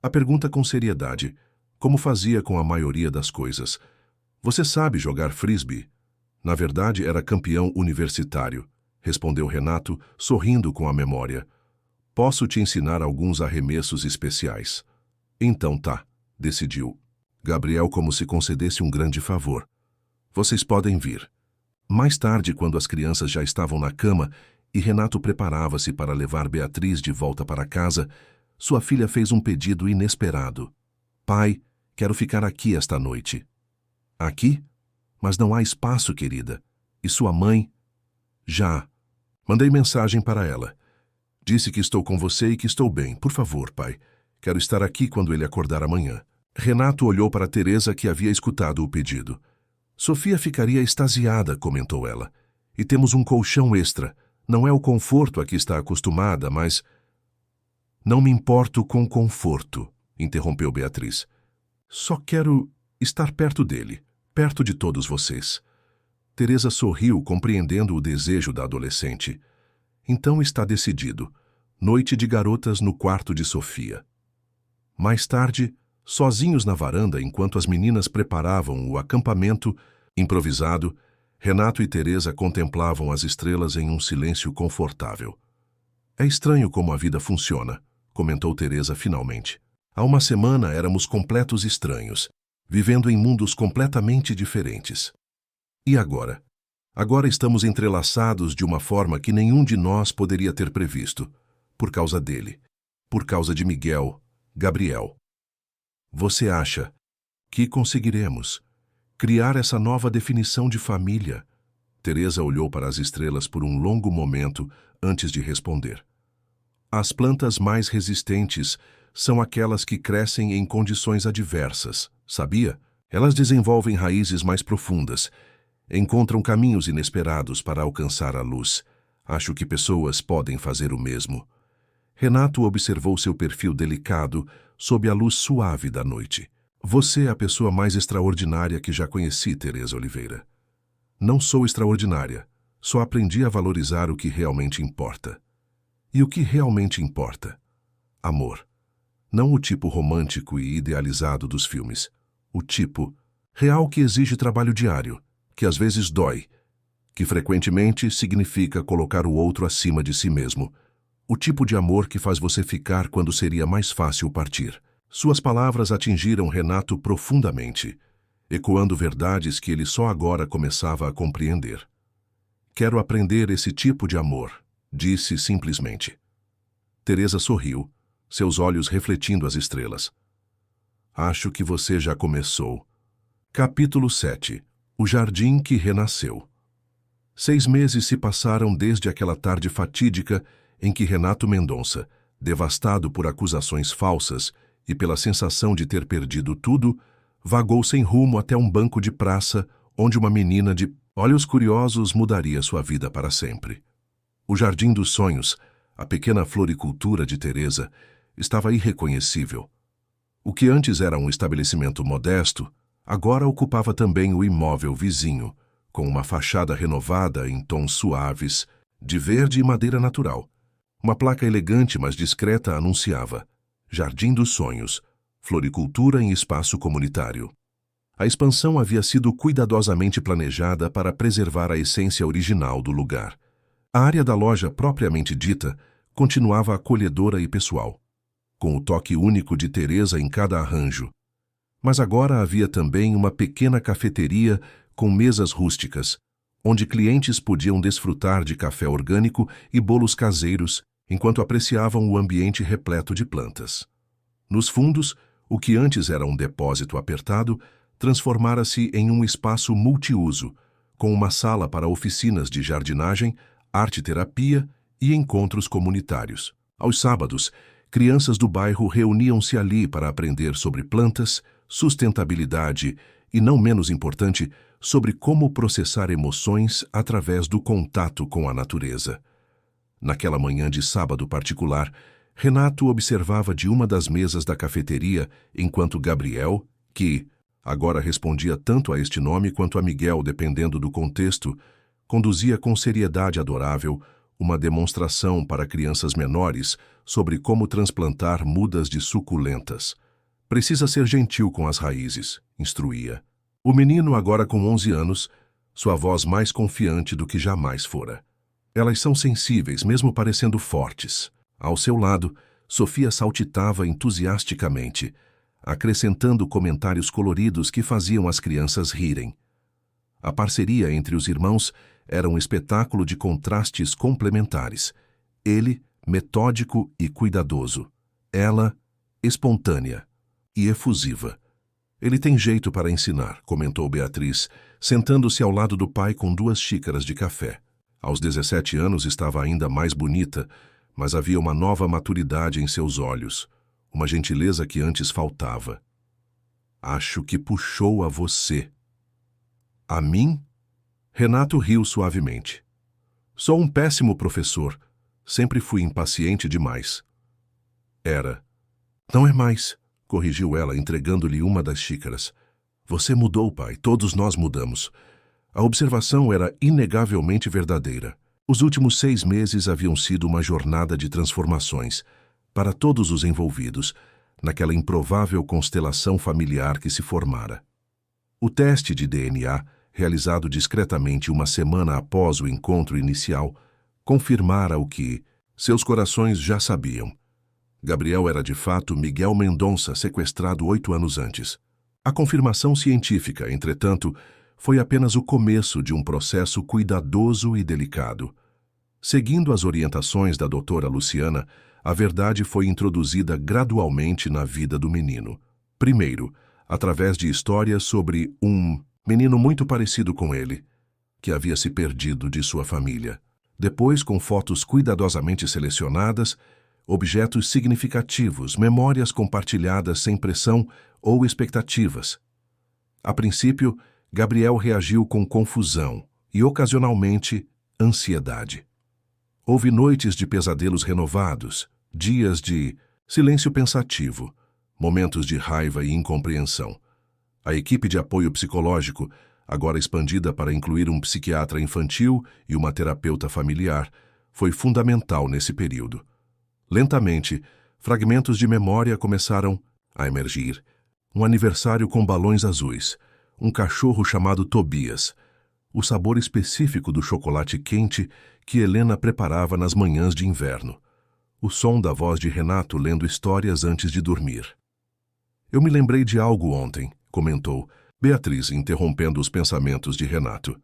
a pergunta com seriedade, como fazia com a maioria das coisas. "Você sabe jogar frisbee?" "Na verdade, era campeão universitário", respondeu Renato, sorrindo com a memória. "Posso te ensinar alguns arremessos especiais." "Então tá", decidiu Gabriel, como se concedesse um grande favor. "Vocês podem vir." Mais tarde, quando as crianças já estavam na cama e Renato preparava-se para levar Beatriz de volta para casa, sua filha fez um pedido inesperado. "Pai, quero ficar aqui esta noite." "Aqui? Mas não há espaço, querida." "E sua mãe?" "Já. Mandei mensagem para ela. Disse que estou com você e que estou bem. Por favor, pai. Quero estar aqui quando ele acordar amanhã." Renato olhou para Teresa, que havia escutado o pedido. "Sofia ficaria extasiada", comentou ela. "E temos um colchão extra. Não é o conforto a que está acostumada, mas..." "Não me importo com conforto", interrompeu Beatriz. "Só quero estar perto dele, perto de todos vocês." Teresa sorriu, compreendendo o desejo da adolescente. "Então está decidido. Noite de garotas no quarto de Sofia." Mais tarde, sozinhos na varanda enquanto as meninas preparavam o acampamento improvisado, Renato e Teresa contemplavam as estrelas em um silêncio confortável. "É estranho como a vida funciona", comentou Teresa finalmente. "Há uma semana éramos completos estranhos, vivendo em mundos completamente diferentes. E agora? Agora estamos entrelaçados de uma forma que nenhum de nós poderia ter previsto, por causa dele, por causa de Miguel, Gabriel. Você acha que conseguiremos criar essa nova definição de família?" Teresa olhou para as estrelas por um longo momento antes de responder. "As plantas mais resistentes são aquelas que crescem em condições adversas, sabia? Elas desenvolvem raízes mais profundas, encontram caminhos inesperados para alcançar a luz. Acho que pessoas podem fazer o mesmo." Renato observou seu perfil delicado sob a luz suave da noite. "Você é a pessoa mais extraordinária que já conheci, Teresa Oliveira." "Não sou extraordinária. Só aprendi a valorizar o que realmente importa." "E o que realmente importa?" "Amor. Não o tipo romântico e idealizado dos filmes. O tipo real que exige trabalho diário, que às vezes dói, que frequentemente significa colocar o outro acima de si mesmo. O tipo de amor que faz você ficar quando seria mais fácil partir." Suas palavras atingiram Renato profundamente, ecoando verdades que ele só agora começava a compreender. "Quero aprender esse tipo de amor", disse simplesmente. Teresa sorriu, seus olhos refletindo as estrelas. "Acho que você já começou." Capítulo 7. O jardim que renasceu. 6 meses se passaram desde aquela tarde fatídica em que Renato Mendonça, devastado por acusações falsas e pela sensação de ter perdido tudo, vagou sem rumo até um banco de praça onde uma menina de olhos curiosos mudaria sua vida para sempre. O Jardim dos Sonhos, a pequena floricultura de Teresa, estava irreconhecível. O que antes era um estabelecimento modesto, agora ocupava também o imóvel vizinho, com uma fachada renovada em tons suaves, de verde e madeira natural. Uma placa elegante, mas discreta, anunciava: Jardim dos Sonhos, Floricultura em espaço comunitário. A expansão havia sido cuidadosamente planejada para preservar a essência original do lugar. A área da loja propriamente dita continuava acolhedora e pessoal, com o toque único de Teresa em cada arranjo. Mas agora havia também uma pequena cafeteria com mesas rústicas, onde clientes podiam desfrutar de café orgânico e bolos caseiros enquanto apreciavam o ambiente repleto de plantas. Nos fundos, o que antes era um depósito apertado, transformara-se em um espaço multiuso, com uma sala para oficinas de jardinagem, arte-terapia e encontros comunitários. Aos sábados, crianças do bairro reuniam-se ali para aprender sobre plantas, sustentabilidade e, não menos importante, sobre como processar emoções através do contato com a natureza. Naquela manhã de sábado particular, Renato observava de uma das mesas da cafeteria enquanto Gabriel, que agora respondia tanto a este nome quanto a Miguel, dependendo do contexto, conduzia com seriedade adorável uma demonstração para crianças menores sobre como transplantar mudas de suculentas. Precisa ser gentil com as raízes, instruía. O menino, agora com 11 anos, sua voz mais confiante do que jamais fora. Elas são sensíveis, mesmo parecendo fortes. Ao seu lado, Sofia saltitava entusiasticamente, acrescentando comentários coloridos que faziam as crianças rirem. A parceria entre os irmãos era um espetáculo de contrastes complementares. Ele, metódico e cuidadoso. Ela, espontânea e efusiva. Ele tem jeito para ensinar, comentou Beatriz, sentando-se ao lado do pai com 2 xícaras de café. Aos 17 anos estava ainda mais bonita, mas havia uma nova maturidade em seus olhos, uma gentileza que antes faltava. Acho que puxou a você. A mim? Renato riu suavemente. Sou um péssimo professor. Sempre fui impaciente demais. Era. Não é mais, corrigiu ela, entregando-lhe uma das xícaras. Você mudou, pai. Todos nós mudamos. A observação era inegavelmente verdadeira. Os últimos 6 meses haviam sido uma jornada de transformações, para todos os envolvidos, naquela improvável constelação familiar que se formara. O teste de DNA, realizado discretamente uma semana após o encontro inicial, confirmara o que seus corações já sabiam. Gabriel era de fato Miguel Mendonça, sequestrado 8 anos antes. A confirmação científica, entretanto, foi apenas o começo de um processo cuidadoso e delicado. Seguindo as orientações da doutora Luciana, a verdade foi introduzida gradualmente na vida do menino. Primeiro, através de histórias sobre um menino muito parecido com ele, que havia se perdido de sua família. Depois, com fotos cuidadosamente selecionadas, objetos significativos, memórias compartilhadas sem pressão ou expectativas. A princípio, Gabriel reagiu com confusão e, ocasionalmente, ansiedade. Houve noites de pesadelos renovados, dias de silêncio pensativo, momentos de raiva e incompreensão. A equipe de apoio psicológico, agora expandida para incluir um psiquiatra infantil e uma terapeuta familiar, foi fundamental nesse período. Lentamente, fragmentos de memória começaram a emergir. Um aniversário com balões azuis, um cachorro chamado Tobias, o sabor específico do chocolate quente que Helena preparava nas manhãs de inverno, o som da voz de Renato lendo histórias antes de dormir. Eu me lembrei de algo ontem, comentou Beatriz, interrompendo os pensamentos de Renato.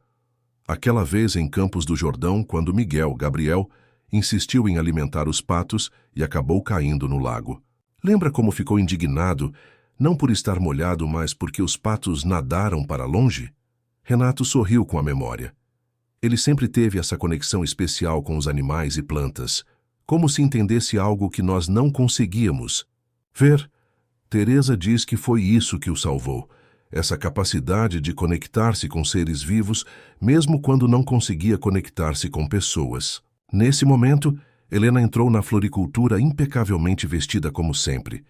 Aquela vez em Campos do Jordão, quando Gabriel, insistiu em alimentar os patos e acabou caindo no lago. Lembra como ficou indignado, não por estar molhado, mas porque os patos nadaram para longe? Renato sorriu com a memória. Ele sempre teve essa conexão especial com os animais e plantas, como se entendesse algo que nós não conseguíamos ver. Teresa diz que foi isso que o salvou, essa capacidade de conectar-se com seres vivos, mesmo quando não conseguia conectar-se com pessoas. Nesse momento, Helena entrou na floricultura impecavelmente vestida como sempre,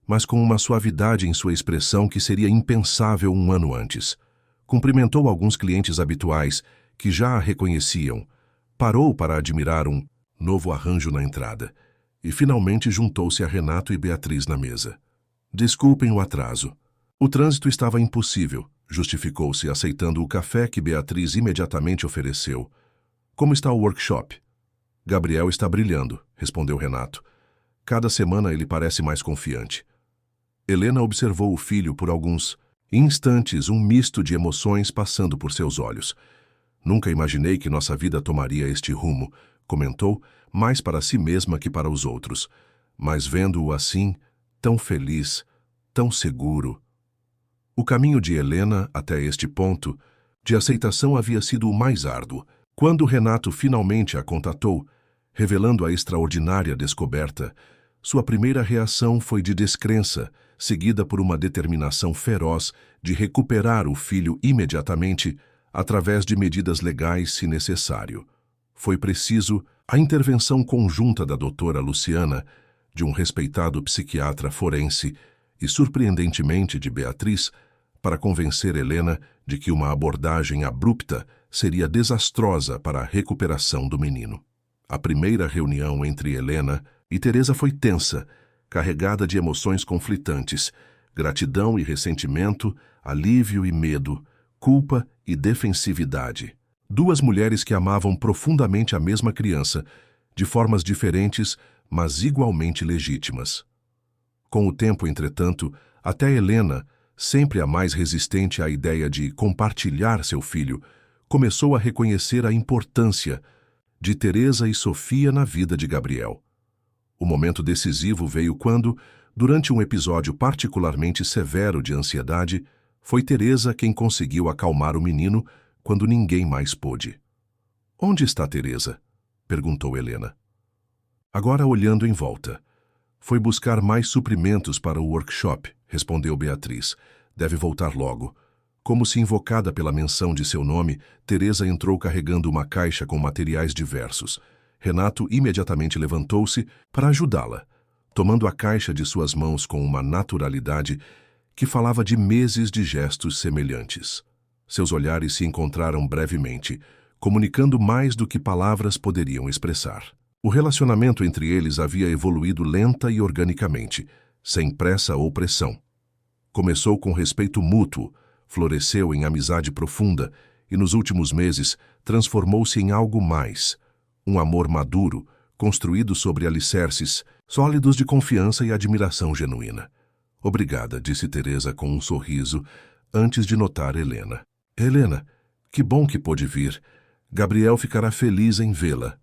mas com uma suavidade em sua expressão que seria impensável um ano antes. Cumprimentou alguns clientes habituais, que já a reconheciam, parou para admirar um novo arranjo na entrada, e finalmente juntou-se a Renato e Beatriz na mesa. Desculpem o atraso. O trânsito estava impossível, justificou-se, aceitando o café que Beatriz imediatamente ofereceu. Como está o workshop? Gabriel está brilhando, respondeu Renato. Cada semana ele parece mais confiante. Helena observou o filho por alguns instantes, um misto de emoções passando por seus olhos. Nunca imaginei que nossa vida tomaria este rumo, comentou, mais para si mesma que para os outros. Mas vendo-o assim, tão feliz, tão seguro. O caminho de Helena até este ponto de aceitação havia sido o mais árduo. Quando Renato finalmente a contatou, revelando a extraordinária descoberta, sua primeira reação foi de descrença, seguida por uma determinação feroz de recuperar o filho imediatamente, através de medidas legais se necessário. Foi preciso a intervenção conjunta da doutora Luciana, de um respeitado psiquiatra forense e, surpreendentemente, de Beatriz, para convencer Helena de que uma abordagem abrupta seria desastrosa para a recuperação do menino. A primeira reunião entre Helena e Teresa foi tensa, carregada de emoções conflitantes, gratidão e ressentimento, alívio e medo, culpa e defensividade. Duas mulheres que amavam profundamente a mesma criança, de formas diferentes, mas igualmente legítimas. Com o tempo, entretanto, até Helena, sempre a mais resistente à ideia de compartilhar seu filho, começou a reconhecer a importância de Teresa e Sofia na vida de Gabriel. O momento decisivo veio quando, durante um episódio particularmente severo de ansiedade, foi Teresa quem conseguiu acalmar o menino quando ninguém mais pôde. "Onde está Teresa?" perguntou Helena. Agora olhando em volta. "Foi buscar mais suprimentos para o workshop", respondeu Beatriz. "Deve voltar logo." Como se invocada pela menção de seu nome, Teresa entrou carregando uma caixa com materiais diversos. Renato imediatamente levantou-se para ajudá-la, tomando a caixa de suas mãos com uma naturalidade que falava de meses de gestos semelhantes. Seus olhares se encontraram brevemente, comunicando mais do que palavras poderiam expressar. O relacionamento entre eles havia evoluído lenta e organicamente, sem pressa ou pressão. Começou com respeito mútuo, floresceu em amizade profunda e, nos últimos meses, transformou-se em algo mais. Um amor maduro, construído sobre alicerces sólidos de confiança e admiração genuína. "Obrigada", disse Teresa com um sorriso, antes de notar Helena. "Helena, que bom que pôde vir. Gabriel ficará feliz em vê-la."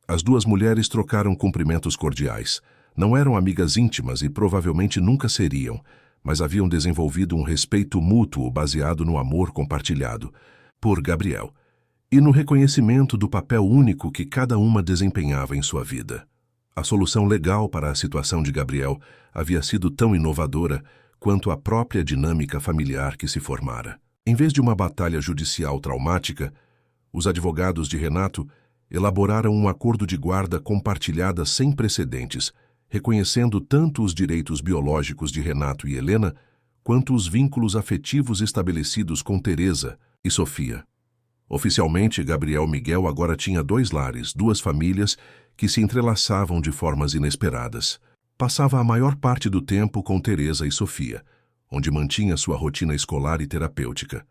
As duas mulheres trocaram cumprimentos cordiais. Não eram amigas íntimas e provavelmente nunca seriam, mas haviam desenvolvido um respeito mútuo baseado no amor compartilhado por Gabriel e no reconhecimento do papel único que cada uma desempenhava em sua vida. A solução legal para a situação de Gabriel havia sido tão inovadora quanto a própria dinâmica familiar que se formara. Em vez de uma batalha judicial traumática, os advogados de Renato elaboraram um acordo de guarda compartilhada sem precedentes, reconhecendo tanto os direitos biológicos de Renato e Helena, quanto os vínculos afetivos estabelecidos com Teresa e Sofia. Oficialmente, Gabriel Miguel agora tinha dois lares, duas famílias que se entrelaçavam de formas inesperadas. Passava a maior parte do tempo com Teresa e Sofia, onde mantinha sua rotina escolar e terapêutica.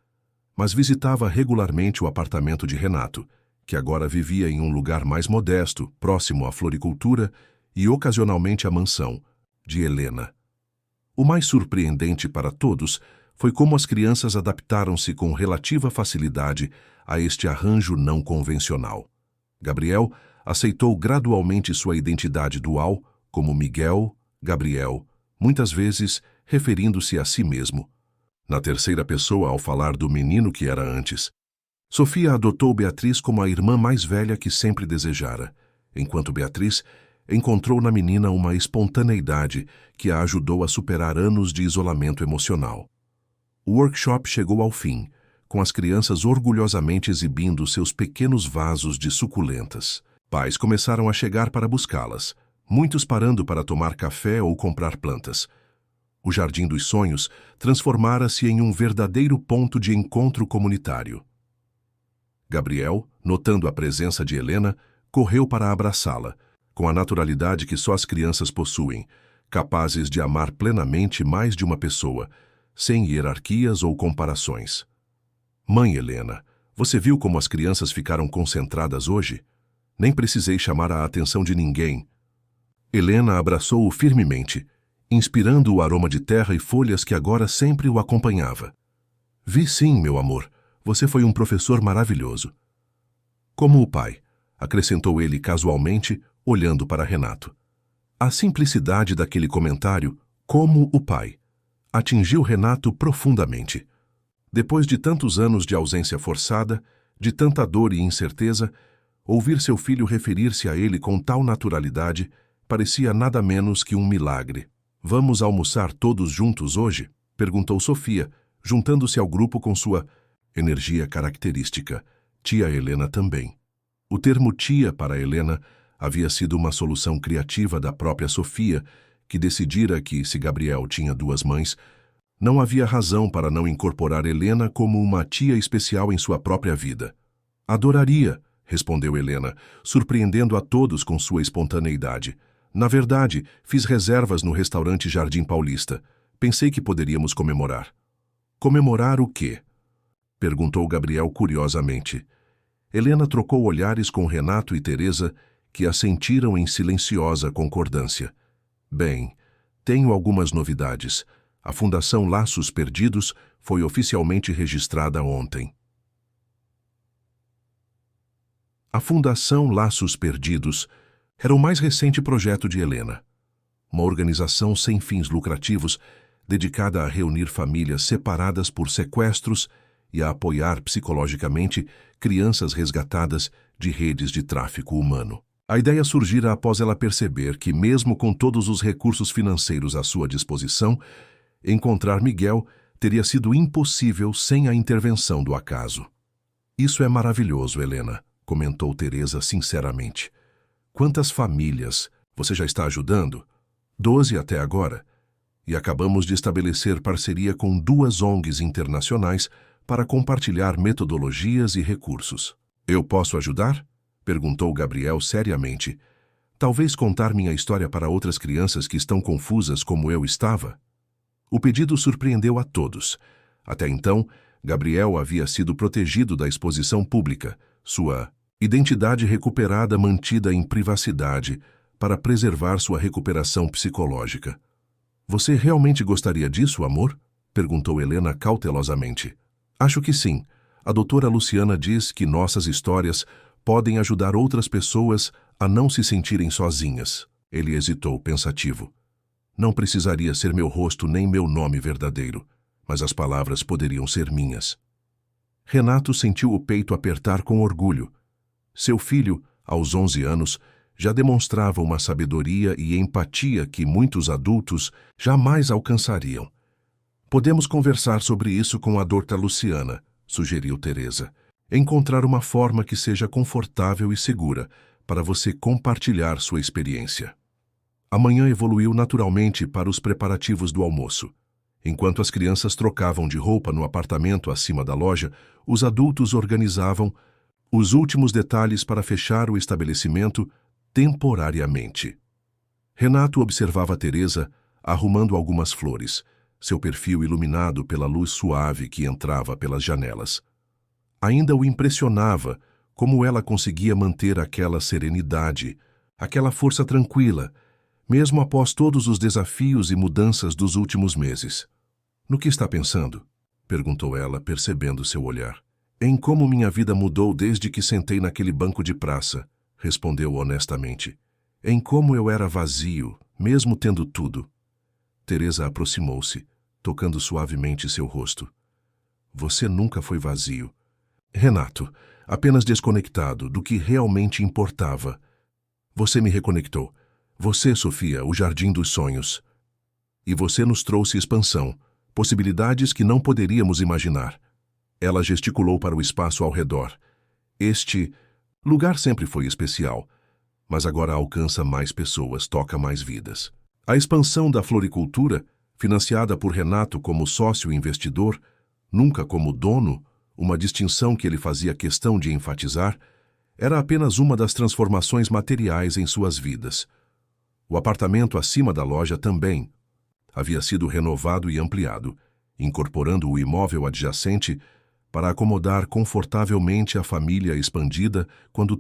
Mas visitava regularmente o apartamento de Renato, que agora vivia em um lugar mais modesto, próximo à floricultura, e ocasionalmente à mansão de Helena. O mais surpreendente para todos foi como as crianças adaptaram-se com relativa facilidade a este arranjo não convencional. Gabriel aceitou gradualmente sua identidade dual como Miguel, Gabriel, muitas vezes referindo-se a si mesmo. Na terceira pessoa ao falar do menino que era antes. Sofia adotou Beatriz como a irmã mais velha que sempre desejara, enquanto Beatriz encontrou na menina uma espontaneidade que a ajudou a superar anos de isolamento emocional. O workshop chegou ao fim, com as crianças orgulhosamente exibindo seus pequenos vasos de suculentas. Pais começaram a chegar para buscá-las, muitos parando para tomar café ou comprar plantas. O Jardim dos Sonhos transformara-se em um verdadeiro ponto de encontro comunitário. Gabriel, notando a presença de Helena, correu para abraçá-la, com a naturalidade que só as crianças possuem, capazes de amar plenamente mais de uma pessoa, sem hierarquias ou comparações. Mãe Helena, você viu como as crianças ficaram concentradas hoje? Nem precisei chamar a atenção de ninguém. Helena abraçou-o firmemente, inspirando o aroma de terra e folhas que agora sempre o acompanhava. Vi sim, meu amor, você foi um professor maravilhoso. Como o pai, acrescentou ele casualmente, olhando para Renato. A simplicidade daquele comentário, como o pai, atingiu Renato profundamente. Depois de tantos anos de ausência forçada, de tanta dor e incerteza, ouvir seu filho referir-se a ele com tal naturalidade parecia nada menos que um milagre. Vamos almoçar todos juntos hoje? Perguntou Sofia, juntando-se ao grupo com sua energia característica. Tia Helena também. O termo tia para Helena havia sido uma solução criativa da própria Sofia, que decidira que, se Gabriel tinha duas mães, não havia razão para não incorporar Helena como uma tia especial em sua própria vida. Adoraria, respondeu Helena, surpreendendo a todos com sua espontaneidade. Na verdade, fiz reservas no restaurante Jardim Paulista. Pensei que poderíamos comemorar. Comemorar o quê? Perguntou Gabriel curiosamente. Helena trocou olhares com Renato e Teresa, que assentiram em silenciosa concordância. Bem, tenho algumas novidades. A Fundação Laços Perdidos foi oficialmente registrada ontem. A Fundação Laços Perdidos era o mais recente projeto de Helena. Uma organização sem fins lucrativos dedicada a reunir famílias separadas por sequestros e a apoiar psicologicamente crianças resgatadas de redes de tráfico humano. A ideia surgira após ela perceber que, mesmo com todos os recursos financeiros à sua disposição, encontrar Miguel teria sido impossível sem a intervenção do acaso. Isso é maravilhoso, Helena, comentou Teresa sinceramente. Quantas famílias você já está ajudando? 12 até agora. E acabamos de estabelecer parceria com 2 ONGs internacionais para compartilhar metodologias e recursos. Eu posso ajudar? Perguntou Gabriel seriamente. Talvez contar minha história para outras crianças que estão confusas como eu estava? O pedido surpreendeu a todos. Até então, Gabriel havia sido protegido da exposição pública, sua identidade recuperada mantida em privacidade para preservar sua recuperação psicológica. Você realmente gostaria disso, amor? Perguntou Helena cautelosamente. Acho que sim. A doutora Luciana diz que nossas histórias podem ajudar outras pessoas a não se sentirem sozinhas. Ele hesitou, pensativo. Não precisaria ser meu rosto nem meu nome verdadeiro, mas as palavras poderiam ser minhas. Renato sentiu o peito apertar com orgulho. Seu filho, aos 11 anos, já demonstrava uma sabedoria e empatia que muitos adultos jamais alcançariam. Podemos conversar sobre isso com a doutora Luciana, sugeriu Teresa. Encontrar uma forma que seja confortável e segura para você compartilhar sua experiência. A manhã evoluiu naturalmente para os preparativos do almoço. Enquanto as crianças trocavam de roupa no apartamento acima da loja, os adultos organizavam os últimos detalhes para fechar o estabelecimento temporariamente. Renato observava Teresa arrumando algumas flores, seu perfil iluminado pela luz suave que entrava pelas janelas. Ainda o impressionava como ela conseguia manter aquela serenidade, aquela força tranquila, mesmo após todos os desafios e mudanças dos últimos meses. No que está pensando? Perguntou ela, percebendo seu olhar. Em como minha vida mudou desde que sentei naquele banco de praça, respondeu honestamente. Em como eu era vazio, mesmo tendo tudo. Teresa aproximou-se, tocando suavemente seu rosto. Você nunca foi vazio. Renato, apenas desconectado do que realmente importava. Você me reconectou. Você, Sofia, o jardim dos sonhos. E você nos trouxe expansão, possibilidades que não poderíamos imaginar. Ela gesticulou para o espaço ao redor. Este lugar sempre foi especial, mas agora alcança mais pessoas, toca mais vidas. A expansão da floricultura, financiada por Renato como sócio investidor, nunca como dono, uma distinção que ele fazia questão de enfatizar, era apenas uma das transformações materiais em suas vidas. O apartamento acima da loja também havia sido renovado e ampliado, incorporando o imóvel adjacente para acomodar confortavelmente a família expandida quando